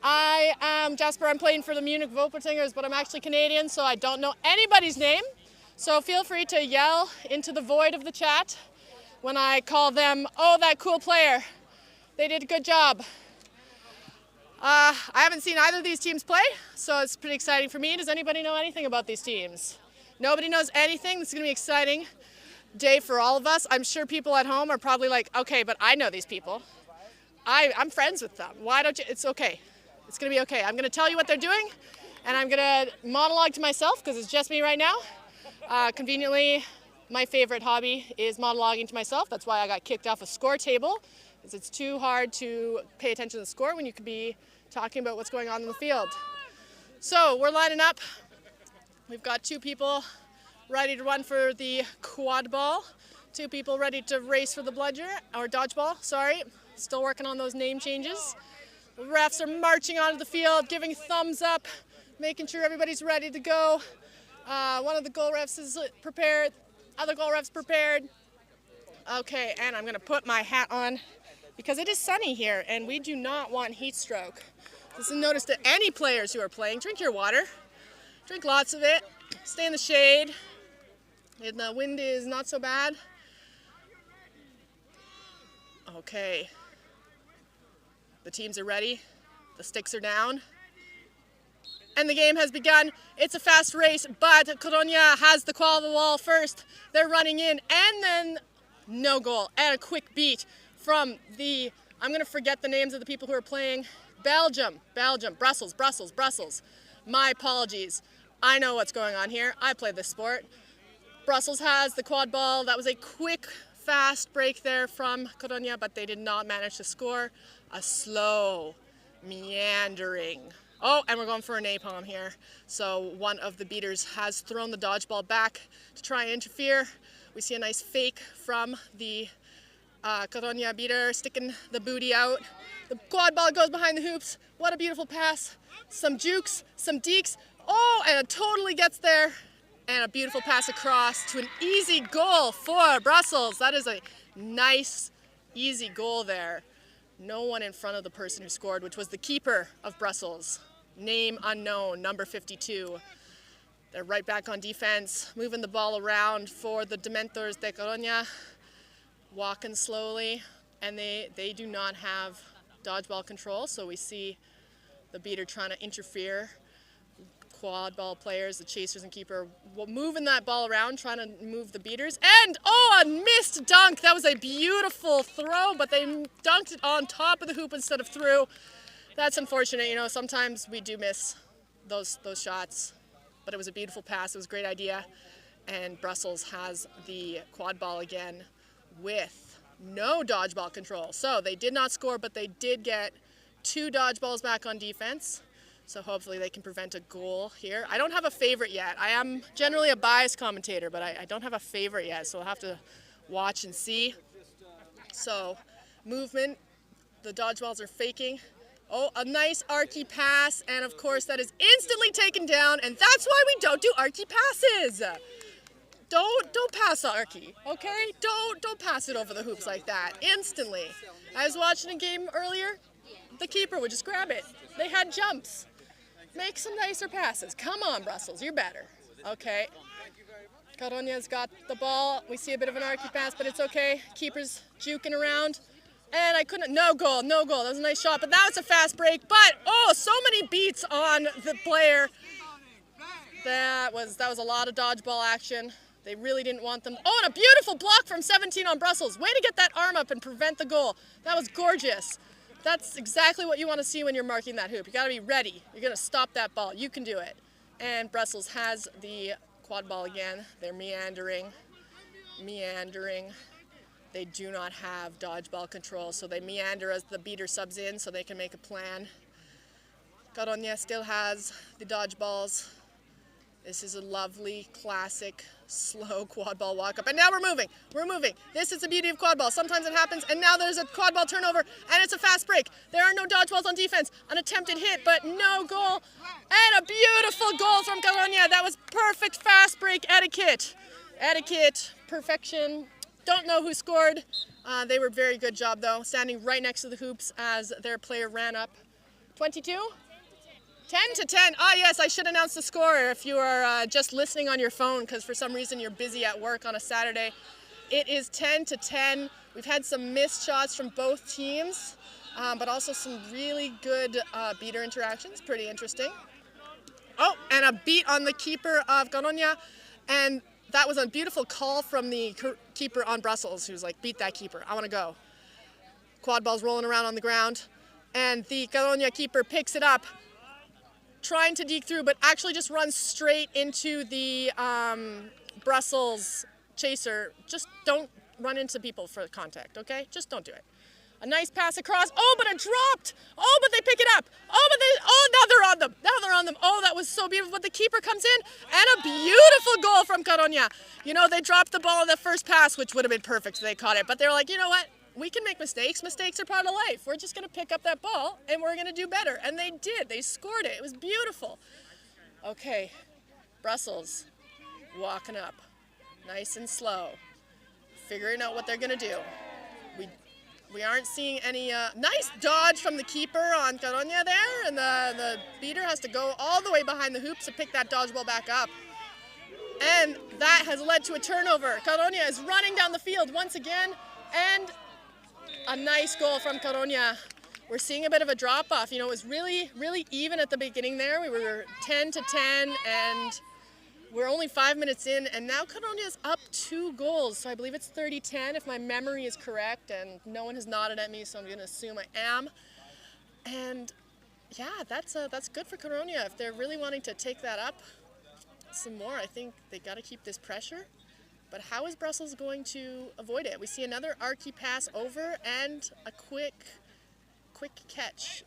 I am Jasper, I'm playing for the Munich Wolpertingers, but I'm actually Canadian, so I don't know anybody's name. So feel free to yell into the void of the chat when I call them, oh, that cool player. They did a good job. I haven't seen either of these teams play, so it's pretty exciting for me. Does anybody know anything about these teams? Nobody knows anything? This is gonna be an exciting day for all of us. I'm sure people at home are probably like, okay, but I know these people. I'm friends with them. Why don't you? It's okay. It's gonna be okay. I'm gonna tell you what they're doing, and I'm gonna monologue to myself because it's just me right now. Conveniently, my favorite hobby is monologuing to myself. That's why I got kicked off a score table, because it's too hard to pay attention to the score when you could be talking about what's going on in the field. So we're lining up. We've got 2 people ready to run for the Quadball, 2 people ready to race for the bludger, or dodgeball, sorry. Still working on those name changes. The refs are marching onto the field, giving thumbs up, making sure everybody's ready to go. One of the goal refs is prepared, other goal refs prepared. Okay, and I'm gonna put my hat on because it is sunny here and we do not want heat stroke. This is a notice to any players who are playing. Drink your water, drink lots of it, stay in the shade, and the wind is not so bad. Okay. The teams are ready, the sticks are down, and the game has begun. It's a fast race, but Coruña has the qual of the wall first. They're running in, and then no goal, and a quick beat from the, I'm gonna forget the names of the people who are playing. Belgium, Brussels. My apologies. I know what's going on here. I play this sport. Brussels has the quad ball. That was a quick, fast break there from Coruña, but they did not manage to score. A slow, meandering. Oh, and we're going for a napalm here. So one of the beaters has thrown the dodgeball back to try and interfere. We see a nice fake from the Coruña beater, sticking the booty out. The quad ball goes behind the hoops. What a beautiful pass. Some jukes, some dekes. Oh, and it totally gets there. And a beautiful pass across to an easy goal for Brussels. That is a nice, easy goal there. No one in front of the person who scored, which was the keeper of Brussels. Name unknown, number 52. They're right back on defense, moving the ball around for the Dementores de Coruña, walking slowly, and they do not have dodgeball control, so we see the beater trying to interfere. Quad ball players, the chasers and keeper, moving that ball around, trying to move the beaters. And, oh, a missed dunk. That was a beautiful throw, but they dunked it on top of the hoop instead of through. That's unfortunate. You know, sometimes we do miss those shots, but it was a beautiful pass. It was a great idea. And Brussels has the quad ball again with no dodgeball control. So they did not score, but they did get 2 dodgeballs back on defense. So hopefully they can prevent a goal here. I don't have a favorite yet. I am generally a biased commentator, but I don't have a favorite yet, so I'll have to watch and see. So, movement, the dodgeballs are faking. Oh, a nice archy pass, and of course that is instantly taken down, and that's why we don't do archy passes. Don't pass archy, okay? Don't pass it over the hoops like that, instantly. I was watching a game earlier, the keeper would just grab it. They had jumps. Make some nicer passes. Come on, Brussels, you're better. Okay. Coruña's got the ball. We see a bit of an archy pass, but it's okay. Keeper's juking around. And I couldn't, no goal. That was a nice shot, but that was a fast break. But, oh, so many beats on the player. That was a lot of dodgeball action. They really didn't want them. Oh, and a beautiful block from 17 on Brussels. Way to get that arm up and prevent the goal. That was gorgeous. That's exactly what you want to see when you're marking that hoop. You got to be ready. You're going to stop that ball. You can do it. And Brussels has the quad ball again. They're meandering. They do not have dodgeball control, so they meander as the beater subs in so they can make a plan. Coruña still has the dodgeballs. This is a lovely, classic, slow quad ball walk-up. And now we're moving. We're moving. This is the beauty of quad ball. Sometimes it happens, and now there's a quad ball turnover, and it's a fast break. There are no dodgeballs on defense. An attempted hit, but no goal. And a beautiful goal from Coruña. That was perfect fast break etiquette. Etiquette, perfection. Don't know who scored. They were very good job, though, standing right next to the hoops as their player ran up. 22? 10 to 10. Ah, yes, I should announce the score if you are just listening on your phone because for some reason you're busy at work on a Saturday. It is 10 to 10. We've had some missed shots from both teams, but also some really good beater interactions. Pretty interesting. Oh, and a beat on the keeper of Coruña, and that was a beautiful call from the keeper on Brussels, who's like, beat that keeper. I want to go. Quad ball's rolling around on the ground, and the Coruña keeper picks it up, trying to deke through, but actually just runs straight into the Brussels chaser. Just don't run into people for contact, okay? Just don't do it. A nice pass across. Oh, but it dropped. Oh, but they pick it up. Now they're on them. Now they're on them. Oh, that was so beautiful. But the keeper comes in, and a beautiful goal from Coruña. You know, they dropped the ball on the first pass, which would have been perfect if they caught it. But they're like, you know what? We can make mistakes. Mistakes are part of life. We're just going to pick up that ball, and we're going to do better. And they did. They scored it. It was beautiful. Okay, Brussels walking up, nice and slow, figuring out what they're going to do. We aren't seeing any nice dodge from the keeper on Coruña there, and the beater has to go all the way behind the hoops to pick that dodgeball back up. And that has led to a turnover. Coruña is running down the field once again, and a nice goal from Coruña. We're seeing a bit of a drop-off. You know, it was really, really even at the beginning there. We were 10 to 10, and we're only 5 minutes in, and now Coruña is up 2 goals. So I believe it's 30-10 if my memory is correct, and no one has nodded at me, so I'm going to assume I am. And yeah, that's good for Coruña. If they're really wanting to take that up some more, I think they got to keep this pressure. But how is Brussels going to avoid it? We see another archy pass over and a quick catch.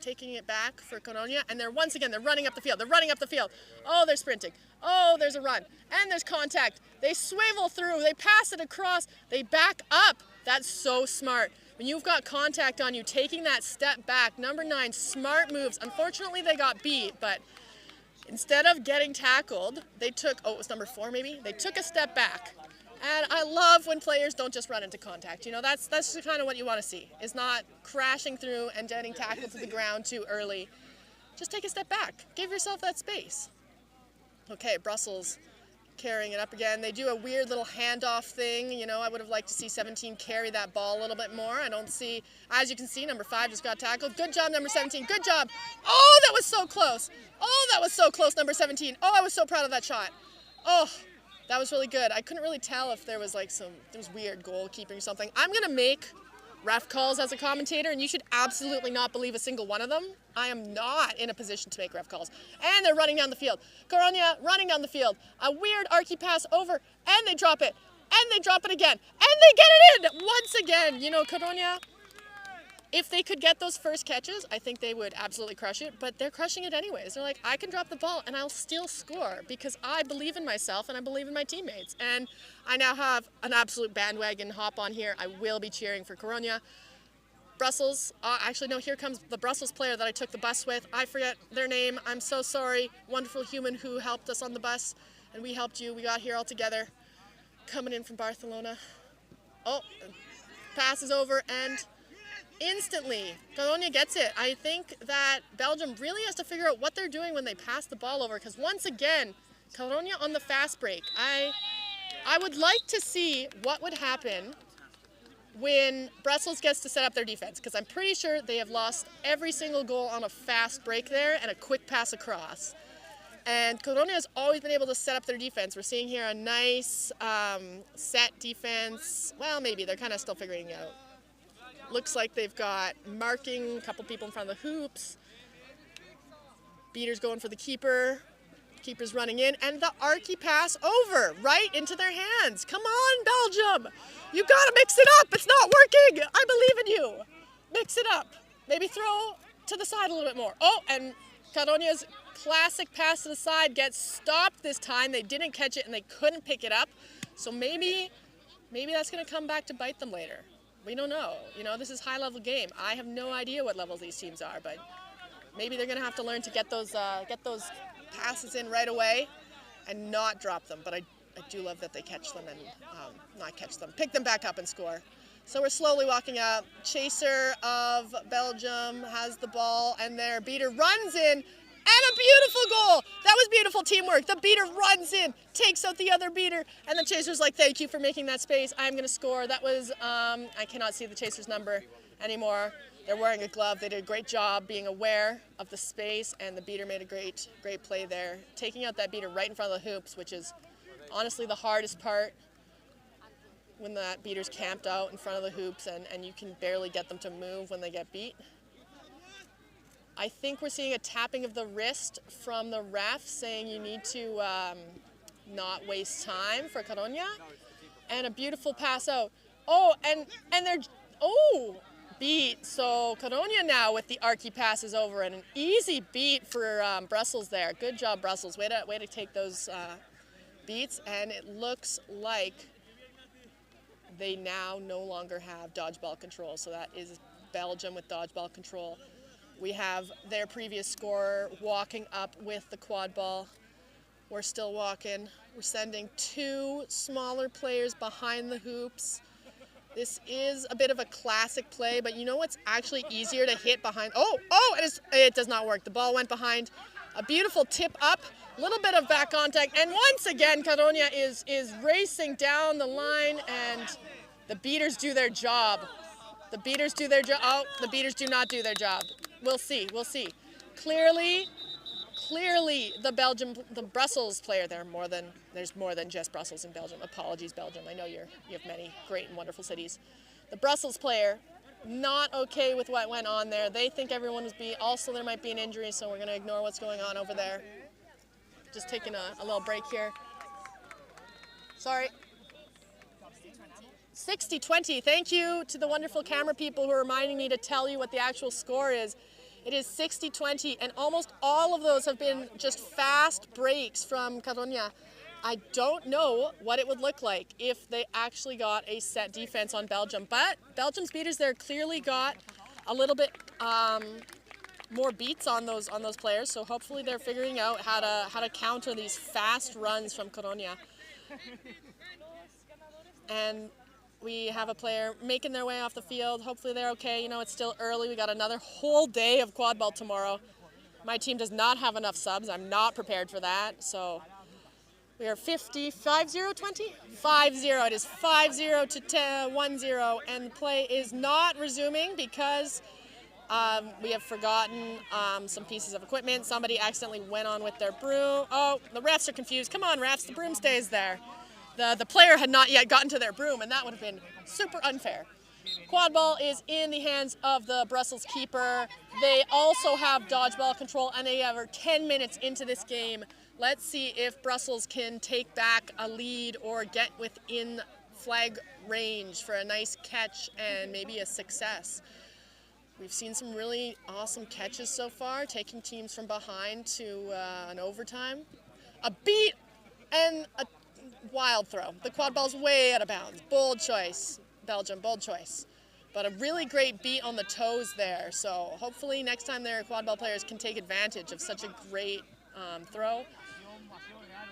Taking it back for Coruña, and they're running up the field. They're running up the field. Oh, they're sprinting. Oh, there's a run, and there's contact. They swivel through. They pass it across. They back up. That's so smart. When you've got contact on you, taking that step back. Number 9, smart moves. Unfortunately, they got beat, but instead of getting tackled, they took, it was number 4 maybe. They took a step back. And I love when players don't just run into contact. You know, that's kind of what you want to see, is not crashing through and getting tackled to the ground too early. Just take a step back. Give yourself that space. Okay, Brussels carrying it up again. They do a weird little handoff thing. You know, I would have liked to see 17 carry that ball a little bit more. I don't see, as you can see, number 5 just got tackled. Good job, number 17. Good job. Oh, that was so close. Oh, that was so close, number 17. Oh, I was so proud of that shot. Oh. That was really good. I couldn't really tell if there was weird goalkeeping or something. I'm going to make ref calls as a commentator, and you should absolutely not believe a single one of them. I am not in a position to make ref calls. And they're running down the field. Coruña running down the field. A weird archy pass over, and they drop it. And they drop it again. And they get it in once again. You know, Coruña, if they could get those first catches, I think they would absolutely crush it, but they're crushing it anyways. They're like, I can drop the ball and I'll still score because I believe in myself and I believe in my teammates. And I now have an absolute bandwagon hop on here. I will be cheering for Coruña. Brussels, actually no, here comes the Brussels player that I took the bus with. I forget their name. I'm so sorry. Wonderful human who helped us on the bus, and we helped you. We got here all together. Coming in from Barcelona. Oh, passes over and instantly, Coruña gets it. I think that Belgium really has to figure out what they're doing when they pass the ball over, because once again, Coruña on the fast break. I would like to see what would happen when Brussels gets to set up their defense, because I'm pretty sure they have lost every single goal on a fast break there and a quick pass across. And Coruña has always been able to set up their defense. We're seeing here a nice set defense. Well, maybe they're kind of still figuring it out. Looks like they've got marking, a couple people in front of the hoops. Beater's going for the keeper. Keeper's running in, and the archy pass over, right into their hands. Come on, Belgium. You gotta mix it up. It's not working. I believe in you. Mix it up. Maybe throw to the side a little bit more. Oh, and Coruña's classic pass to the side gets stopped this time. They didn't catch it and they couldn't pick it up. So maybe that's going to come back to bite them later. We don't know. You know, this is high-level game. I have no idea what level these teams are, but maybe they're going to have to learn to get those passes in right away and not drop them. But I do love that they catch them and not catch them. Pick them back up and score. So we're slowly walking up. Chaser of Belgium has the ball, and their beater runs in. And a beautiful goal. That was beautiful teamwork. The beater runs in, takes out the other beater, and the chaser's like, thank you for making that space. I'm going to score. That was, I cannot see the chaser's number anymore. They're wearing a glove. They did a great job being aware of the space, and the beater made a great play there. Taking out that beater right in front of the hoops, which is honestly the hardest part when that beater's camped out in front of the hoops and you can barely get them to move when they get beat. I think we're seeing a tapping of the wrist from the ref saying you need to not waste time for Coruña. And a beautiful pass out. Oh, and they're, beat. So Coruña now with the archy passes over and an easy beat for Brussels there. Good job, Brussels. Way to take those beats. And it looks like they now no longer have dodgeball control. So that is Belgium with dodgeball control. We have their previous scorer walking up with the quad ball. We're still walking. We're sending two smaller players behind the hoops. This is a bit of a classic play, but you know what's actually easier to hit behind? It does not work. The ball went behind. A beautiful tip up, a little bit of back contact, and once again, Coruña is racing down the line, and the beaters do their job. The beaters do their job. Oh, the beaters do not do their job. We'll see. Clearly, the Brussels player, there's more than just Brussels in Belgium. Apologies, Belgium. I know you have many great and wonderful cities. The Brussels player, not okay with what went on there. They think everyone was beat. Also, there might be an injury, so we're going to ignore what's going on over there. Just taking a little break here. Sorry. 60-20. Thank you to the wonderful camera people who are reminding me to tell you what the actual score is. It is 60-20, and almost all of those have been just fast breaks from Coruña. I don't know what it would look like if they actually got a set defense on Belgium, but Belgium's beaters there clearly got a little bit more beats on those players, so hopefully they're figuring out how to counter these fast runs from Coruña. And we have a player making their way off the field. Hopefully they're okay. You know, it's still early. We got another whole day of quad ball tomorrow. My team does not have enough subs. I'm not prepared for that. So we are 5-0, 20? 5-0. It is 5-0 to 1-0. And the play is not resuming because we have forgotten some pieces of equipment. Somebody accidentally went on with their broom. Oh, the refs are confused. Come on, refs. The broom stays there. The player had not yet gotten to their broom, and that would have been super unfair. Quad ball is in the hands of the Brussels keeper. They also have dodgeball control, and they are 10 minutes into this game. Let's see if Brussels can take back a lead or get within flag range for a nice catch and maybe a success. We've seen some really awesome catches so far, taking teams from behind to an overtime. A beat and a wild throw. The quad ball's way out of bounds. Bold choice, Belgium, bold choice. But a really great beat on the toes there. So hopefully next time their quad ball players can take advantage of such a great throw.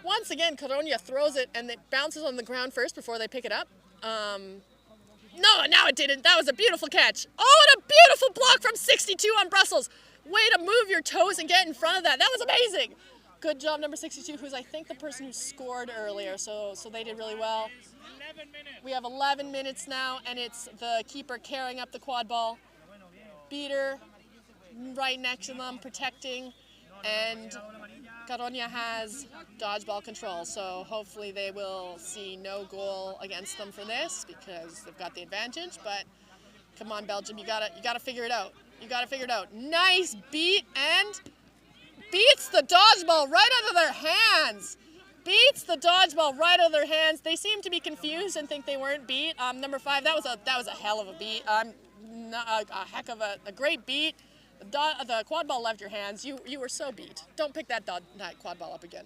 Once again, Coruña throws it and it bounces on the ground first before they pick it up. No, now it didn't. That was a beautiful catch. Oh, and a beautiful block from 62 on Brussels. Way to move your toes and get in front of that. That was amazing. Good job, number 62, who's I think the person who scored earlier, so they did really well. We have 11 minutes now, and it's the keeper carrying up the quad ball. Beater right next to them, protecting, and Coruña has dodgeball control, so hopefully they will see no goal against them for this because they've got the advantage, but come on, Belgium, you gotta figure it out. You gotta figure it out. Nice beat, and beats the dodgeball right out of their hands. Beats the dodgeball right out of their hands. They seem to be confused and think they weren't beat. Number 5, that was a hell of a beat. A heck of a great beat. the quad ball left your hands. You were so beat. Don't pick that quad ball up again.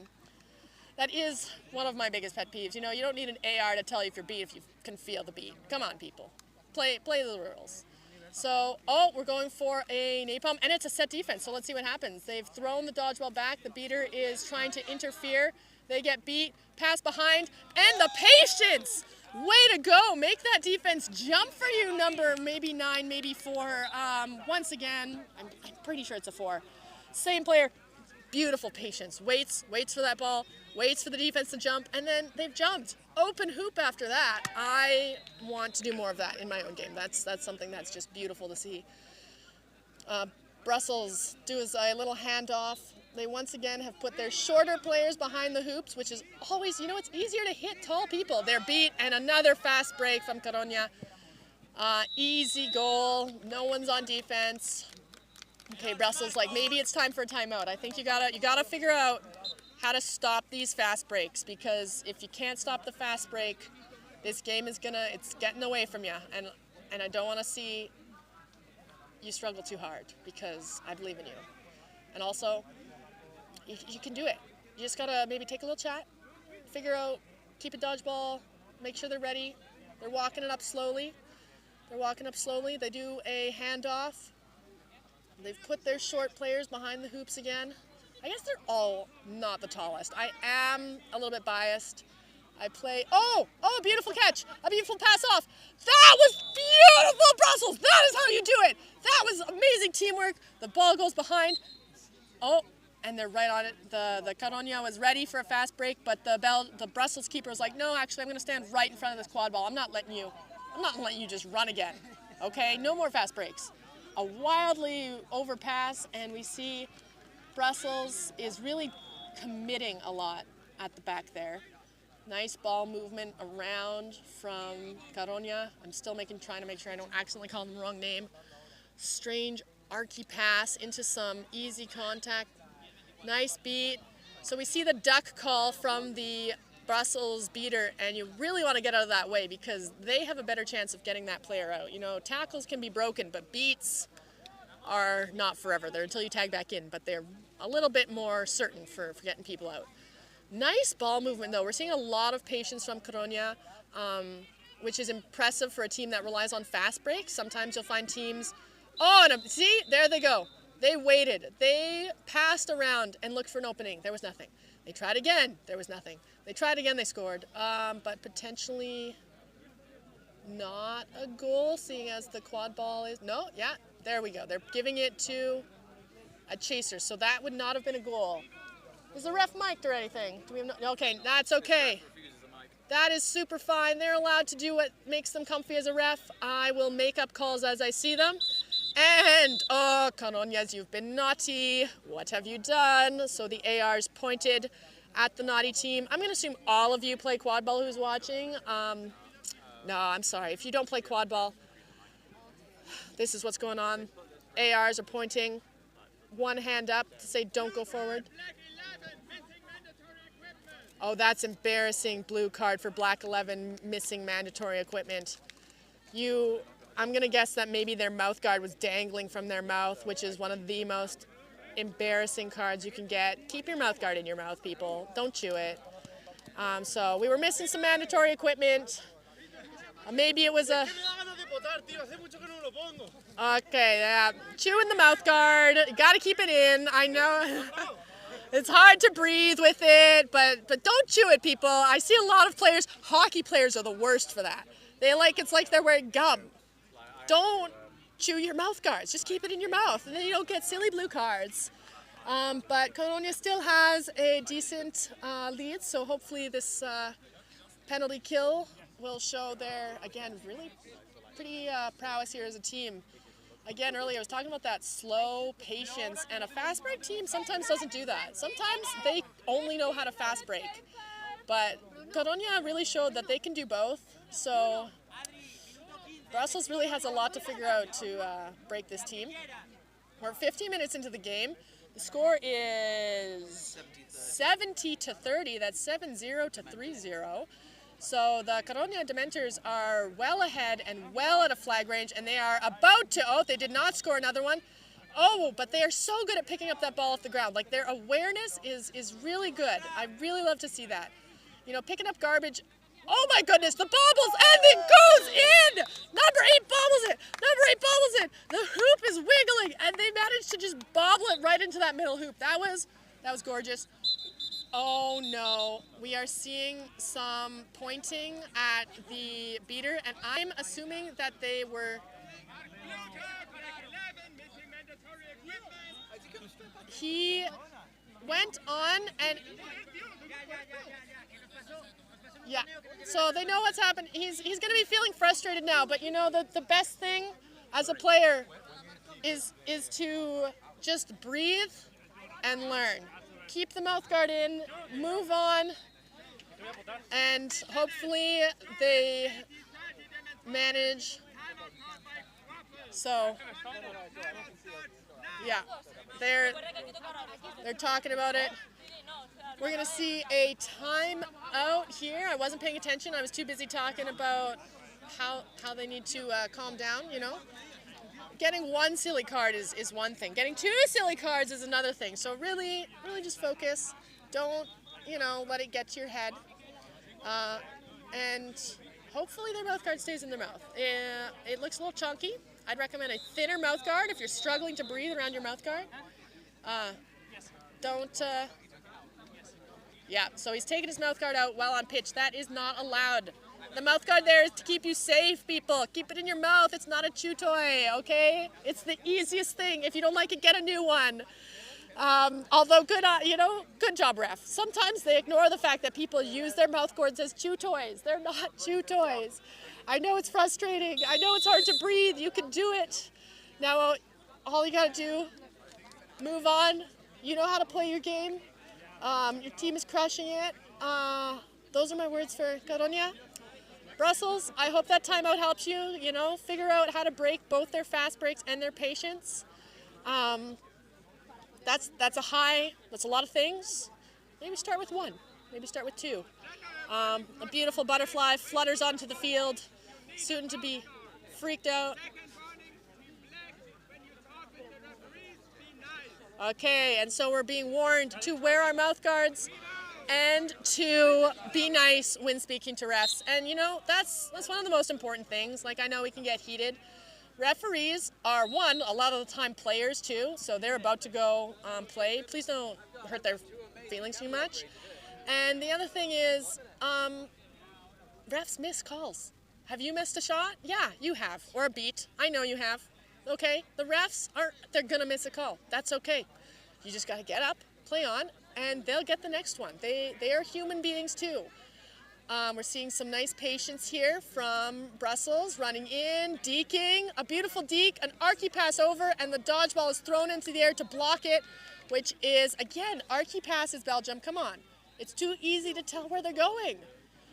That is one of my biggest pet peeves. You know, you don't need an AR to tell you if you're beat if you can feel the beat. Come on, people. Play the rules. So, oh, we're going for a napalm, and it's a set defense, so let's see what happens. They've thrown the dodgeball back. The beater is trying to interfere. They get beat, pass behind, and the patience! Way to go. Make that defense jump for you, number maybe 9, maybe 4. Once again, I'm pretty sure it's a 4. Same player, beautiful patience. Waits for that ball, waits for the defense to jump, and then they've jumped. Open hoop after that. I want to do more of that in my own game. That's something that's just beautiful to see. Brussels do a little handoff. They once again have put their shorter players behind the hoops, which is always, you know, it's easier to hit tall people. They're beat, and another fast break from Coruña. Easy goal. No one's on defense. Okay, Brussels, like, maybe it's time for a timeout. I think you gotta figure out how to stop these fast breaks, because if you can't stop the fast break, this game is it's getting away from you, and I don't want to see you struggle too hard, because I believe in you. And also, you can do it. You just gotta maybe take a little chat, figure out, keep a dodgeball, make sure they're ready. They're walking it up slowly. They do a handoff. They've put their short players behind the hoops again. I guess they're all not the tallest. I am a little bit biased. I play, oh, beautiful catch, a beautiful pass off. That was beautiful, Brussels. That is how you do it. That was amazing teamwork. The ball goes behind. Oh, and they're right on it. The Coruña was ready for a fast break, but the Brussels keeper was like, no, actually, I'm going to stand right in front of this quad ball. I'm not letting you just run again. Okay, no more fast breaks. A wildly overpass, and we see Brussels is really committing a lot at the back there. Nice ball movement around from Coruña. I'm still trying to make sure I don't accidentally call them the wrong name. Strange archy pass into some easy contact. Nice beat. So we see the duck call from the Brussels beater, and you really want to get out of that way, because they have a better chance of getting that player out. You know, tackles can be broken, but beats are not forever. They're until you tag back in, but they're a little bit more certain for getting people out. Nice ball movement, though. We're seeing a lot of patience from Coruña, which is impressive for a team that relies on fast breaks. Sometimes you'll find teams, see, there they go. They waited. They passed around and looked for an opening. There was nothing. They tried again. There was nothing. They tried again. They scored. But potentially not a goal, seeing as the quad ball is... No, yeah, there we go. They're giving it to a chaser. So that would not have been a goal. Is the ref mic'd or anything? Do we have okay, that's okay. That is super fine. They're allowed to do what makes them comfy as a ref. I will make up calls as I see them. And, oh, Coruñas, you've been naughty. What have you done? So the AR's pointed at the naughty team. I'm going to assume all of you play Quadball who's watching. No, I'm sorry. If you don't play Quadball, this is what's going on. ARs are pointing one hand up to say don't go forward. Oh, that's embarrassing. Blue card for Black 11, missing mandatory equipment. I'm going to guess that maybe their mouth guard was dangling from their mouth, which is one of the most embarrassing cards you can get. Keep your mouth guard in your mouth, people. Don't chew it. So we were missing some mandatory equipment. Maybe it was a... Okay, chewing the mouth guard. Got to keep it in. I know it's hard to breathe with it, but don't chew it, people. I see a lot of players, hockey players are the worst for that. It's like they're wearing gum. Don't chew your mouth guards. Just keep it in your mouth, and then you don't get silly blue cards. But Coruña still has a decent lead, so hopefully this penalty kill will show their, again, really pretty prowess here as a team. Again, earlier I was talking about that slow patience, and a fast break team sometimes doesn't do that. Sometimes they only know how to fast break. But Coruña really showed that they can do both, so Brussels really has a lot to figure out to break this team. We're 15 minutes into the game. The score is 70-30. That's 7-0 to 3-0. So the Coruña Dementores are well ahead and well at a flag range, and they are about to, they did not score another one. Oh, but they are so good at picking up that ball off the ground. Like, their awareness is really good. I really love to see that. You know, picking up garbage. Oh my goodness, the bobbles, and it goes in! Number 8 bobbles it! Number 8 bobbles it! The hoop is wiggling, and they managed to just bobble it right into that middle hoop. That was gorgeous. Oh no, we are seeing some pointing at the beater, and I'm assuming that they were... He went on and... Yeah, so they know what's happened. He's going to be feeling frustrated now, but you know, the best thing as a player is to just breathe and learn. Keep the mouth guard in, move on, and hopefully they manage. So, yeah, they're talking about it. We're going to see a timeout here. I wasn't paying attention. I was too busy talking about how they need to calm down, you know. Getting one silly card is one thing. Getting 2 silly cards is another thing. So really just focus. Don't, you know, let it get to your head. And hopefully their mouth guard stays in their mouth. It looks a little chunky. I'd recommend a thinner mouth guard if you're struggling to breathe around your mouth guard. Yeah, so he's taking his mouth guard out while on pitch. That is not allowed. The mouth guard there is to keep you safe, people. Keep it in your mouth. It's not a chew toy, okay? It's the easiest thing. If you don't like it, get a new one. Although good job, ref. Sometimes they ignore the fact that people use their mouth guards as chew toys. They're not chew toys. I know it's frustrating. I know it's hard to breathe. You can do it. Now, all you gotta do, move on. You know how to play your game. Your team is crushing it. Those are my words for Coruña. Brussels, I hope that timeout helps you, you know, figure out how to break both their fast breaks and their patience. That's a lot of things. Maybe start with 1, maybe start with 2. A beautiful butterfly flutters onto the field, soon to be freaked out. Okay, and so we're being warned to wear our mouth guards and to be nice when speaking to refs. And you know, that's one of the most important things. Like, I know we can get heated. Referees are, a lot of the time players too, so they're about to go play. Please don't hurt their feelings too much. And the other thing is, refs miss calls. Have you missed a shot? Yeah, you have. Or a beat. I know you have. Okay, the refs they're gonna miss a call. That's okay. You just gotta get up, play on, and they'll get the next one. They are human beings too. We're seeing some nice patience here from Brussels, running in, deking, a beautiful deke, an archy pass over, and the dodgeball is thrown into the air to block it, which is, again, archy passes, Belgium, come on. It's too easy to tell where they're going.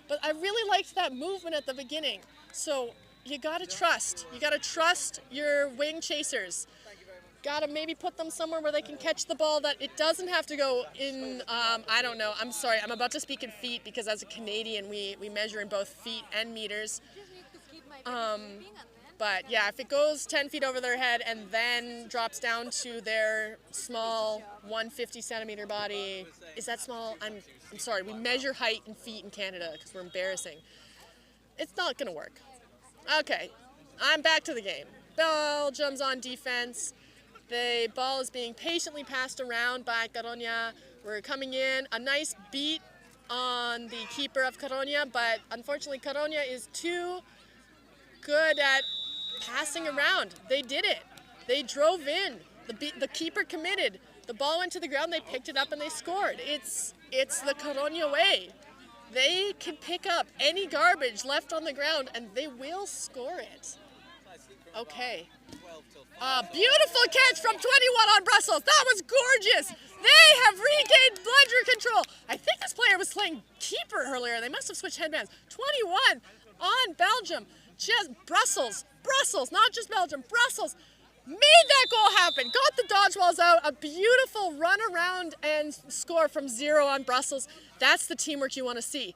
But I really liked that movement at the beginning. So you gotta trust. You gotta trust your wing chasers. Gotta maybe put them somewhere where they can catch the ball, that it doesn't have to go in, I don't know, I'm sorry, I'm about to speak in feet because as a Canadian, we measure in both feet and meters. But yeah, if it goes 10 feet over their head and then drops down to their small 150 centimeter body, is that small? I'm sorry, we measure height in feet in Canada because we're embarrassing. It's not gonna work. Okay, I'm back to the game. Belgium's on defense. The ball is being patiently passed around by Coruña. We're coming in, a nice beat on the keeper of Coruña, but unfortunately Coruña is too good at passing around. They did it. They drove in. The keeper committed. The ball went to the ground, they picked it up and they scored. It's the Coruña way. They can pick up any garbage left on the ground and they will score it. Okay. Beautiful catch from 21 on Brussels. That was gorgeous. They have regained bludger control. I think this player was playing keeper earlier. They must have switched headbands. 21 on Belgium. Just Brussels, not just Belgium, Brussels made that goal happen. Got the dodgeballs out. A beautiful run around and score from 0 on Brussels. That's the teamwork you want to see.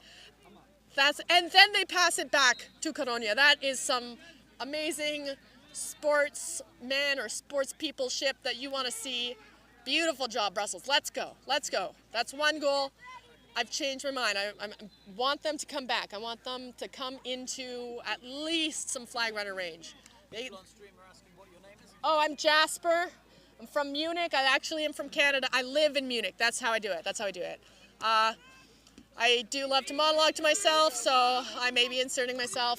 And then they pass it back to Coruña. That is some amazing sportsman or sports people ship that you want to see. Beautiful job, Brussels. Let's go. Let's go. That's one goal. I've changed my mind. I want them to come back. I want them to come into at least some flag runner range. Oh, I'm Jasper. I'm from Munich. I actually am from Canada. I live in Munich. That's how I do it. That's how I do it. I do love to monologue to myself, so I may be inserting myself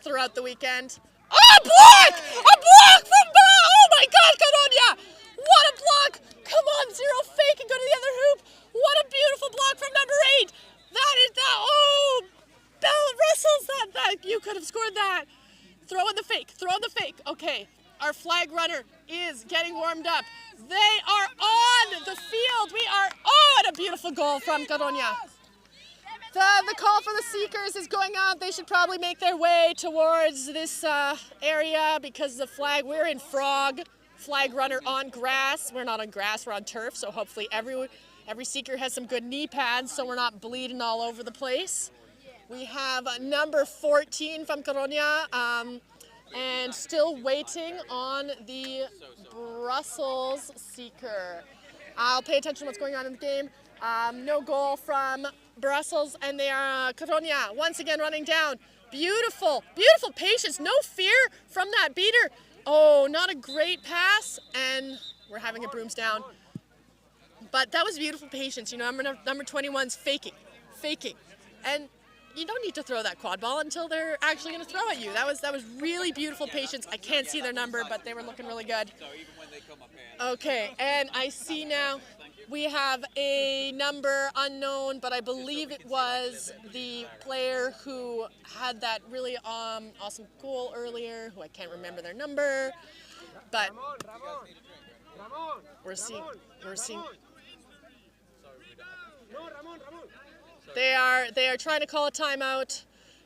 throughout the weekend. Oh, block! A block from oh my God, Coruña! What a block! Come on, zero fake and go to the other hoop. What a beautiful block from number 8. That is that. Oh, Russell's that you could have scored that. Throw in the fake. Throw in the fake. Okay, our flag runner is getting warmed up. They are on the field. We are on a beautiful goal from Coruña. The call for the Seekers is going on. They should probably make their way towards this area because the flag, we're in Frog. Flag runner on grass. We're not on grass, we're on turf, so hopefully every Seeker has some good knee pads so we're not bleeding all over the place. We have number 14 from Coruña and still waiting on the Brussels Seeker. I'll pay attention to what's going on in the game. No goal from Brussels, and they are Coruña once again running down. Beautiful, beautiful patience, no fear from that beater. Oh, not a great pass, and we're having a brooms down. But that was beautiful patience. You know, number 21's faking. And you don't need to throw that quad ball until they're actually going to throw at you. That was really beautiful patience. I can't see their number, but they were looking really good. Okay, and I see now we have a number unknown, but I believe it was the player who had that really awesome goal earlier, who I can't remember their number, but we're seeing. They are trying to call a timeout.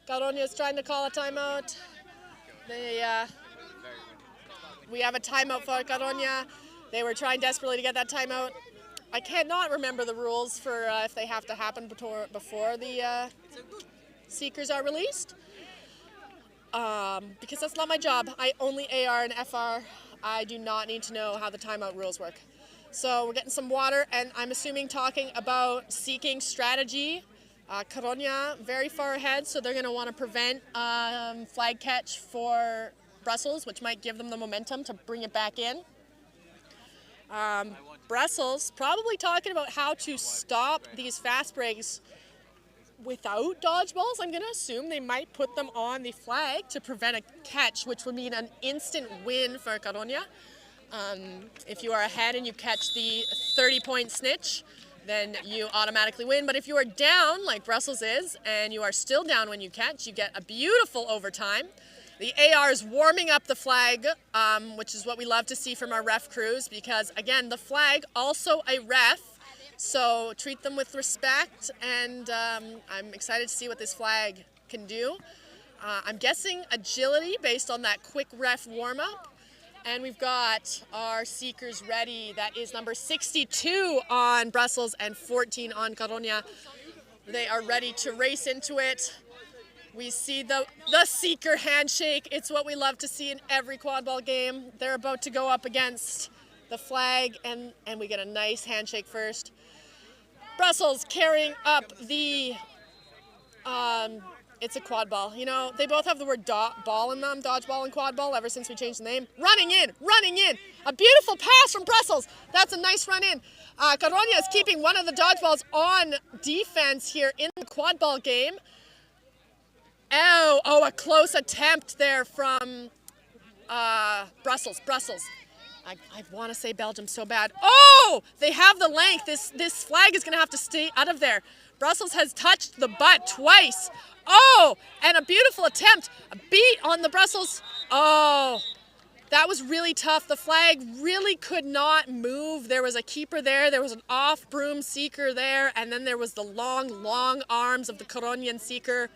Coruña is trying to call a timeout. We have a timeout for Coruña. They were trying desperately to get that timeout. I cannot remember the rules for if they have to happen before the Seekers are released. Because that's not my job. I only AR and FR. I do not need to know how the timeout rules work. So we're getting some water, and I'm assuming talking about seeking strategy. Coruña very far ahead, so they're going to want to prevent flag catch for Brussels, which might give them the momentum to bring it back in. Brussels probably talking about how to stop these fast breaks without dodgeballs. I'm going to assume they might put them on the flag to prevent a catch, which would mean an instant win for Coruña. If you are ahead and you catch the 30-point snitch, then you automatically win. But if you are down, like Brussels is, and you are still down when you catch, you get a beautiful overtime. The AR is warming up the flag, which is what we love to see from our ref crews, because, again, the flag, also a ref, so treat them with respect, and I'm excited to see what this flag can do. I'm guessing agility based on that quick ref warm-up. And we've got our Seekers ready. That is number 62 on Brussels and 14 on Coruña. They are ready to race into it. We see the Seeker handshake. It's what we love to see in every quadball game. They're about to go up against the flag, and we get a nice handshake first. Brussels carrying up the... It's a quad ball. You know, they both have the word ball in them, dodgeball and quad ball, ever since we changed the name. Running in. A beautiful pass from Brussels. That's a nice run in. Coruña is keeping one of the dodgeballs on defense here in the quad ball game. Oh, a close attempt there from Brussels. I want to say Belgium so bad. Oh, they have the length. This flag is going to have to stay out of there. Brussels has touched the butt twice. Oh, and a beautiful attempt. A beat on the Brussels. Oh, that was really tough. The flag really could not move. There was a keeper there. There was an off-broom Seeker there. And then there was the long arms of the Coruñan Seeker.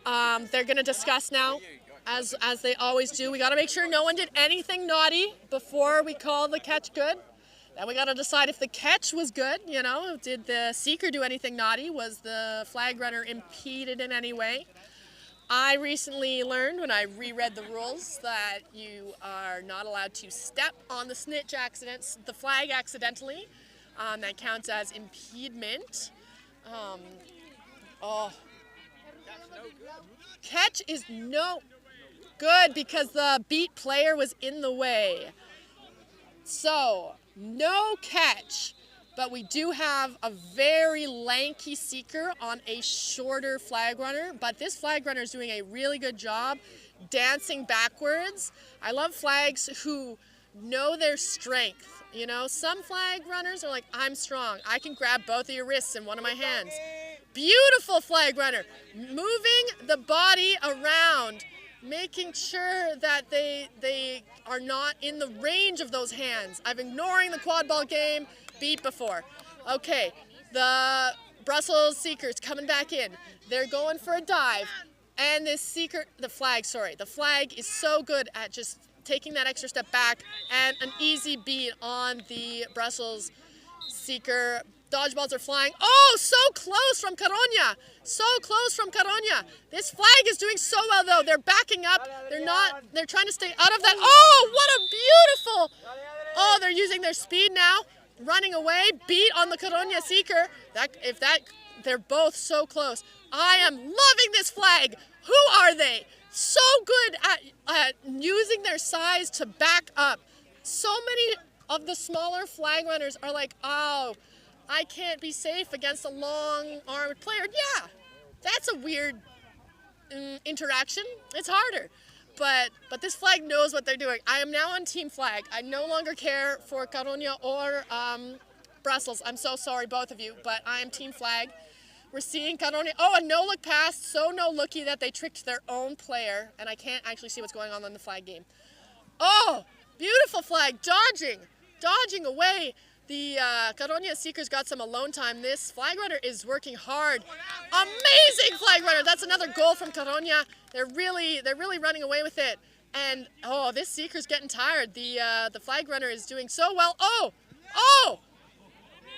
They're going to discuss now, as they always do. We got to make sure no one did anything naughty before we call the catch good. Then we got to decide if the catch was good, you know. Did the Seeker do anything naughty? Was the flag runner impeded in any way? I recently learned when I reread the rules that you are not allowed to step on the the flag accidentally. That counts as impediment. Catch is no good because the beat player was in the way. So, no catch, but we do have a very lanky seeker on a shorter flag runner, but this flag runner is doing a really good job dancing backwards. I love flags who know their strength. You know, some flag runners are like, I'm strong. I can grab both of your wrists in one of my hands. Beautiful flag runner, moving the body around, making sure that they are not in the range of those hands. I'm ignoring the quad ball game beat before. Okay, the Brussels Seekers coming back in. They're going for a dive. And this Seeker, the flag is so good at just taking that extra step back and an easy beat on the Brussels Seeker. Dodgeballs are flying. Oh, so close from Coruña. So close from Coruña. This flag is doing so well, though. They're backing up. They're trying to stay out of that. Oh, what a beautiful. Oh, they're using their speed now. Running away. Beat on the Coruña Seeker. They're both so close. I am loving this flag. Who are they? So good at using their size to back up. So many of the smaller flag runners are like, oh, I can't be safe against a long-armed player. Yeah, that's a weird interaction. It's harder. But this flag knows what they're doing. I am now on team flag. I no longer care for Coruña or Brussels. I'm so sorry, both of you, but I am team flag. We're seeing Coruña. Oh, a no-look pass. So no-looky that they tricked their own player, and I can't actually see what's going on in the flag game. Oh, beautiful flag. Dodging away. The Coruña Seekers got some alone time. This flag runner is working hard. Amazing flag runner. That's another goal from Coruña. They're really running away with it. And oh, this Seeker's getting tired. The flag runner is doing so well. Oh!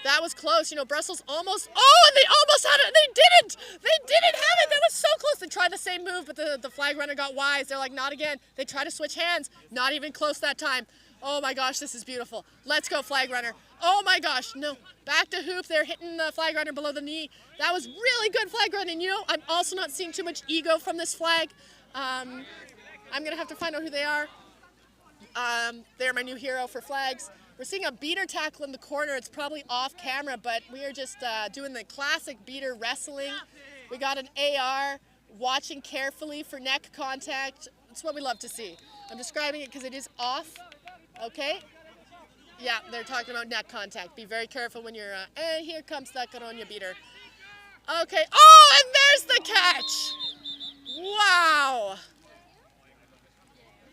That was close. You know, Brussels almost. Oh, and they almost had it. They didn't have it. That was so close. They tried the same move, but the flag runner got wise. They're like, not again. They tried to switch hands. Not even close that time. Oh my gosh, this is beautiful. Let's go, flag runner. Oh my gosh, no. Back to hoop. They're hitting the flag runner below the knee. That was really good flag running. You know, I'm also not seeing too much ego from this flag. I'm going to have to find out who they are. They're my new hero for flags. We're seeing a beater tackle in the corner. It's probably off camera, but we are just doing the classic beater wrestling. We got an AR, watching carefully for neck contact. It's what we love to see. I'm describing it because it is off. Okay? Yeah, they're talking about neck contact. Be very careful when you're, and here comes that Coruña beater. Okay, oh, and there's the catch! Wow!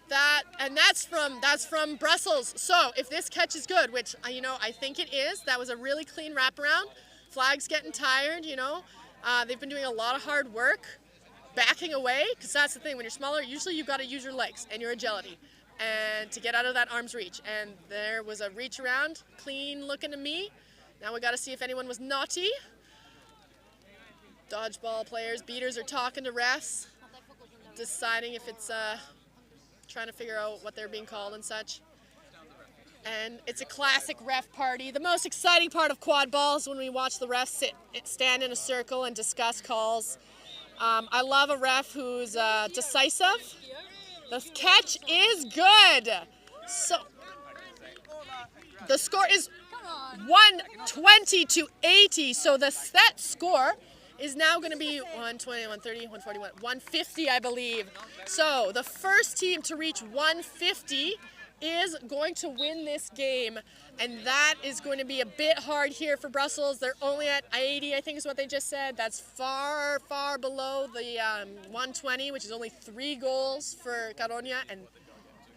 That's from Brussels. So, if this catch is good, which, you know, I think it is, that was a really clean wraparound. Flag's getting tired, you know. They've been doing a lot of hard work, backing away, because that's the thing. When you're smaller, usually you've got to use your legs and your agility and to get out of that arm's reach. And there was a reach around, clean looking to me. Now we got to see if anyone was naughty. Dodgeball players, beaters are talking to refs, deciding if it's trying to figure out what they're being called and such. And it's a classic ref party. The most exciting part of quad balls when we watch the refs stand in a circle and discuss calls. I love a ref who's decisive. The catch is good. So the score is 120 to 80. So the set score is now going to be 120, 130, 140, 150, I believe. So the first team to reach 150 is going to win this game, and that is going to be a bit hard here for Brussels. They're only at 80, I think is what they just said. That's far, far below the 120, which is only 3 goals for Coruña, and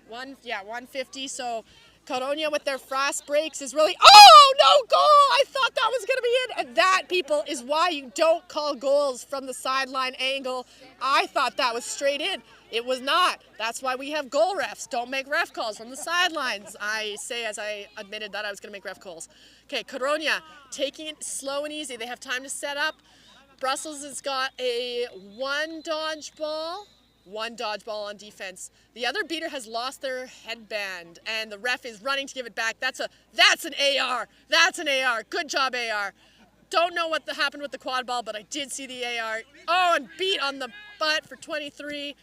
150. So Coruña with their frost breaks is really, oh, no goal! I thought that was going to be it. And that, people, is why you don't call goals from the sideline angle. I thought that was straight in. It was not. That's why we have goal refs. Don't make ref calls from the sidelines. I say as I admitted that I was going to make ref calls. Okay, Coruña taking it slow and easy. They have time to set up. Brussels has got a one dodgeball on defense. The other beater has lost their headband, and the ref is running to give it back. That's an AR. That's an AR. Good job, AR. Don't know what happened with the quad ball, but I did see the AR. Oh, and beat on the butt for 23.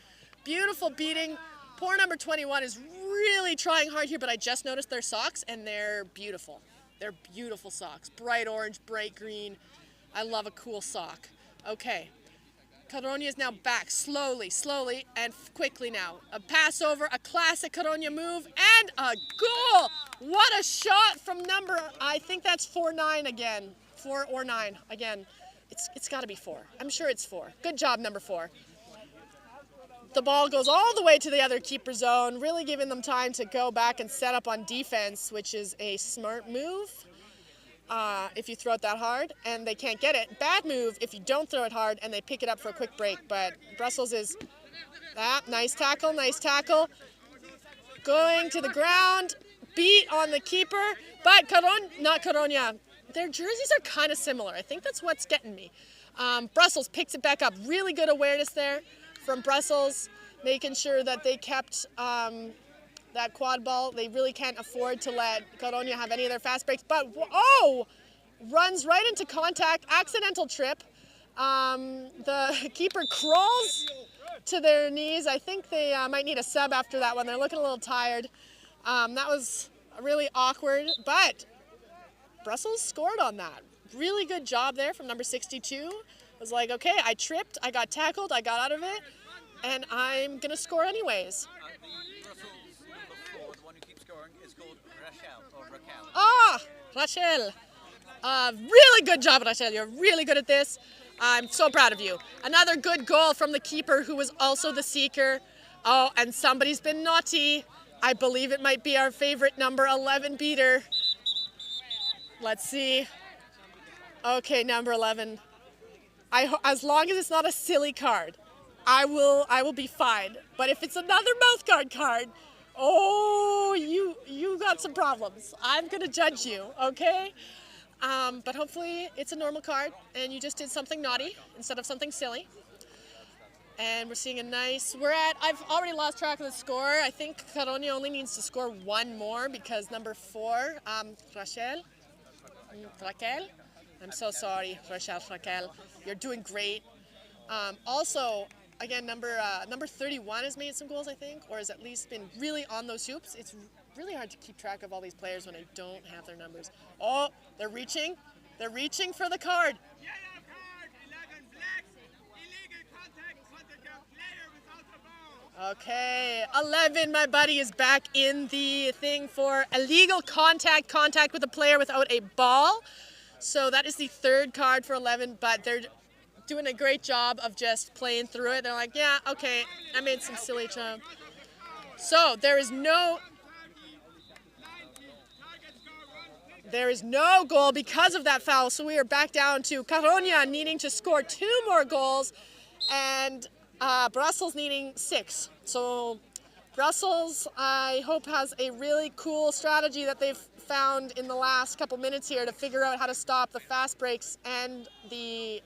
Beautiful beating. Poor number 21 is really trying hard here, but I just noticed their socks, and they're beautiful. They're beautiful socks. Bright orange, bright green. I love a cool sock. Okay. Coruña is now back, slowly, and quickly now. A pass over, a classic Coruña move, and a goal! What a shot from number, I think that's 4-9 again. 4 or 9, again. It's gotta be 4. I'm sure it's 4. Good job, number 4. The ball goes all the way to the other keeper zone, really giving them time to go back and set up on defense, which is a smart move. If you throw it that hard and they can't get it. Bad move if you don't throw it hard and they pick it up for a quick break. But Brussels is, nice tackle. Going to the ground, beat on the keeper, but not Coruña. Their jerseys are kind of similar. I think that's what's getting me. Brussels picks it back up. Really good awareness there from Brussels, making sure that they kept that quad ball. They really can't afford to let Coruña have any of their fast breaks, but runs right into contact, accidental trip. The keeper crawls to their knees. I think they might need a sub after that one. They're looking a little tired. That was really awkward, but Brussels scored on that. Really good job there from number 62. It was like, okay, I tripped, I got tackled, I got out of it, and I'm gonna score anyways. Rachel. Really good job, Rachel. You're really good at this. I'm so proud of you. Another good goal from the keeper, who was also the seeker. Oh, and somebody's been naughty. I believe it might be our favorite number 11 beater. Let's see. Okay, number 11. As long as it's not a silly card, I will be fine. But if it's another mouthguard card, oh, you got some problems. I'm gonna judge you, okay? But hopefully it's a normal card and you just did something naughty instead of something silly. And we're seeing a nice, I've already lost track of the score. I think Coruña only needs to score one more because number 4, Raquel, I'm so sorry, Raquel, you're doing great. Also, again, number 31 has made some goals, I think, or has at least been really on those hoops. It's really hard to keep track of all these players when I don't have their numbers. Oh, they're reaching for the card. Okay, 11, my buddy, is back in the thing for illegal contact with a player without a ball. So that is the 3rd card for 11, but they're doing a great job of just playing through it. They're like, yeah, okay, I made some silly jump. So there is no goal because of that foul. So we are back down to Coruña needing to score 2 more goals and Brussels needing 6. So Brussels, I hope, has a really cool strategy that they've found in the last couple minutes here to figure out how to stop the fast breaks and the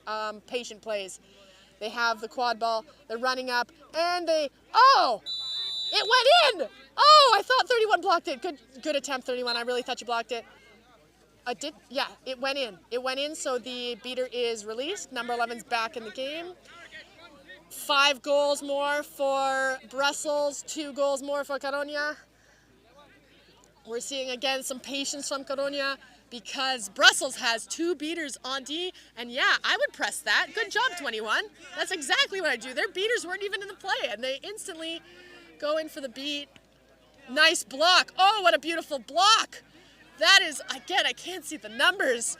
patient plays. They have the quad ball, they're running up, and it went in! Oh, I thought 31 blocked it. Good attempt, 31. I really thought you blocked it. It went in. It went in, so the beater is released. Number 11's back in the game. 5 goals more for Brussels, 2 goals more for Coruña. We're seeing again some patience from Coruña because Brussels has 2 beaters on D, and yeah, I would press that. Good job, 21. That's exactly what I do. Their beaters weren't even in the play, and they instantly go in for the beat. Nice block. Oh, what a beautiful block. That is, again, I can't see the numbers.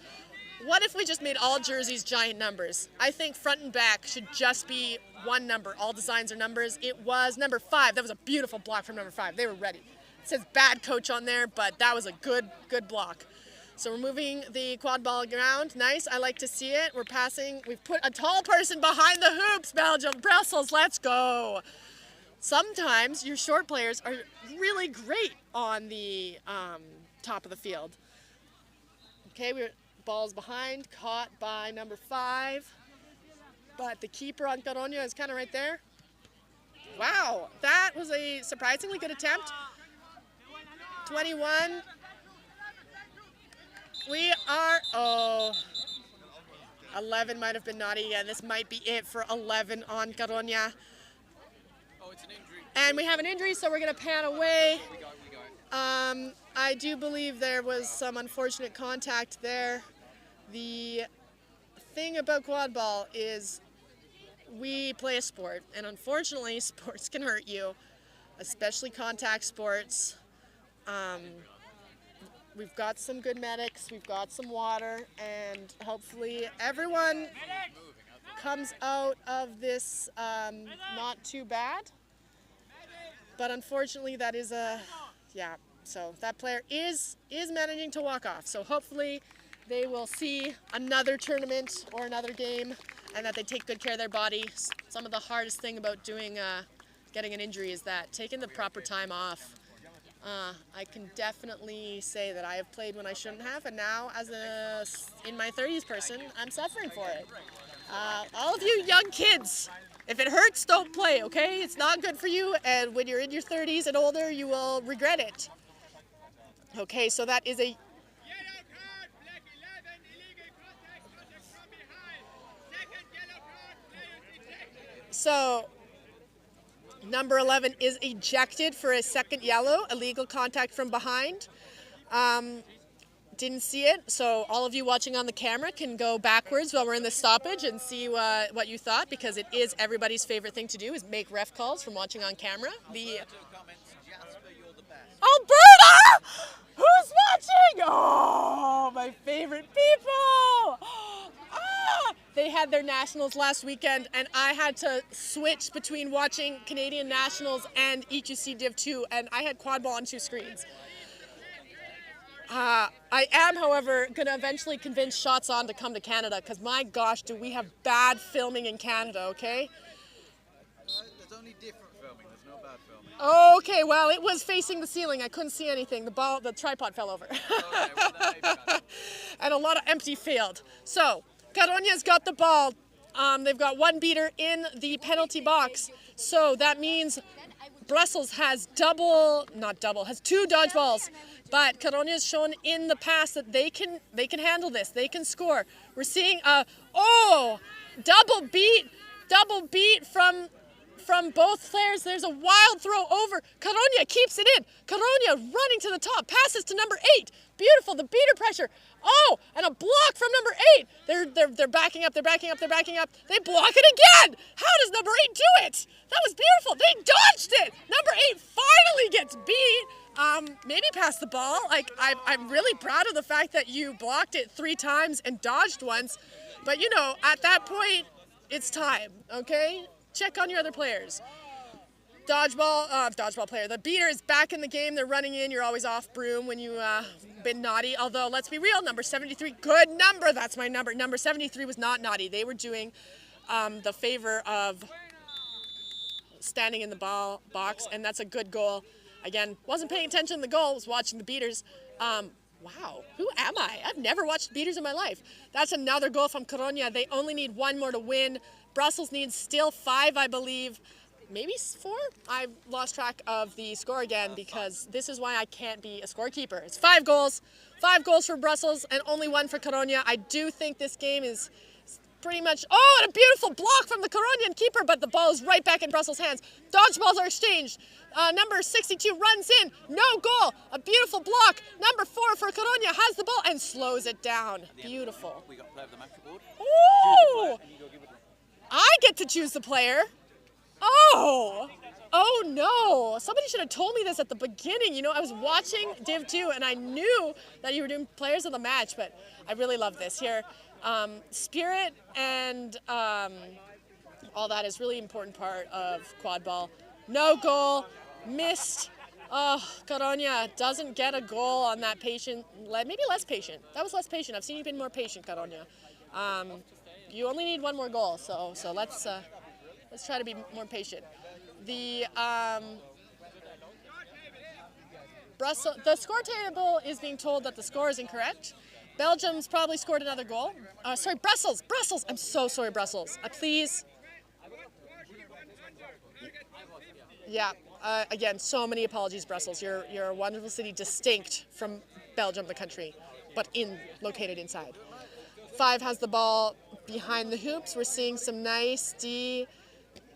What if we just made all jerseys giant numbers? I think front and back should just be 1 number. All designs are numbers. It was number 5. That was a beautiful block from number 5. They were ready. It says bad coach on there, but that was a good block. So we're moving the quad ball around. Nice, I like to see it. We're passing. We've put a tall person behind the hoops, Belgium. Brussels, let's go. Sometimes your short players are really great on the top of the field. Okay, ball's behind, caught by number 5. but the keeper on Coruña is kind of right there. Wow, that was a surprisingly good attempt. 21. We are, 11 might have been naughty again. This might be it for 11 on Coruña. Oh, it's an injury. And we have an injury, so we're going to pan away. I do believe there was some unfortunate contact there. The thing about Quadball is we play a sport, and unfortunately, sports can hurt you, especially contact sports. We've got some good medics, we've got some water, and hopefully everyone comes out of this not too bad. But unfortunately, that is so that player is managing to walk off. So hopefully they will see another tournament or another game, and that they take good care of their body. Some of the hardest thing about doing getting an injury is that taking the proper time off. I can definitely say that I have played when I shouldn't have, and now as a in my 30s person, I'm suffering for it. All of you young kids, if it hurts, don't play, okay? It's not good for you, and when you're in your 30s and older, you will regret it. Okay, so that is a... So, number 11 is ejected for a second yellow, illegal contact from behind. Didn't see it, so all of you watching on the camera can go backwards while we're in the stoppage and see what you thought, because it is everybody's favorite thing to do is make ref calls from watching on camera. Alberta! Who's watching? Oh, my favorite people! They had their nationals last weekend, and I had to switch between watching Canadian nationals and EQC Div 2, and I had Quadball on 2 screens. I am, however, going to eventually convince Shots On to come to Canada, because my gosh, do we have bad filming in Canada, okay? There's only different filming, there's no bad filming. Okay, well, it was facing the ceiling. I couldn't see anything. The tripod fell over. And a lot of empty field. So, Coruña's got the ball. They've got 1 beater in the penalty box. So that means Brussels has has 2 dodgeballs. But Coruña's shown in the past that they can handle this. They can score. We're seeing double beat from both players. There's a wild throw over. Coruña keeps it in. Coruña running to the top. Passes to number 8. Beautiful. The beater pressure. Oh, and a block from number 8. They're backing up. They're backing up. They're backing up. They block it again. How does number 8 do it? That was beautiful. They dodged it. Number 8 finally gets beat. Maybe pass the ball. Like I'm really proud of the fact that you blocked it 3 times and dodged once. But you know, at that point, it's time. Okay. Check on your other players. Dodgeball player. The beater is back in the game. They're running in. You're always off broom when you've been naughty. Although, let's be real, number 73, good number. That's my number. Number 73 was not naughty. They were doing the favor of standing in the ball box, and that's a good goal. Again, wasn't paying attention to the goal. Was watching the beaters. Wow, who am I? I've never watched beaters in my life. That's another goal from Coruña. They only need 1 more to win. Brussels needs still 5, I believe. Maybe 4? I've lost track of the score again, because this is why I can't be a scorekeeper. It's 5 goals. 5 goals for Brussels and only 1 for Coruña. I do think this game is pretty much... Oh, and a beautiful block from the Coruñan keeper, but the ball is right back in Brussels' hands. Dodgeballs are exchanged. Number 62 runs in. No goal. A beautiful block. Number 4 for Coruña has the ball and slows it down. Beautiful. We got player of the match award. Ooh! I get to choose the player. Oh no. Somebody should have told me this at the beginning. You know, I was watching Div 2 and I knew that you were doing players of the match, but I really love this here. Spirit and all that is really important part of Quadball. No goal, missed. Oh, Coruña doesn't get a goal on that patient, maybe less patient. That was less patient. I've seen you been more patient, Coruña. You only need 1 more goal, so let's try to be more patient. The score table is being told that the score is incorrect. Belgium's probably scored another goal. Sorry, Brussels. I'm so sorry, Brussels. Please. Yeah. Again, so many apologies, Brussels. You're a wonderful city, distinct from Belgium, the country, but located inside. 5 has the ball behind the hoops. We're seeing some nice D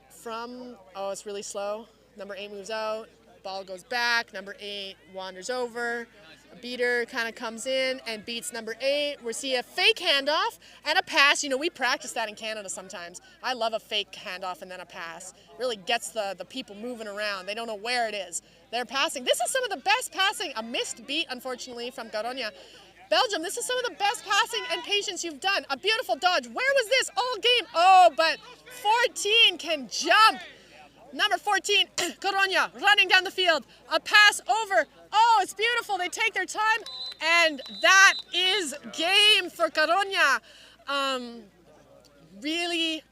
from. Oh, it's really slow. Number 8 moves out. Ball goes back. Number 8 wanders over. A beater kind of comes in and beats number 8. We see a fake handoff and a pass. You know, we practice that in Canada sometimes. I love a fake handoff and then a pass. It really gets the people moving around. They don't know where it is. They're passing. This is some of the best passing. A missed beat, unfortunately, from Coruña. Belgium, this is some of the best passing and patience you've done. A beautiful dodge. Where was this all game? Oh, but 14 can jump. Number 14, Coruña, running down the field. A pass over. Oh, it's beautiful. They take their time. And that is game for Coruña. Really,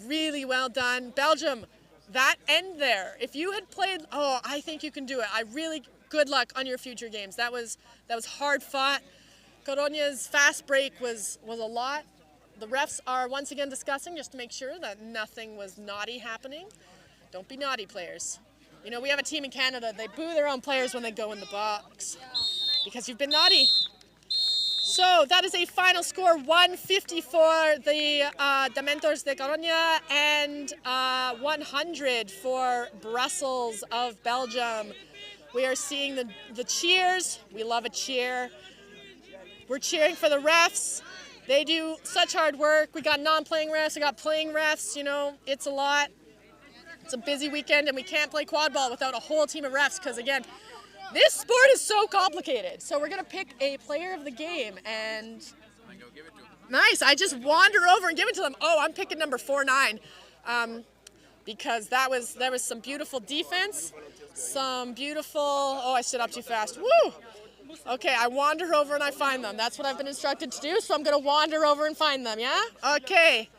really well done. Belgium, that end there. If you had played, I think you can do it. Good luck on your future games. That was hard fought. Coruña's fast break was a lot. The refs are once again discussing just to make sure that nothing was naughty happening. Don't be naughty, players. You know, we have a team in Canada, they boo their own players when they go in the box because you've been naughty. So that is a final score, 150 for the Dementores de Coruña and 100 for Brussels of Belgium. We are seeing the cheers. We love a cheer. We're cheering for the refs. They do such hard work. We got non-playing refs, we got playing refs, you know, it's a lot. It's a busy weekend and we can't play quad ball without a whole team of refs because, again, this sport is so complicated. So we're going to pick a player of the game and... Nice, I just wander over and give it to them. Oh, I'm picking number 49 because there was some beautiful defense, some beautiful... Oh, I stood up too fast. Woo! Okay, I wander over and I find them. That's what I've been instructed to do, so I'm going to wander over and find them, yeah? Okay.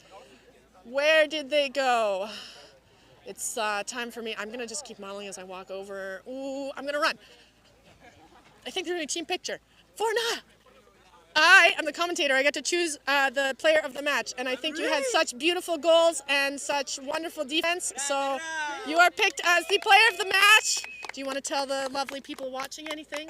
Where did they go? It's time for me. I'm going to just keep modeling as I walk over. Ooh, I'm going to run. I think they're doing a team picture. Forna! I am the commentator. I get to choose the player of the match, and I think you had such beautiful goals and such wonderful defense, so you are picked as the player of the match. Do you want to tell the lovely people watching anything?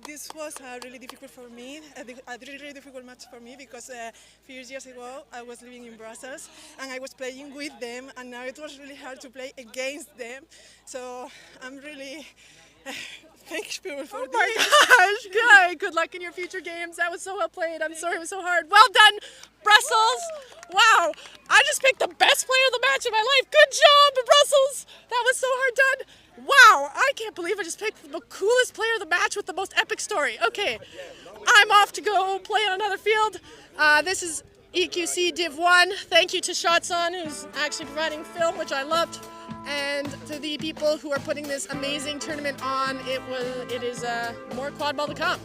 This was really difficult for me, a really difficult match for me because a few years ago I was living in Brussels and I was playing with them and now it was really hard to play against them. So I'm really thankful for this. Oh my gosh, good luck in your future games. That was so well played. I'm sorry it was so hard. Well done, Brussels. Wow, I just picked the best player of the match of my life. Good job, Brussels. That was so hard done. Wow, I can't believe I just picked the coolest player of the match with the most epic story. Okay, I'm off to go play on another field. This is EQC Div 1. Thank you to Shotson, who's actually providing film, which I loved, and to the people who are putting this amazing tournament on. It is more quad ball to come.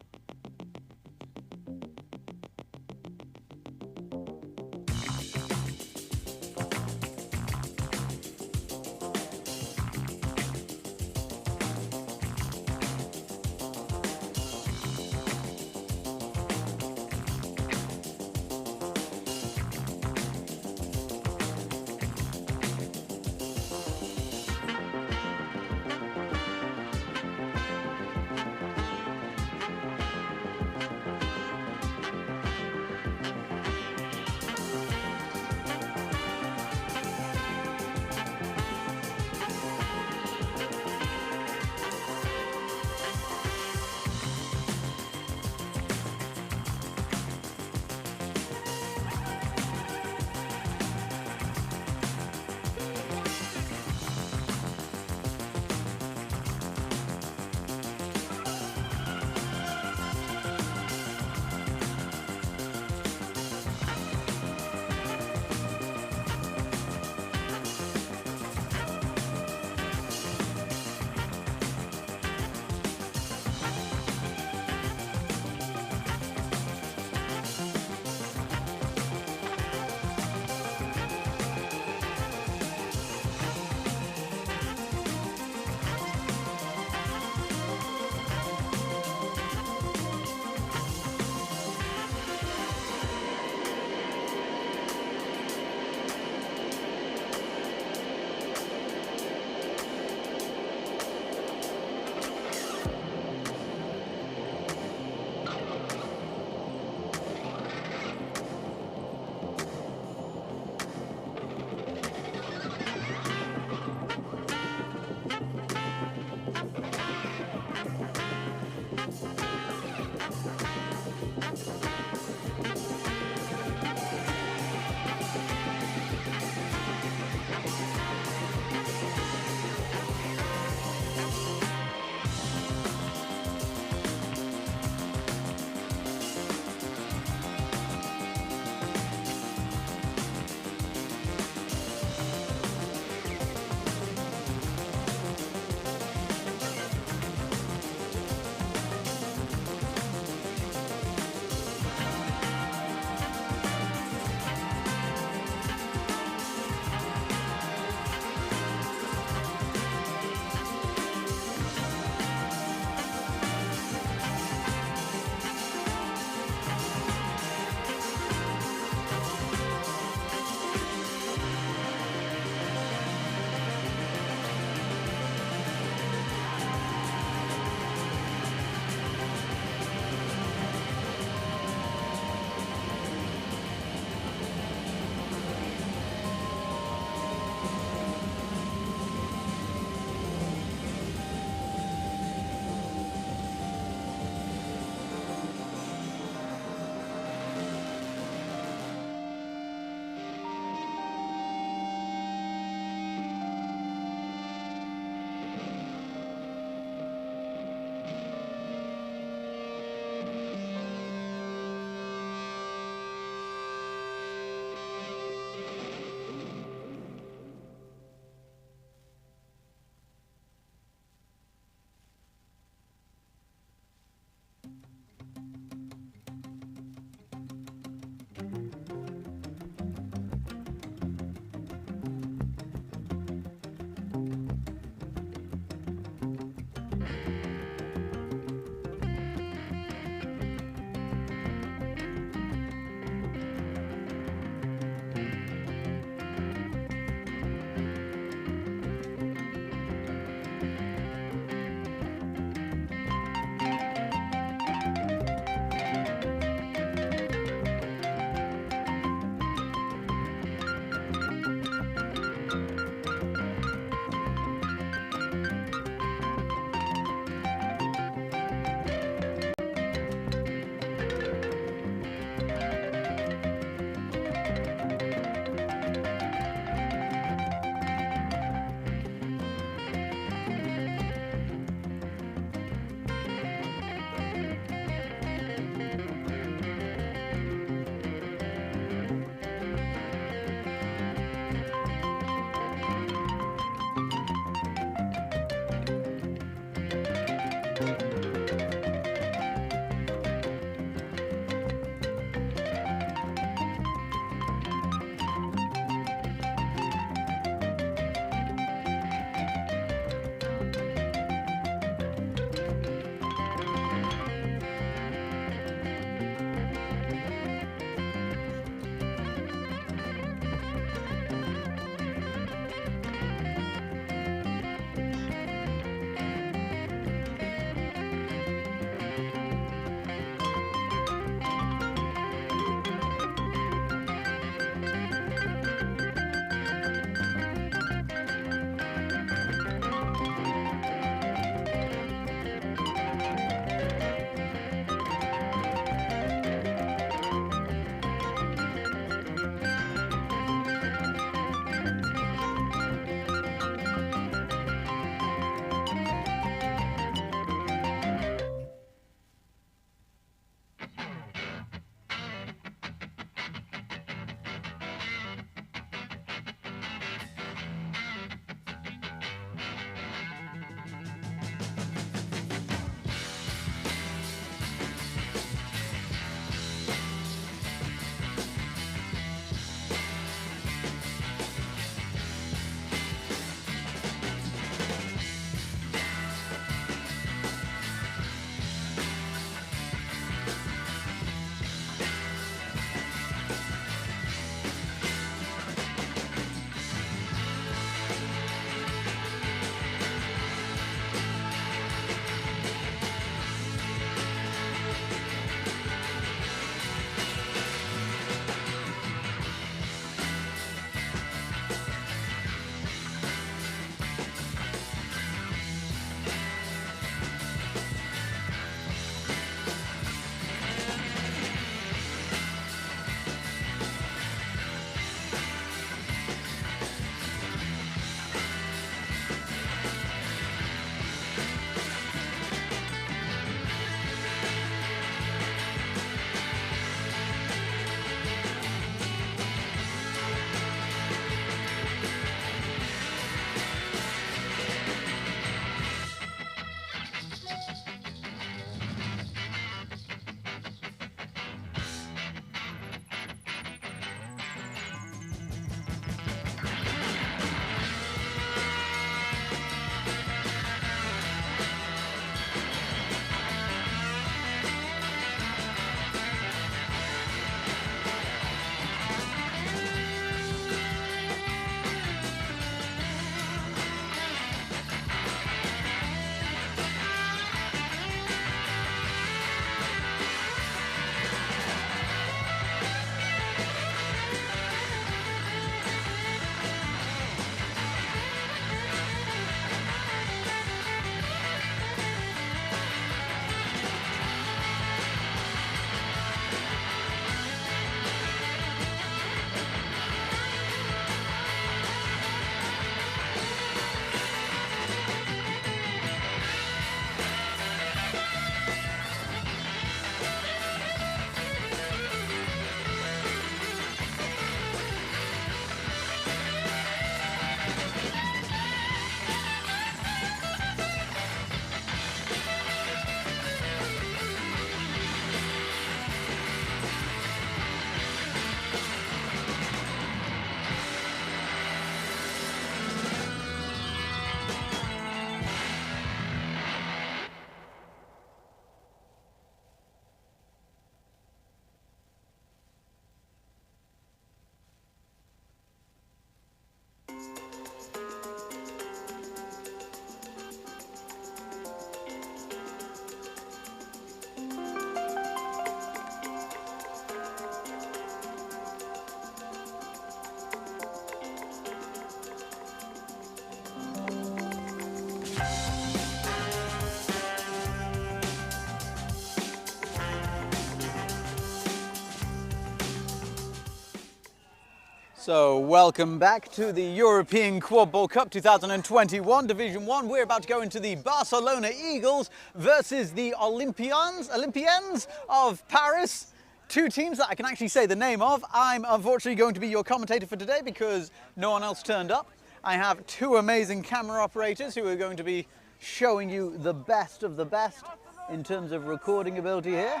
So welcome back to the European Quadball Cup 2021 Division 1. We're about to go into the Barcelona Eagles versus the Olympiens of Paris. Two teams that I can actually say the name of. I'm unfortunately going to be your commentator for today because no one else turned up. I have two amazing camera operators who are going to be showing you the best of the best in terms of recording ability here.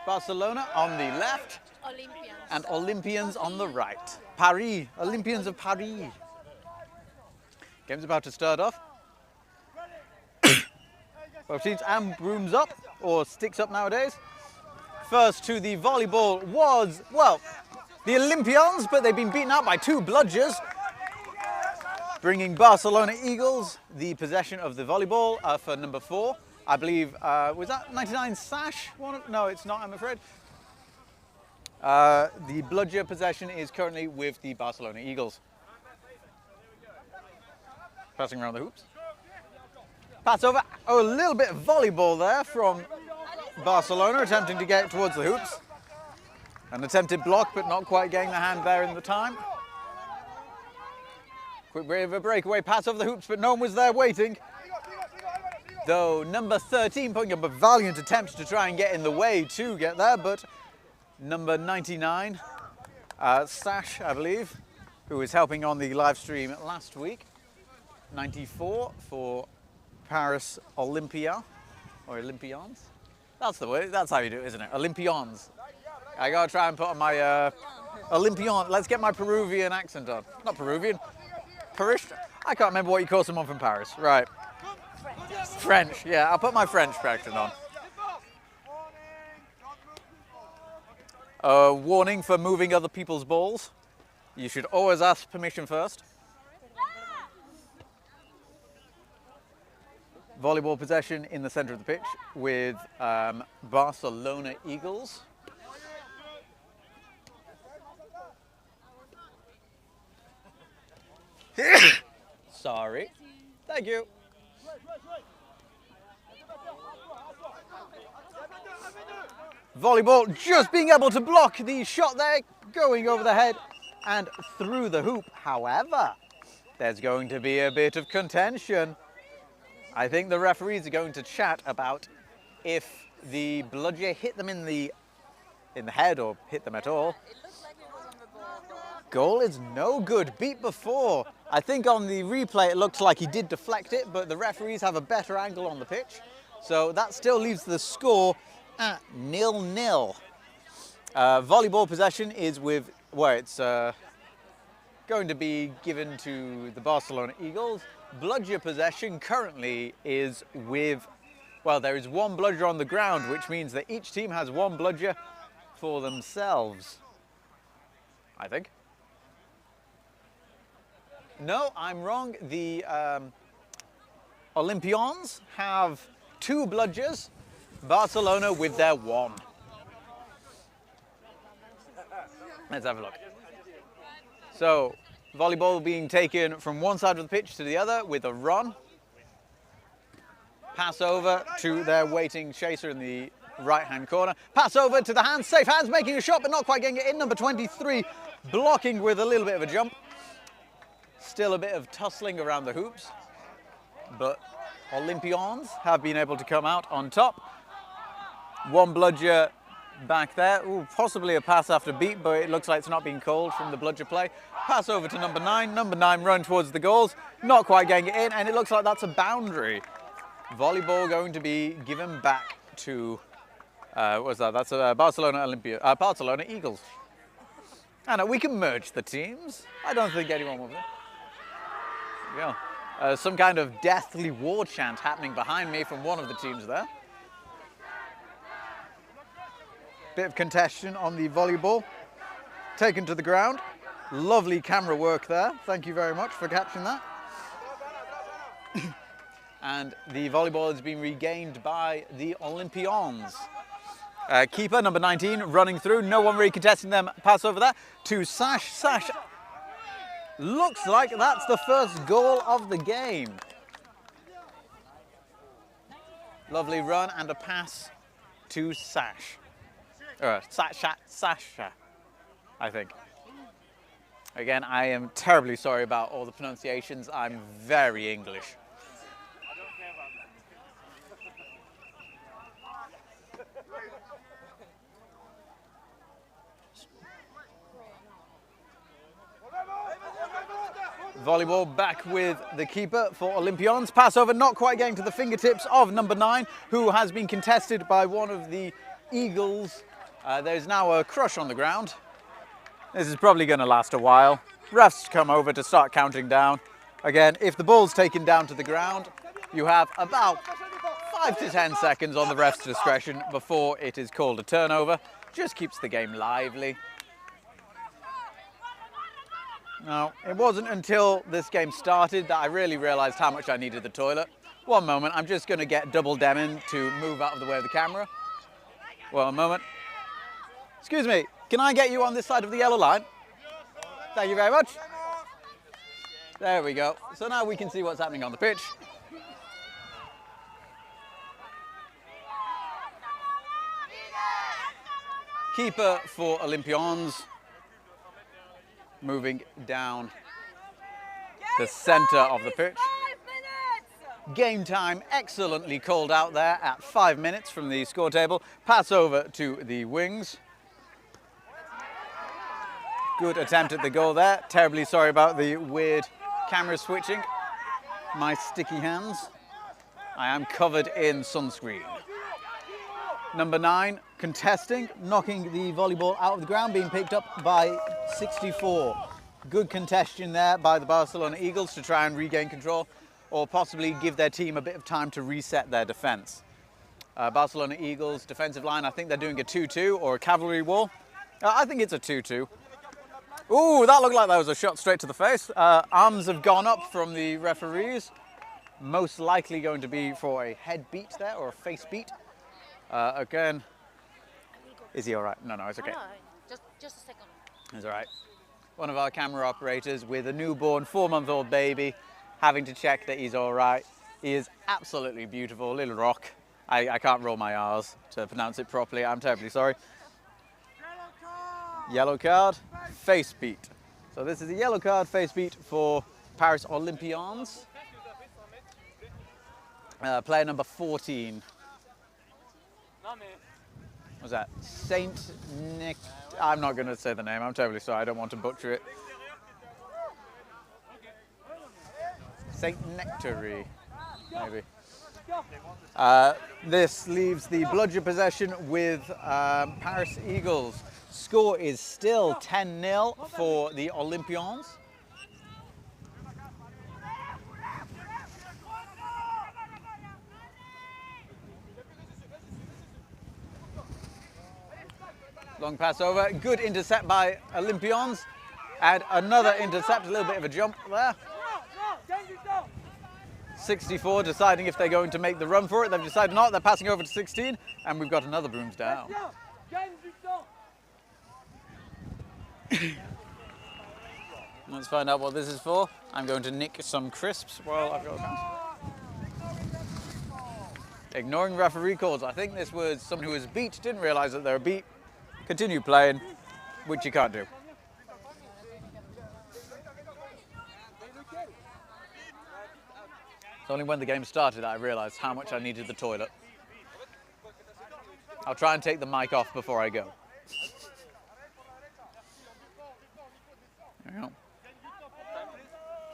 Barcelona on the left. And Olympiens on the right. Paris, Olympiens of Paris. Game's about to start off. Both teams and brooms up, or sticks up nowadays. First to the volleyball was, well, the Olympiens, but they've been beaten out by two bludgers. Bringing Barcelona Eagles the possession of the volleyball for number 4. I believe, was that 99 Sash? No, it's not, I'm afraid. The bludger possession is currently with the Barcelona Eagles. Passing around the hoops. Pass over. Oh, a little bit of volleyball there from Barcelona, attempting to get towards the hoops. An attempted block, but not quite getting the hand there in the time. Quick bit of a breakaway pass over the hoops, but no one was there waiting. Though number 13 putting up a valiant attempt to try and get in the way to get there, but number 99, Sash, I believe, who was helping on the live stream last week. 94 for Paris Olympia, or Olympiens. That's the way, that's how you do it, isn't it? Olympiens. I gotta try and put on my Olympian, let's get my Peruvian accent on. Not Peruvian, Paris. I can't remember what you call someone from Paris. Right. French, yeah, I'll put my French accent on. Warning for moving other people's balls. You should always ask permission first. Volleyball possession in the center of the pitch with Barcelona Eagles. Sorry. Thank you. Volleyball just being able to block the shot there, going over the head and through the hoop. However, there's going to be a bit of contention. I think the referees are going to chat about if the bludger hit them in the head or hit them at all. Goal is no good, beat before. I think on the replay it looks like he did deflect it, but the referees have a better angle on the pitch. So that still leaves the score at 0-0. Volleyball possession is with, well, it's going to be given to the Barcelona Eagles. Bludger possession currently is with, well, there is one bludger on the ground, which means that each team has one bludger for themselves, I think. No, I'm wrong. The Olympiens have 2 bludgers, Barcelona with their 1. Let's have a look. So, volleyball being taken from one side of the pitch to the other with a run. Pass over to their waiting chaser in the right-hand corner. Pass over to the hands, safe hands, making a shot but not quite getting it in. Number 23 blocking with a little bit of a jump. Still a bit of tussling around the hoops, but Olympiens have been able to come out on top. One bludger back there. Ooh, possibly a pass after beat, but it looks like it's not being called from the bludger play. Pass over to number 9. Number 9 run towards the goals, not quite getting it in, and it looks like that's a boundary. Volleyball going to be given back to, what's that? That's Barcelona Eagles. And we can merge the teams. I don't think anyone will. Yeah. Some kind of deathly war chant happening behind me from one of the teams there. Bit of contention on the volleyball. Taken to the ground. Lovely camera work there. Thank you very much for capturing that. And the volleyball has been regained by the Olympiens. Keeper, number 19, running through. No one really contesting them. Pass over that to Sash. Sash looks like that's the first goal of the game. Lovely run and a pass to Sash. Sasha, I think. Again, I am terribly sorry about all the pronunciations. I'm very English. Volleyball back with the keeper for Olympiens. Pass over, not quite getting to the fingertips of number 9, who has been contested by one of the Eagles. There's now a crush on the ground. This is probably going to last a while. Refs come over to start counting down. Again, if the ball's taken down to the ground, you have about 5 to 10 seconds on the ref's discretion before it is called a turnover. Just keeps the game lively. Now, it wasn't until this game started that I really realised how much I needed the toilet. One moment, I'm just going to get double Demon to move out of the way of the camera. One moment. Excuse me, can I get you on this side of the yellow line? Thank you very much. There we go. So now we can see what's happening on the pitch. Keeper for Olympiens. Moving down the centre of the pitch. Game time excellently called out there at 5 minutes from the score table. Pass over to the wings. Good attempt at the goal there. Terribly sorry about the weird camera switching. My sticky hands. I am covered in sunscreen. Number 9 contesting, knocking the volleyball out of the ground, being picked up by 64. Good contention there by the Barcelona Eagles to try and regain control or possibly give their team a bit of time to reset their defence. Barcelona Eagles defensive line, I think they're doing a 2-2 or a cavalry wall. I think it's a 2-2. Ooh, that looked like that was a shot straight to the face. Arms have gone up from the referees. Most likely going to be for a head beat there or a face beat. Again, is he all right? No, it's okay. No, just a second. It's all right. One of our camera operators with a newborn 4-month-old baby, having to check that he's all right. He is absolutely beautiful, little rock. I can't roll my R's to pronounce it properly. I'm terribly sorry. Yellow card, face beat. So this is a yellow card, face beat for Paris Olympiens. Player number 14. What's that? Saint Nick. I'm not going to say the name. I'm terribly sorry. I don't want to butcher it. Saint Nectary, maybe. This leaves the bludger possession with Paris Eagles. Score is still 10-0 for the Olympiens. Long pass over, good intercept by Olympiens, and another intercept, a little bit of a jump there. 64 deciding if they're going to make the run for it. They've decided not, they're passing over to 16, and we've got another brooms down. Let's find out what this is for. I'm going to nick some crisps while I've got a pass. Ignoring referee calls. I think this was someone who was beat, didn't realise that they were beat. Continue playing, which you can't do. It's only when the game started that I realised how much I needed the toilet. I'll try and take the mic off before I go. There we go.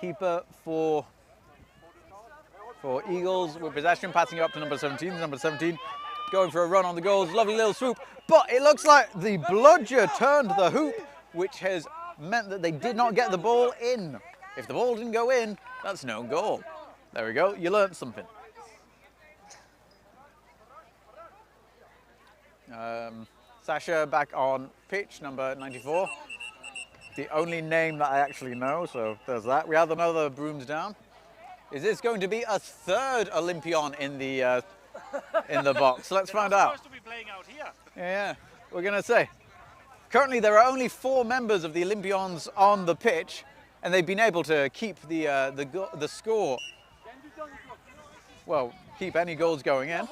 Keeper for Eagles with possession, passing up to number 17. Number 17 going for a run on the goals. Lovely little swoop. But it looks like the bludger turned the hoop, which has meant that they did not get the ball in. If the ball didn't go in, that's no goal. There we go. You learned something. Sasha back on pitch, number 94. The only name that I actually know, so there's that. We have another brooms down. Is this going to be a third Olympian in the box? Let's find out. Supposed to be playing out here. Yeah, we're gonna say. Currently, there are only 4 members of the Olympians on the pitch, and they've been able to keep the score. Well, keep any goals going in.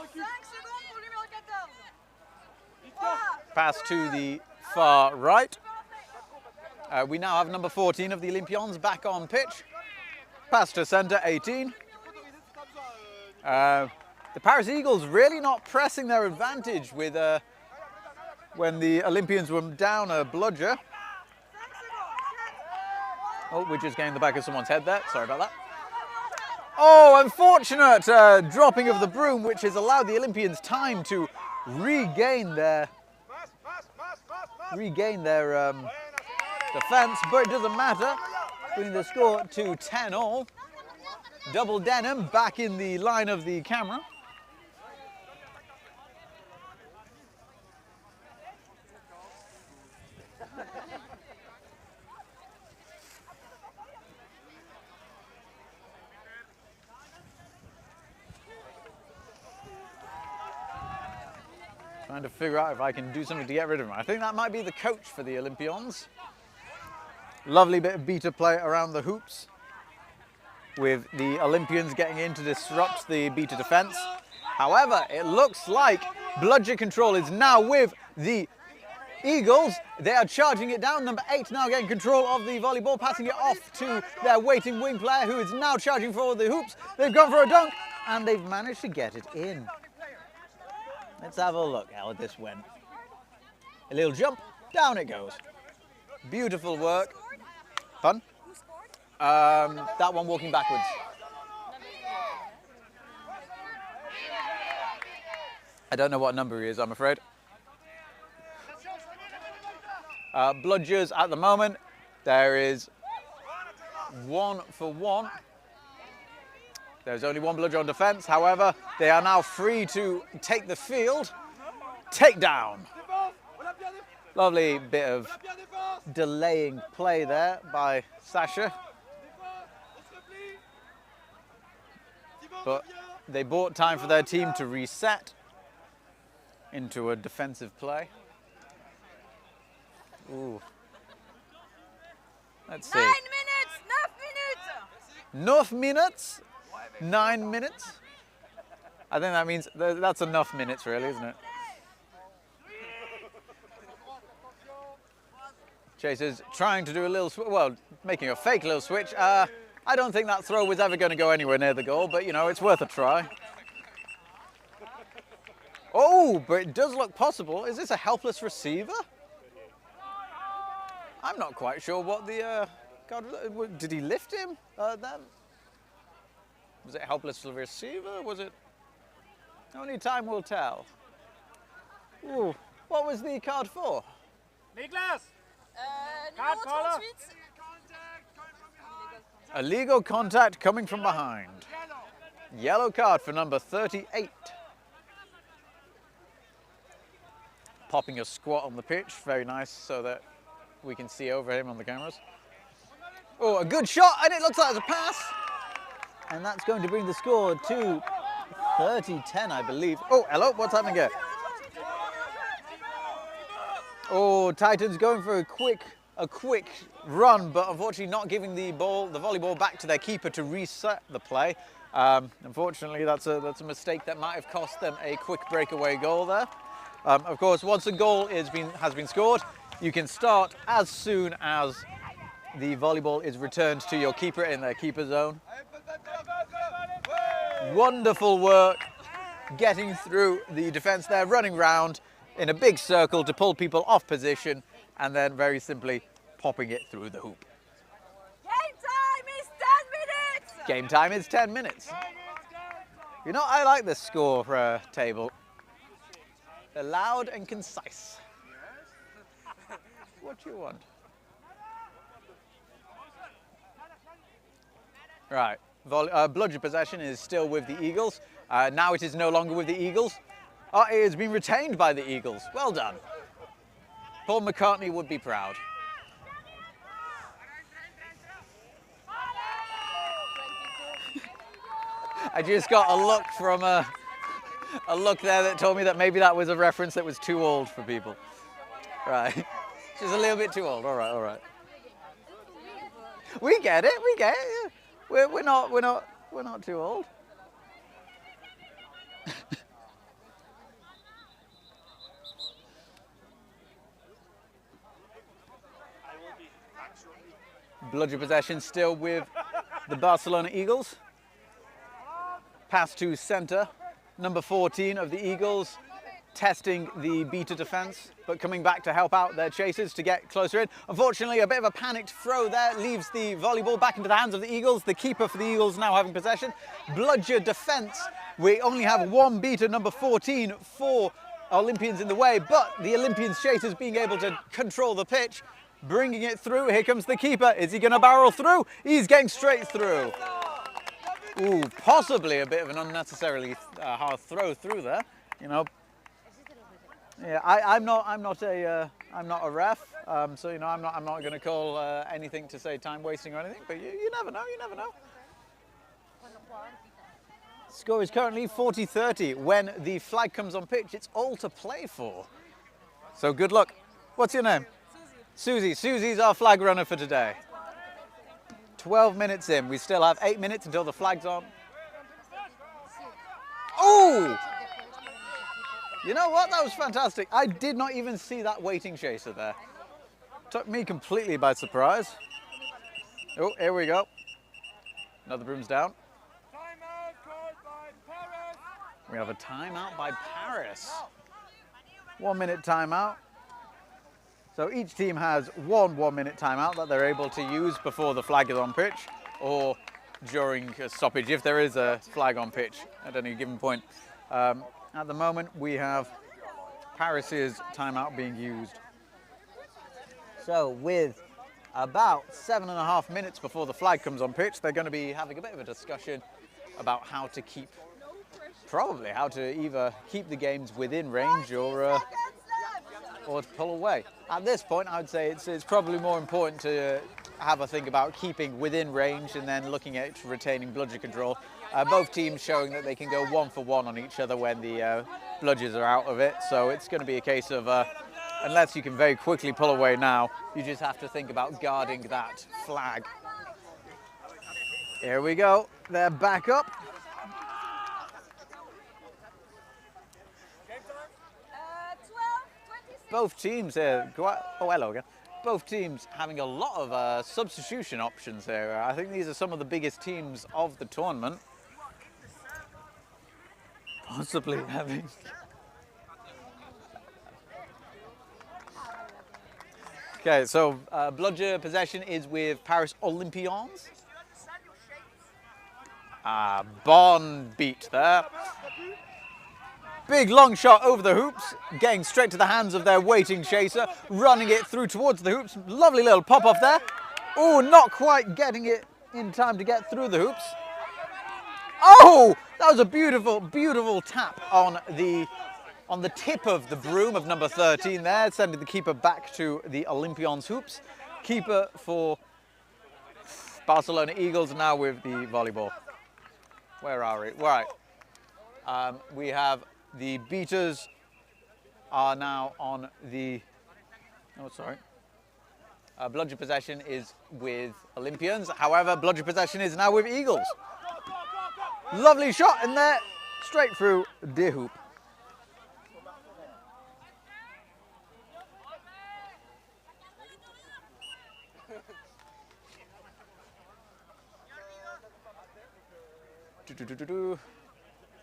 Pass to the far right. We now have number 14 of the Olympians back on pitch. Pass to centre, 18. The Paris Eagles really not pressing their advantage with when the Olympians were down a bludger. Oh, we're just getting the back of someone's head there. Sorry about that. Oh, unfortunate dropping of the broom, which has allowed the Olympians time to regain their defence, but it doesn't matter. Bringing the score to 10-all. Double Denim back in the line of the camera. Trying to figure out if I can do something to get rid of him. I think that might be the coach for the Olympians. Lovely bit of beta play around the hoops, with the Olympians getting in to disrupt the beta defense. However, it looks like bludger control is now with the Eagles. They are charging it down. Number 8 now getting control of the volleyball, passing it off to their waiting wing player, who is now charging for the hoops. They've gone for a dunk, and they've managed to get it in. Let's have a look how this went. A little jump, down it goes. Beautiful work. Fun? That one walking backwards. I don't know what number he is, I'm afraid. Bludgers at the moment. There is 1 for 1. There's only 1 bludger on defense. However, they are now free to take the field. Takedown. Lovely bit of delaying play there by Sasha. But they bought time for their team to reset into a defensive play. Ooh. Let's see. 9 minutes! 9 minutes? 9 minutes? I think that means that's enough minutes, really, isn't it? Chase is trying to do a little, well, making a fake little switch. I don't think that throw was ever going to go anywhere near the goal, but, you know, it's worth a try. Oh, but it does look possible. Is this a helpless receiver? I'm not quite sure what the... God, did he lift him? Then? Was it helpless receiver? Was it... Only time will tell. Ooh, what was the card for? Niklas! Card caller. Illegal contact coming from behind. Yellow card for number 38. Popping a squat on the pitch, very nice, so that we can see over him on the cameras. Oh, a good shot, and it looks like it's a pass. And that's going to bring the score to 30-10, I believe. Oh, hello, what's happening here? Oh, Titans going for a quick run, but unfortunately not giving the volleyball back to their keeper to reset the play. Unfortunately, that's a mistake that might have cost them a quick breakaway goal there. Of course, once a goal has been scored, you can start as soon as the volleyball is returned to your keeper in their keeper zone. Wonderful work getting through the defense there, running round in a big circle to pull people off position, and then very simply popping it through the hoop. Game time is 10 minutes! Game time is 10 minutes. You know, I like this score table. They're loud and concise. What do you want? Right, bludger possession is still with the Eagles. Now it is no longer with the Eagles. It has been retained by the Eagles. Well done. Paul McCartney would be proud. I just got a look from a look there that told me that maybe that was a reference that was too old for people. Right. Just a little bit too old. All right, all right. We get it. We get it. Yeah. We're not too old. Bludger possession still with the Barcelona Eagles. Pass to centre. Number 14 of the Eagles testing the beta defence, but coming back to help out their chasers to get closer in. Unfortunately, a bit of a panicked throw there leaves the volleyball back into the hands of the Eagles. The keeper for the Eagles now having possession. Bludger defence. We only have one beta, number 14, for Olympians in the way, but the Olympians chasers being able to control the pitch, bringing it through. Here comes the keeper. Is he going to barrel through? He's getting straight through. Ooh, possibly a bit of an unnecessarily hard throw through there. You know, yeah, I'm not a ref, so you know I'm not going to call anything to say time wasting or anything. But you never know. You never know. Score is currently 40-30. When the flag comes on pitch, it's all to play for. So good luck. What's your name? Susie. Susie's our flag runner for today. 12 minutes in. We still have 8 minutes until the flag's on. Oh! You know what? That was fantastic. I did not even see that waiting chaser there. Took me completely by surprise. Oh, here we go. Another broom's down. We have a timeout by Paris. 1 minute timeout. So each team has one 1 minute timeout that they're able to use before the flag is on pitch or during a stoppage if there is a flag on pitch at any given point. At the moment we have Paris's timeout being used. So with about 7.5 minutes before the flag comes on pitch, they're going to be having a bit of a discussion about how to keep, probably how to either keep the games within range or to pull away. At this point, I would say it's probably more important to have a think about keeping within range and then looking at retaining bludger control. Both teams showing that they can go 1-for-1 on each other when the bludgers are out of it. So it's going to be a case of, unless you can very quickly pull away now, you just have to think about guarding that flag. Here we go. They're back up. Both teams here, oh hello again. Both teams having a lot of substitution options here. I think these are some of the biggest teams of the tournament. Possibly having... Okay, so bludger possession is with Paris Olympiens. Bon beat there. Big long shot over the hoops, getting straight to the hands of their waiting chaser, running it through towards the hoops. Lovely little pop off there. Oh, not quite getting it in time to get through the hoops. Oh, that was a beautiful, beautiful tap on the tip of the broom of number 13 there, sending the keeper back to the Olympiens hoops. Keeper for Barcelona Eagles now with the volleyball. Where are we? Right. We have the beaters are now on the, oh sorry, bludger possession is with Olympians. However, bludger possession is now with Eagles. Lovely shot in there, straight through the hoop.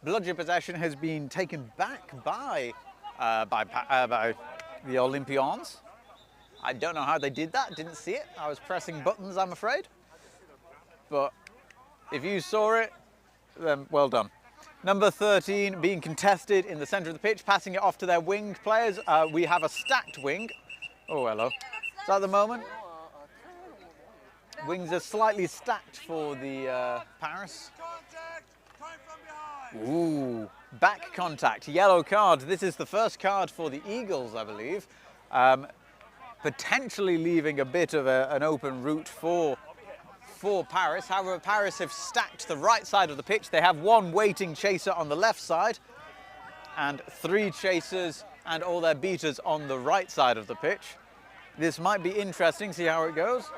Bludger possession has been taken back by the Olympiens. I don't know how they did that, didn't see it. I was pressing buttons, I'm afraid. But if you saw it, then well done. Number 13 being contested in the centre of the pitch, passing it off to their winged players. We have a stacked wing. Oh, hello. So at the moment, wings are slightly stacked for the Paris. Ooh, back contact, yellow card. This is the first card for the Eagles, I believe. Potentially leaving a bit of an open route for for Paris. However, Paris have stacked the right side of the pitch. They have one waiting chaser on the left side and 3 chasers and all their beaters on the right side of the pitch. This might be interesting, see how it goes.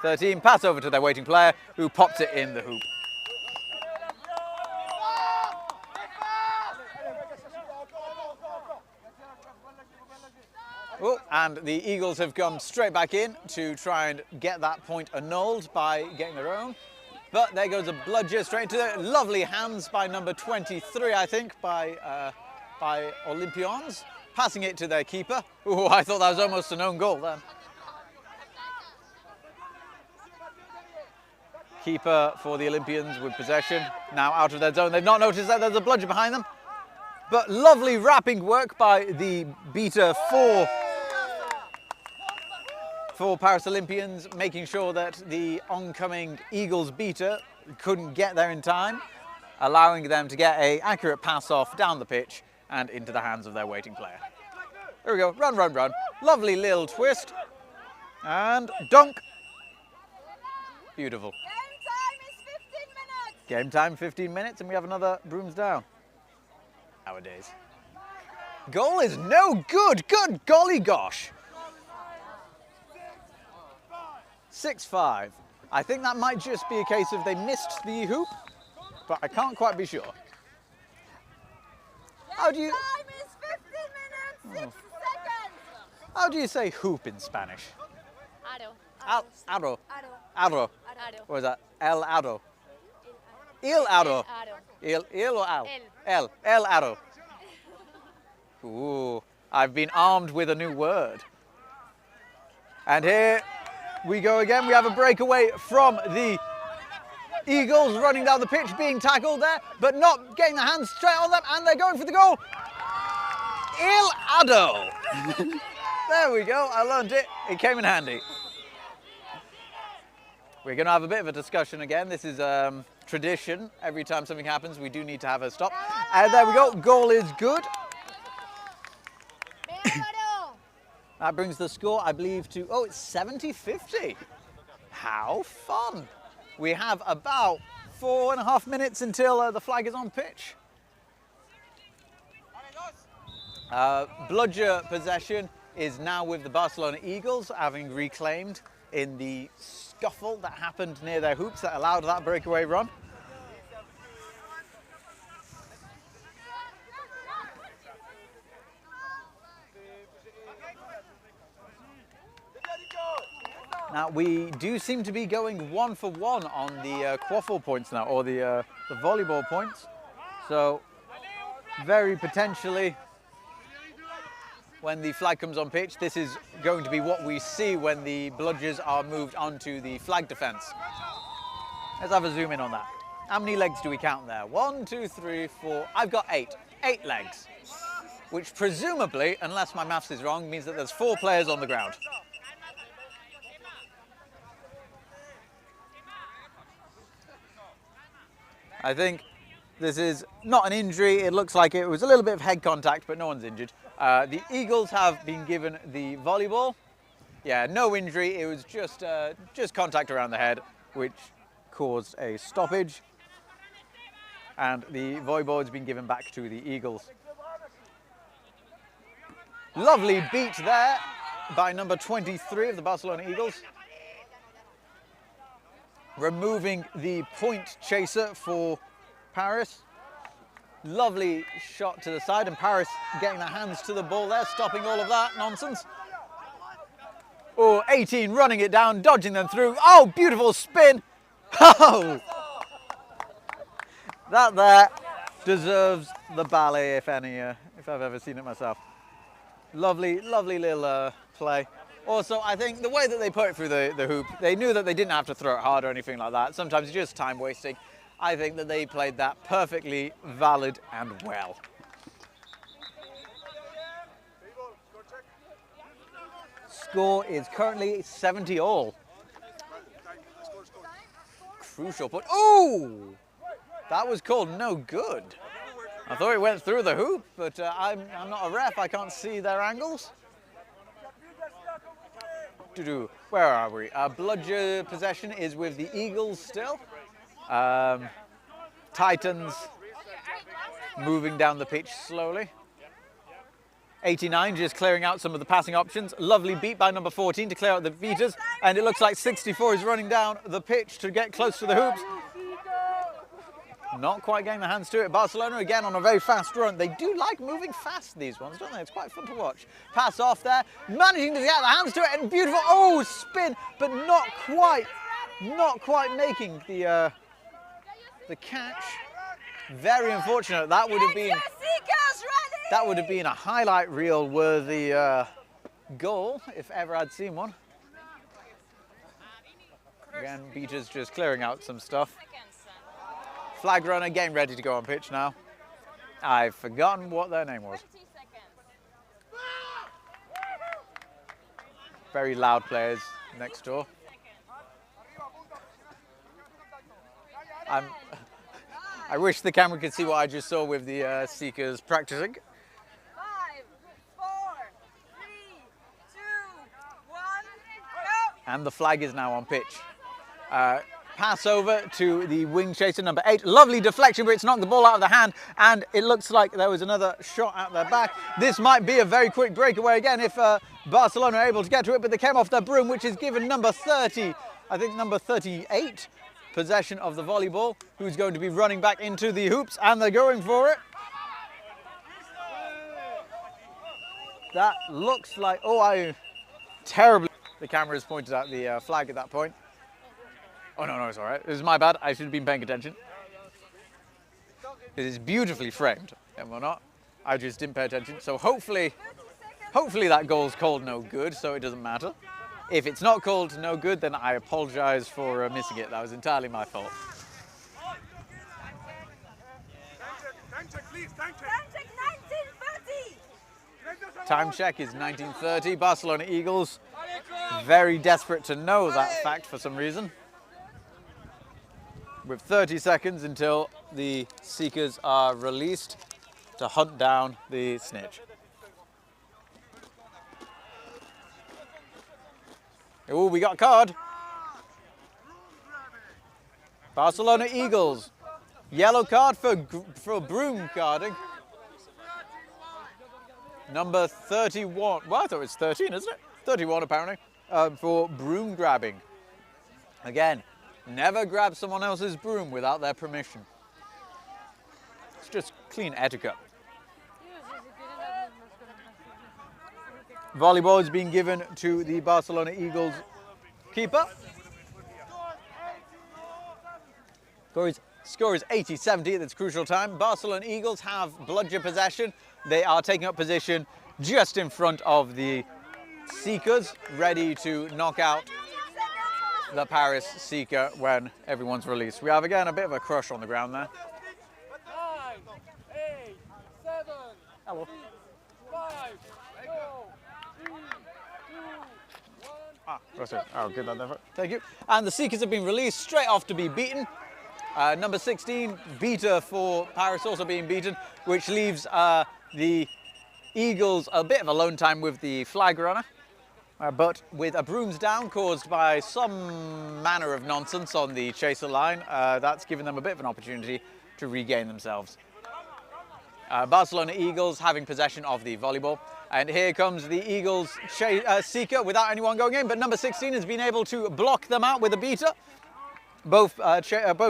13, pass over to their waiting player, who pops it in the hoop. Oh, and the Eagles have come straight back in to try and get that point annulled by getting their own. But there goes a bludger straight into the lovely hands by number 23, I think, by Olympiens, passing it to their keeper. Oh, I thought that was almost an own goal then. Keeper for the Olympians with possession, now out of their zone. They've not noticed that there's a bludger behind them. But lovely wrapping work by the beater for Paris Olympians, making sure that the oncoming Eagles beater couldn't get there in time, allowing them to get an accurate pass off down the pitch and into the hands of their waiting player. There we go, run, run, run. Lovely little twist. And dunk. Beautiful. Game time, 15 minutes, and we have another brooms down. Nowadays. Goal is no good. Good golly gosh. 6-5. I think that might just be a case of they missed the hoop, but I can't quite be sure. How do you... Time is 15 minutes, 6 seconds. How do you say hoop in Spanish? Aro. Aro. Aro. Aro. What is that? El aro. Il aro. Il or al? El aro. Ooh, I've been armed with a new word. And here we go again. We have a breakaway from the Eagles running down the pitch, being tackled there, but not getting the hands straight on them, and they're going for the goal. Il ado. There we go. I learned it. It came in handy. We're going to have a bit of a discussion again. This is tradition. Every time something happens, we do need to have a stop. And there we go. Goal is good. That brings the score, I believe, to, oh, it's 70-50. How fun. We have about 4.5 minutes until the flag is on pitch. Bludger possession is now with the Barcelona Eagles, having reclaimed in the scuffle that happened near their hoops that allowed that breakaway run. Now we do seem to be going 1 for 1 on the Qwaffle points now, or the volleyball points. So very potentially, when the flag comes on pitch, this is going to be what we see when the bludgers are moved onto the flag defence. Let's have a zoom in on that. How many legs do we count there? 1, 2, 3, 4. I've got 8. 8 legs. Which presumably, unless my maths is wrong, means that there's 4 players on the ground. I think this is not an injury. It looks like it was a little bit of head contact, but no one's injured. The Eagles have been given the volleyball. Yeah, no injury. It was just contact around the head, which caused a stoppage. And the volleyball has been given back to the Eagles. Lovely beat there by number 23 of the Barcelona Eagles. Removing the point chaser for Paris. Lovely shot to the side, and Paris getting their hands to the ball there, stopping all of that nonsense. Oh, 18 running it down, dodging them through. Oh, beautiful spin. Oh! That there deserves the ballet, if any, if I've ever seen it myself. Lovely, lovely little play. Also, I think the way that they put it through the hoop, they knew that they didn't have to throw it hard or anything like that. Sometimes it's just time wasting. I think that they played that perfectly valid and well. Score is currently 70-all. Crucial point. Oh! That was called no good. I thought it went through the hoop, but I'm not a ref. I can't see their angles. Where are we? Bludger possession is with the Eagles still. Titans moving down the pitch slowly. 89 just clearing out some of the passing options. Lovely beat by number 14 to clear out the beaters. And it looks like 64 is running down the pitch to get close to the hoops. Not quite getting the hands to it. Barcelona again on a very fast run. They do like moving fast, these ones, don't they? It's quite fun to watch. Pass off there, managing to get the hands to it, and beautiful, oh, spin, but not quite making the catch. Very unfortunate. That would have been a highlight reel worthy goal if ever I'd seen one. Again, beaters just clearing out some stuff. Flag runner getting ready to go on pitch now. I've forgotten what their name was. Very loud players next door. I wish the camera could see what I just saw with the Seekers practicing. 5, 4, 3, 2, 1, go! And the flag is now on pitch. Pass over to the wing chaser, number 8. Lovely deflection, but it's knocked the ball out of the hand, and it looks like there was another shot at their back. This might be a very quick breakaway again if Barcelona are able to get to it, but they came off their broom, which is given number 30, I think number 38, possession of the volleyball, who's going to be running back into the hoops, and they're going for it. That looks like, terribly. The camera has pointed out the flag at that point. Oh, no, it's all right. This is my bad. I should have been paying attention. It is beautifully framed, and we're not. I just didn't pay attention. So hopefully that goal's called no good, so it doesn't matter. If it's not called no good, then I apologize for missing it. That was entirely my fault. Time check is 19:30. Barcelona Eagles very desperate to know that fact for some reason. With 30 seconds until the Seekers are released to hunt down the snitch. Oh, we got a card. Barcelona Eagles. Yellow card for broom carding. Number 31. Well, I thought it was 13, isn't it? 31 apparently. For broom grabbing. Again, never grab someone else's broom without their permission. It's just clean etiquette. Volleyball is being given to the Barcelona Eagles keeper. Score is 80-70 at this crucial time. Barcelona Eagles have bludger possession. They are taking up position just in front of the Seekers, ready to knock out the Paris Seeker when everyone's released. We have again a bit of a crush on the ground there. 9, 8, 7, Hello. 5, 4, 3, 2, 1. That's it. Oh, good. Thank you. And the Seekers have been released straight off to be beaten. Number 16, beater for Paris, also being beaten, which leaves the Eagles a bit of alone time with the flag runner. But with a brooms down caused by some manner of nonsense on the chaser line, that's given them a bit of an opportunity to regain themselves. Barcelona Eagles having possession of the volleyball. And here comes the Eagles Seeker without anyone going in, but number 16 has been able to block them out with a beater. Both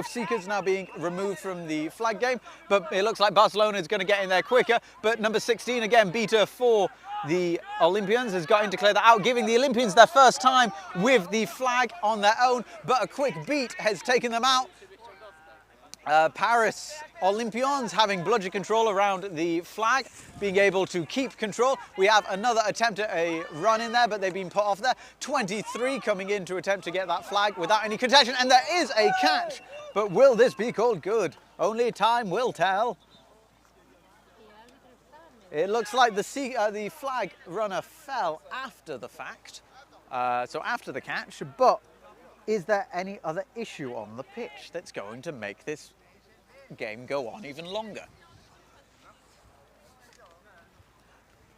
Seekers now being removed from the flag game, but it looks like Barcelona is going to get in there quicker. But number 16, again, beater for the Olympiens, has got in to clear that out, giving the Olympians their first time with the flag on their own, but a quick beat has taken them out. Paris Olympiens having bludger control around the flag, being able to keep control. We have another attempt at a run in there, but they've been put off there. 23 coming in to attempt to get that flag without any contention, and there is a catch. But will this be called good? Only time will tell. It looks like the flag runner fell after the fact, so after the catch, but is there any other issue on the pitch that's going to make this game go on even longer?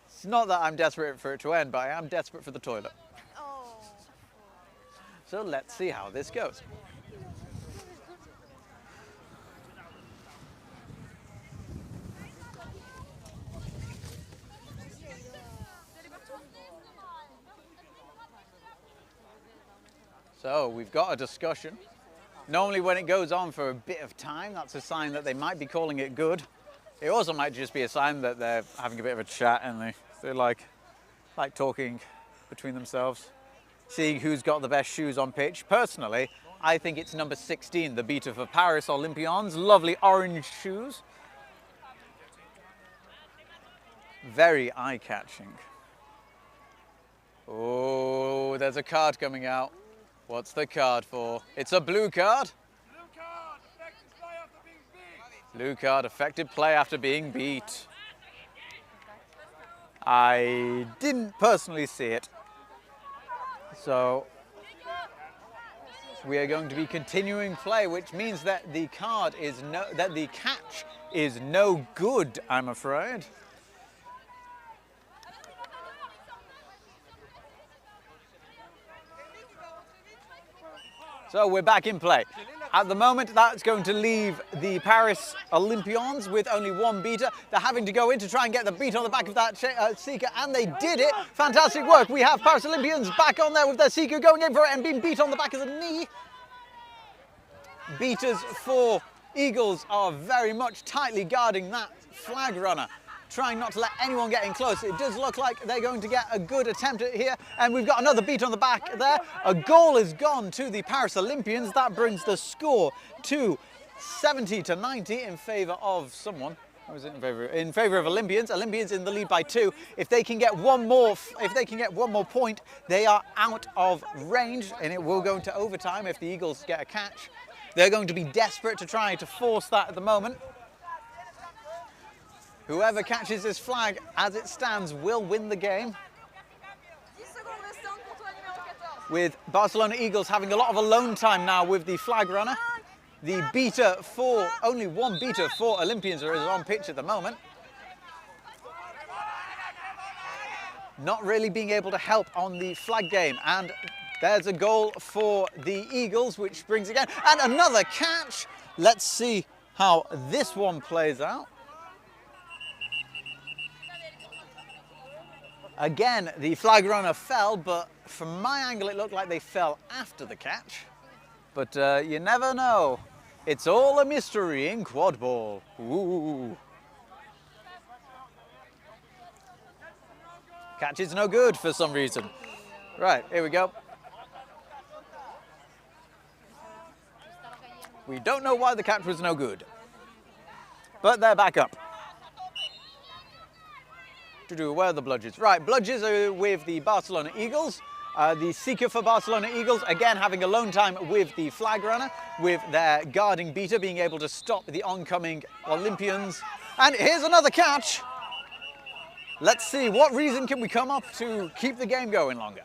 It's not that I'm desperate for it to end, but I am desperate for the toilet. So let's see how this goes. So we've got a discussion. Normally when it goes on for a bit of time, that's a sign that they might be calling it good. It also might just be a sign that they're having a bit of a chat and they're like talking between themselves, seeing who's got the best shoes on pitch. Personally, I think it's number 16, the beater for Paris Olympiens. Lovely orange shoes. Very eye-catching. Oh, there's a card coming out. What's the card for? It's a blue card. Blue card, effective play after being beat. I didn't personally see it. So we are going to be continuing play, which means that the catch is no good, I'm afraid. So we're back in play. At the moment, that's going to leave the Paris Olympiens with only one beater. They're having to go in to try and get the beat on the back of that seeker, and they did it. Fantastic work. We have Paris Olympiens back on there with their seeker going in for it and being beat on the back of the knee. Beaters for Eagles are very much tightly guarding that flag runner, trying not to let anyone get in close. It does look like they're going to get a good attempt at here, and we've got another beat on the back there. A goal has gone to the Paris Olympians. That brings the score to 70-90 in favour of someone. Or is it in favour of Olympians? Olympians in the lead by 2. If they can get one more point, they are out of range, and it will go into overtime if the Eagles get a catch. They're going to be desperate to try to force that at the moment. Whoever catches this flag as it stands will win the game. With Barcelona Eagles having a lot of alone time now with the flag runner. The beater for, only one beater for Olympians is on pitch at the moment. Not really being able to help on the flag game. And there's a goal for the Eagles, which brings again. And another catch. Let's see how this one plays out. Again, the flag runner fell, but from my angle it looked like they fell after the catch. But you never know. It's all a mystery in Quadball. Ooh. Catch is no good for some reason. Right, here we go. We don't know why the catch was no good, but they're back up. Where are the bludgers? Right, bludgers are with the Barcelona Eagles. The seeker for Barcelona Eagles, again having alone time with the flag runner, with their guarding beater being able to stop the oncoming Olympians. And here's another catch. Let's see, what reason can we come up to keep the game going longer?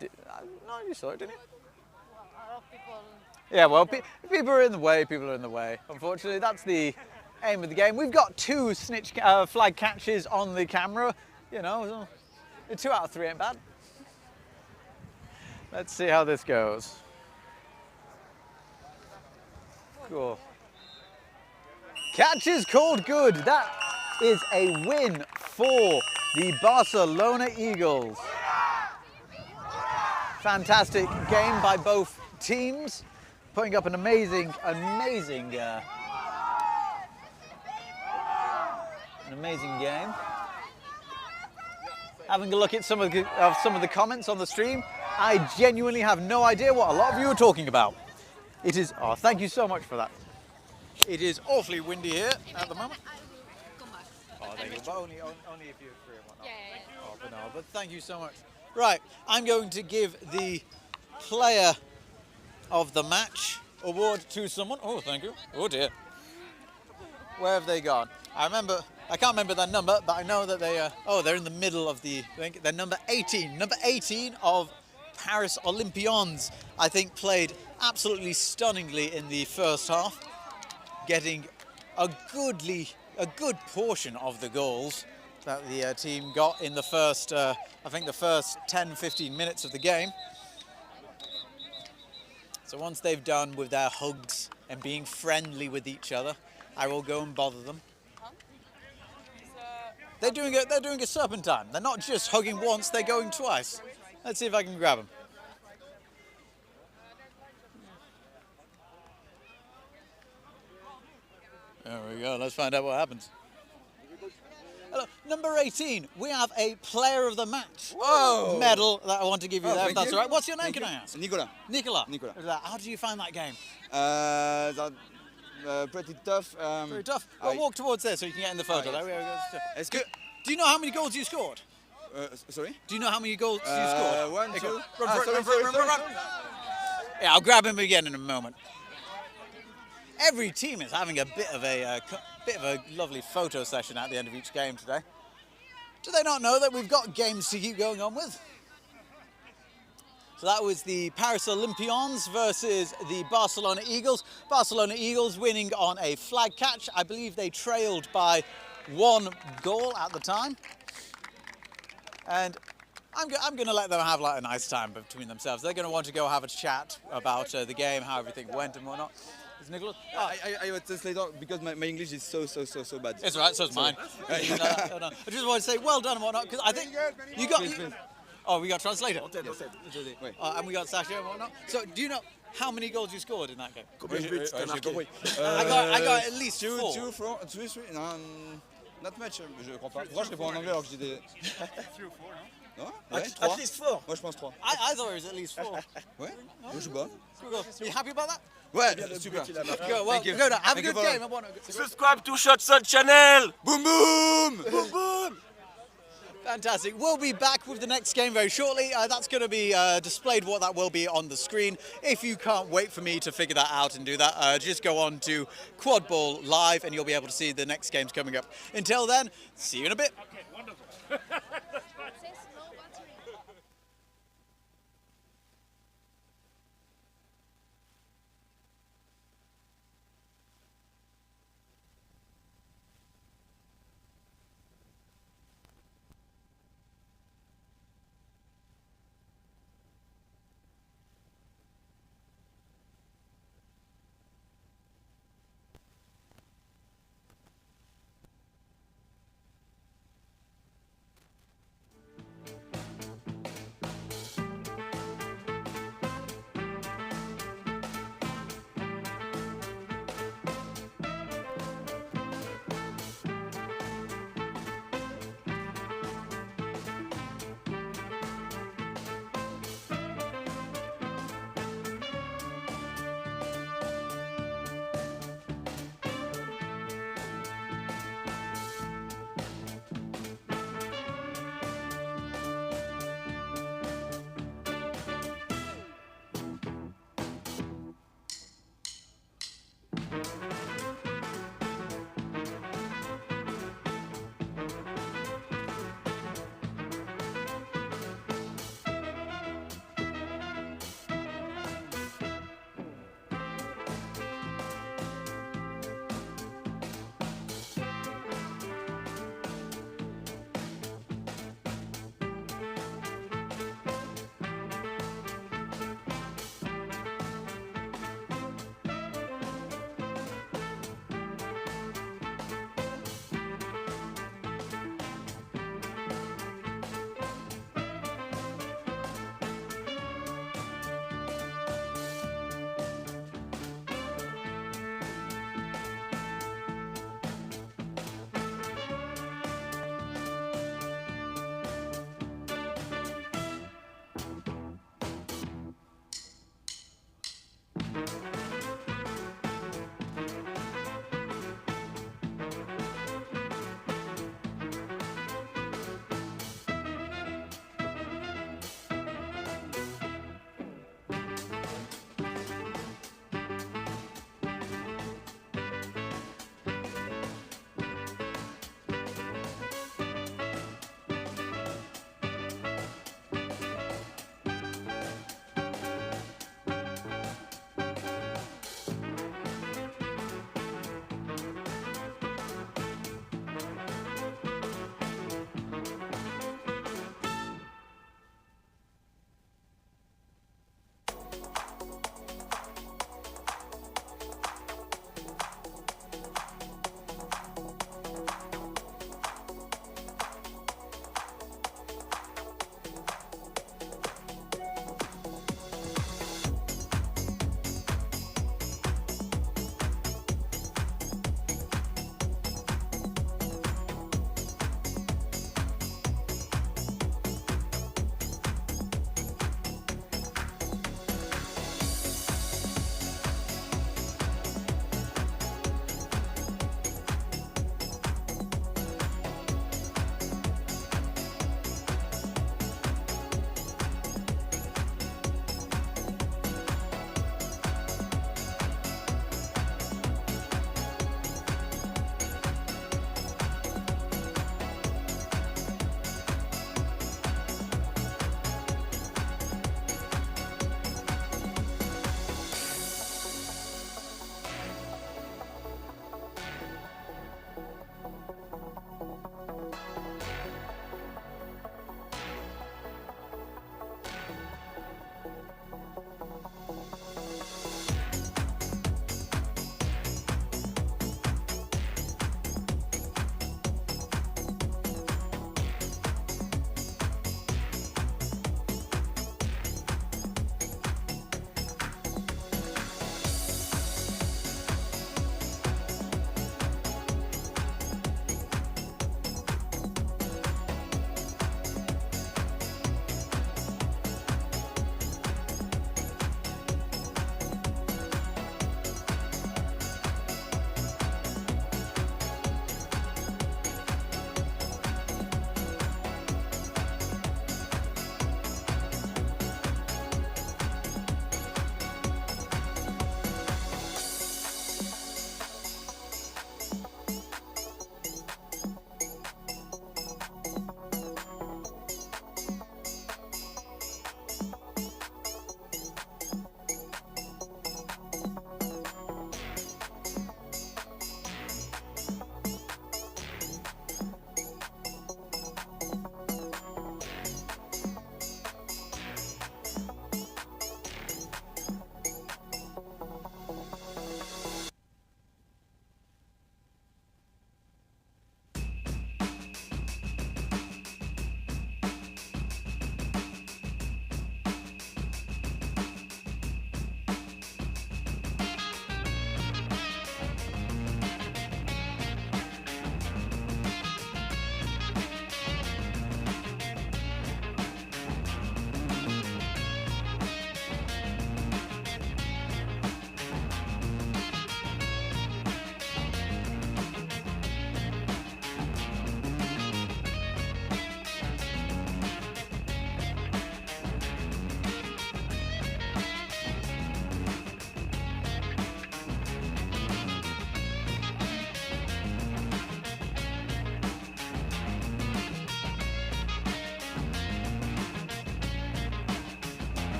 No, you saw it, didn't you? Yeah, well, people are in the way, Unfortunately, that's the aim of the game. We've got 2 snitch flag catches on the camera. You know, 2 out of 3 ain't bad. Let's see how this goes. Cool. Catch is called good. That is a win for the Barcelona Eagles. Fantastic game by both teams, putting up an amazing game. Having a look at some of the comments on the stream, I genuinely have no idea what a lot of you are talking about. It is, oh, thank you so much for that. It is awfully windy here at the moment. Oh, there you go, but only if you're free and whatnot. Oh, but no, but thank you so much. Right, I'm going to give the player of the match award to someone. Oh, thank you. Oh dear. Where have they gone? I can't remember their number, but I know that they are, oh, they're in the middle of the, I think they're number 18. Number 18 of Paris Olympiens, I think, played absolutely stunningly in the first half, getting a good portion of the goals. that the team got in the first, I think the first 10-15 minutes of the game. So once they've done with their hugs and being friendly with each other, I will go and bother them. They're doing a serpentine. They're not just hugging once, they're going twice. Let's see if I can grab them. There we go, let's find out what happens. Hello, number 18, we have a player of the match medal that I want to give you there, if that's all right. What's your name, can I ask? Nicolas. Nicolas. How did you find that game? Pretty tough. Pretty tough. Well, walk towards there so you can get in the photo. There we go. Do you know how many goals you scored? Sorry? Do you know how many goals you scored? One, Hey, two. go. Run. Yeah, I'll grab him again in a moment. Every team is having a bit of a lovely photo session at the end of each game today. Do they not know that we've got games to keep going on with? So that was the Paris Olympiens versus the Barcelona Eagles. Barcelona Eagles winning on a flag catch. I believe they trailed by 1 goal at the time. And I'm going to let them have like a nice time between themselves. They're going to want to go have a chat about the game, how everything went and whatnot. Is Nicholas? I will translate because my English is so bad. It's all right, so's mine. No. I just want to say well done and whatnot, because I think you got... Oh, we got translator. And we got Sasha and whatnot. So do you know how many goals you scored in that game? I got at least 4. 2, 4, 3, not much, je crois pas. Pourquoi je réponds en anglais alors que j'ai des... 3 or 4, no? Non? At least 4. Moi je pense 3. I thought it was at least 4. Ouais? Je sais pas. You happy about that? Ouais, super. Go, well, go now. Have a good game. Subscribe to Shotsun channel. Boom boom! Boom boom! Fantastic. We'll be back with the next game very shortly. That's going to be displayed what that will be on the screen. If you can't wait for me to figure that out and do that, just go on to Quadball Live and you'll be able to see the next games coming up. Until then, see you in a bit. Okay, wonderful.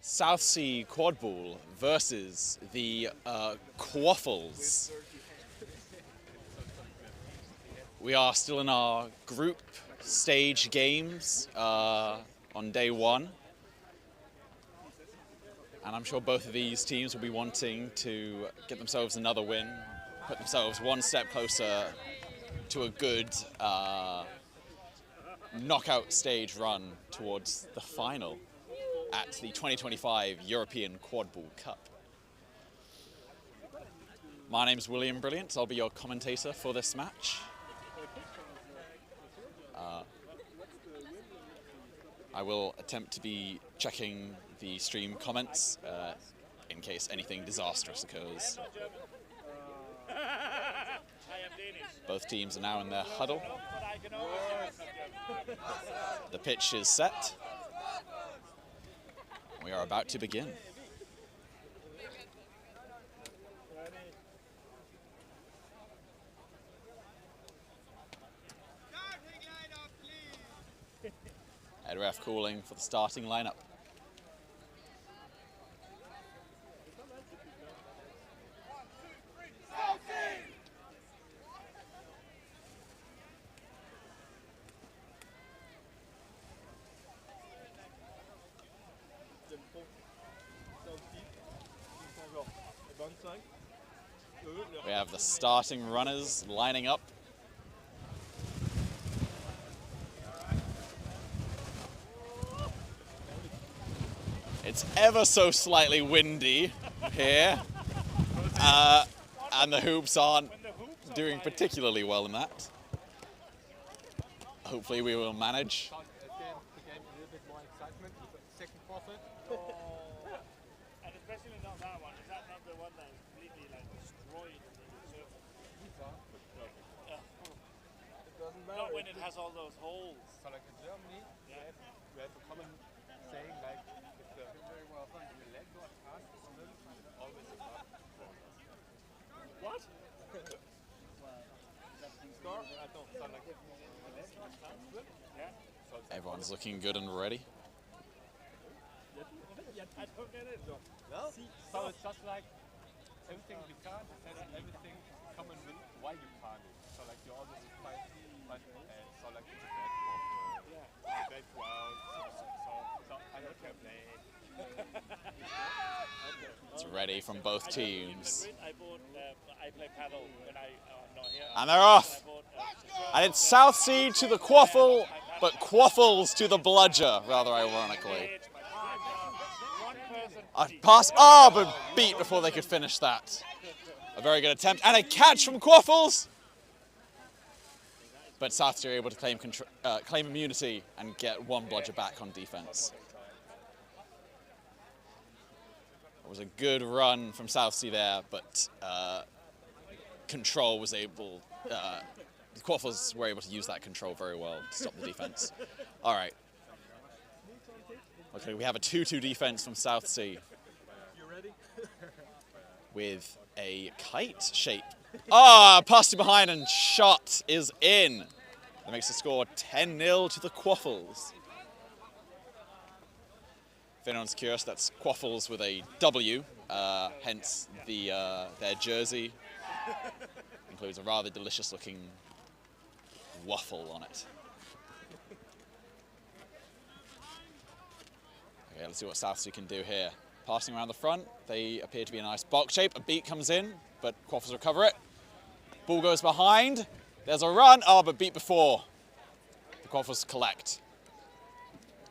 Southsea Quadball versus the Qwaffles. We are still in our group stage games on day one. And I'm sure both of these teams will be wanting to get themselves another win, put themselves one step closer to a good knockout stage run towards the final at the 2025 European Quadball Cup. My name's William Brilliant. I'll be your commentator for this match. I will attempt to be checking the stream comments in case anything disastrous occurs. Both teams are now in their huddle. The pitch is set. We are about to begin. Head ref calling for the starting lineup. We have the starting runners lining up. It's ever so slightly windy here, and the hoops aren't doing particularly well in that. Hopefully we will manage. And especially not that one. Is that not the one that is completely like destroyed in the surface? Not when it has all those holes. So like in Germany, we have a common saying like if the very well done, your leg goes past the swim, always a part. What? Everyone's looking good and ready. I don't get it. No? So it's just like everything you can't, everything common with why you can't. So like you always fight so like it's a bad crowd, so I don't care play. It's ready from both teams. I play paddle when I'm not here. And they're off. And it's Southsea to the Qwaffle, but Qwaffles to the Bludger, rather ironically. A pass, but beat before they could finish that. A very good attempt, and a catch from Qwaffles. But Southsea are able to claim immunity and get one Bludger back on defense. It was a good run from Southsea there, but control was able, the Qwaffles were able to use that control very well to stop the defense. All right. Okay, we have a 2-2 defense from Southsea. With a kite shape. Passed to behind and shot is in. That makes the score 10-0 to the Qwaffles. If anyone's curious, that's Qwaffles with a W, hence their jersey. Includes a rather delicious looking waffle on it. Okay, let's see what Southsea can do here. Passing around the front, they appear to be a nice box shape. A beat comes in, but Qwaffles recover it. Ball goes behind. There's a run, but beat before. The Qwaffles collect.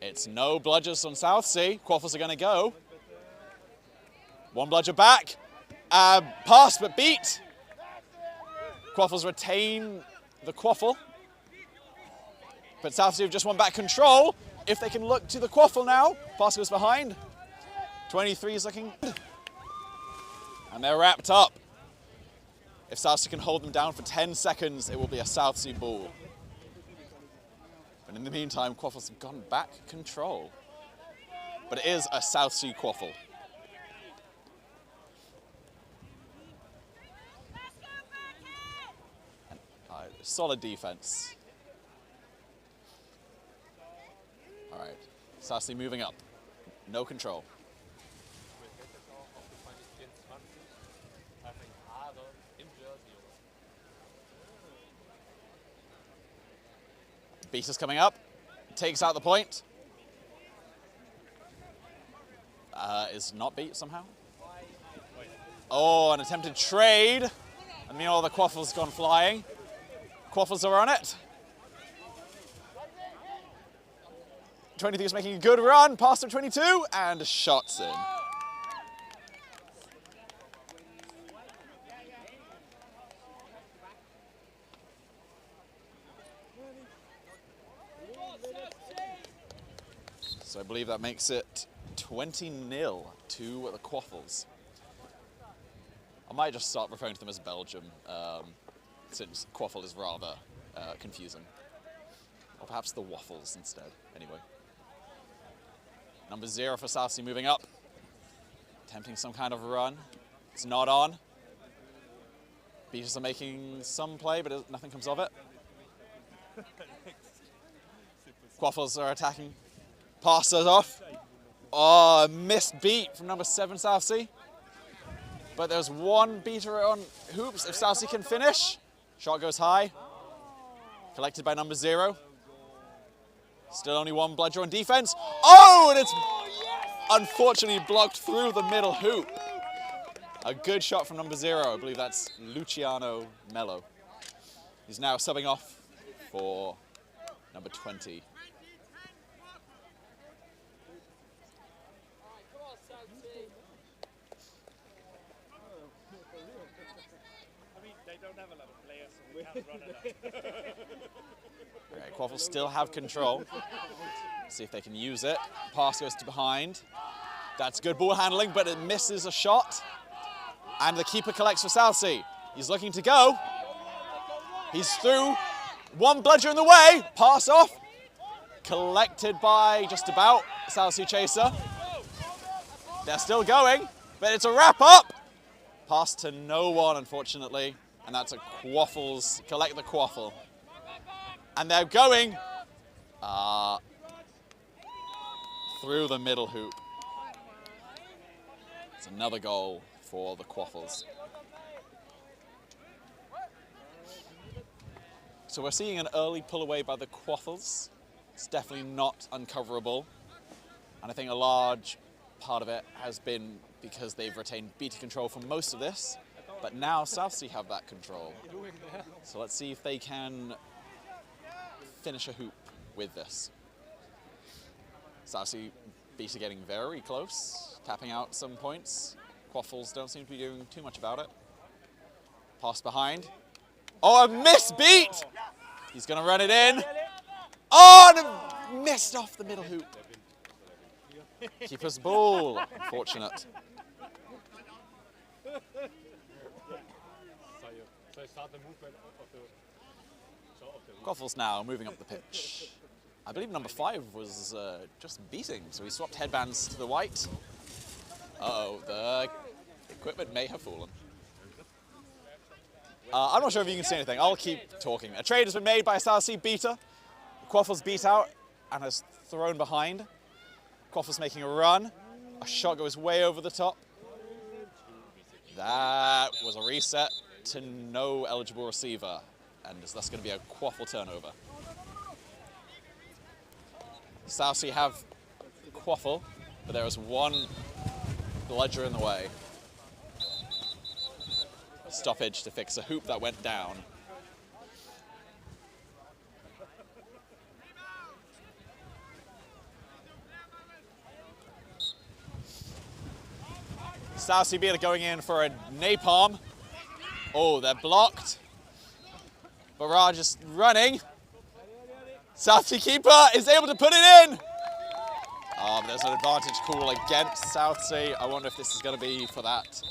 It's no Bludgers on Southsea. Qwaffles are going to go. One Bludger back. Pass, but beat. Qwaffles retain the Qwaffle. But Southsea have just won back control. If they can look to the Qwaffle now, pass goes behind. 23 is looking good. And they're wrapped up. If Southsea can hold them down for 10 seconds, it will be a Southsea ball. But in the meantime, Qwaffles have gotten back control. But it is a Southsea Qwaffle. Solid defense. All right, Southsea moving up. No control. Beater's coming up, takes out the point. Is not beat somehow. Oh, an attempted trade. And meanwhile, the Qwaffles gone flying. Qwaffles are on it. 23 is making a good run, past to 22, and shots in. So I believe that makes it 20-0 to the Qwaffles. I might just start referring to them as Belgium, since Qwaffle is rather confusing. Or perhaps the Waffles instead, anyway. Number 0 for Southsea moving up. Attempting some kind of run. It's not on. Beaters are making some play, but nothing comes of it. Qwaffles are attacking. Passes off. Oh, a missed beat from number 7 Southsea. But there's one beater on hoops if Southsea can finish. Shot goes high. Collected by number 0. Still only one bludger on defense. Oh, and it's unfortunately blocked through the middle hoop. A good shot from number 0. I believe that's Luciano Mello. He's now subbing off for number 20. Right, Qwaffles still have control. See if they can use it. Pass goes to behind. That's good ball handling, but it misses a shot. And the keeper collects for Southsea. He's looking to go. He's through. One bludger in the way. Pass off. Collected by just about Southsea chaser. They're still going, but it's a wrap up. Pass to no one, unfortunately. And that's a Qwaffles, collect the Qwaffle. And they're going through the middle hoop. It's another goal for the Qwaffles. So we're seeing an early pull away by the Qwaffles. It's definitely not uncoverable. And I think a large part of it has been because they've retained beater control for most of this. But now Southsea have that control. So let's see if they can finish a hoop with this. Southsea beater getting very close, tapping out some points. Qwaffles don't seem to be doing too much about it. Pass behind. Oh, a missed beat! He's going to run it in. Oh, and missed off the middle hoop. Keeper's ball. Unfortunate. Qwaffles now moving up the pitch. I believe number 5 was just beating, so he swapped headbands to the white. Uh-oh, the equipment may have fallen. I'm not sure if you can see anything. I'll keep talking. A trade has been made by a Southsea beater. Qwaffles beat out and has thrown behind. Qwaffles making a run. A shot goes way over the top. That was a reset to no eligible receiver, and that's going to be a Qwaffle turnover. Southsea have Qwaffle, but there is one bludger in the way. Stoppage to fix a hoop that went down. Southsea beater going in for a napalm. Oh, they're blocked. Barrage is running. Southsea keeper is able to put it in. But there's an advantage call against Southsea. I wonder if this is going to be for that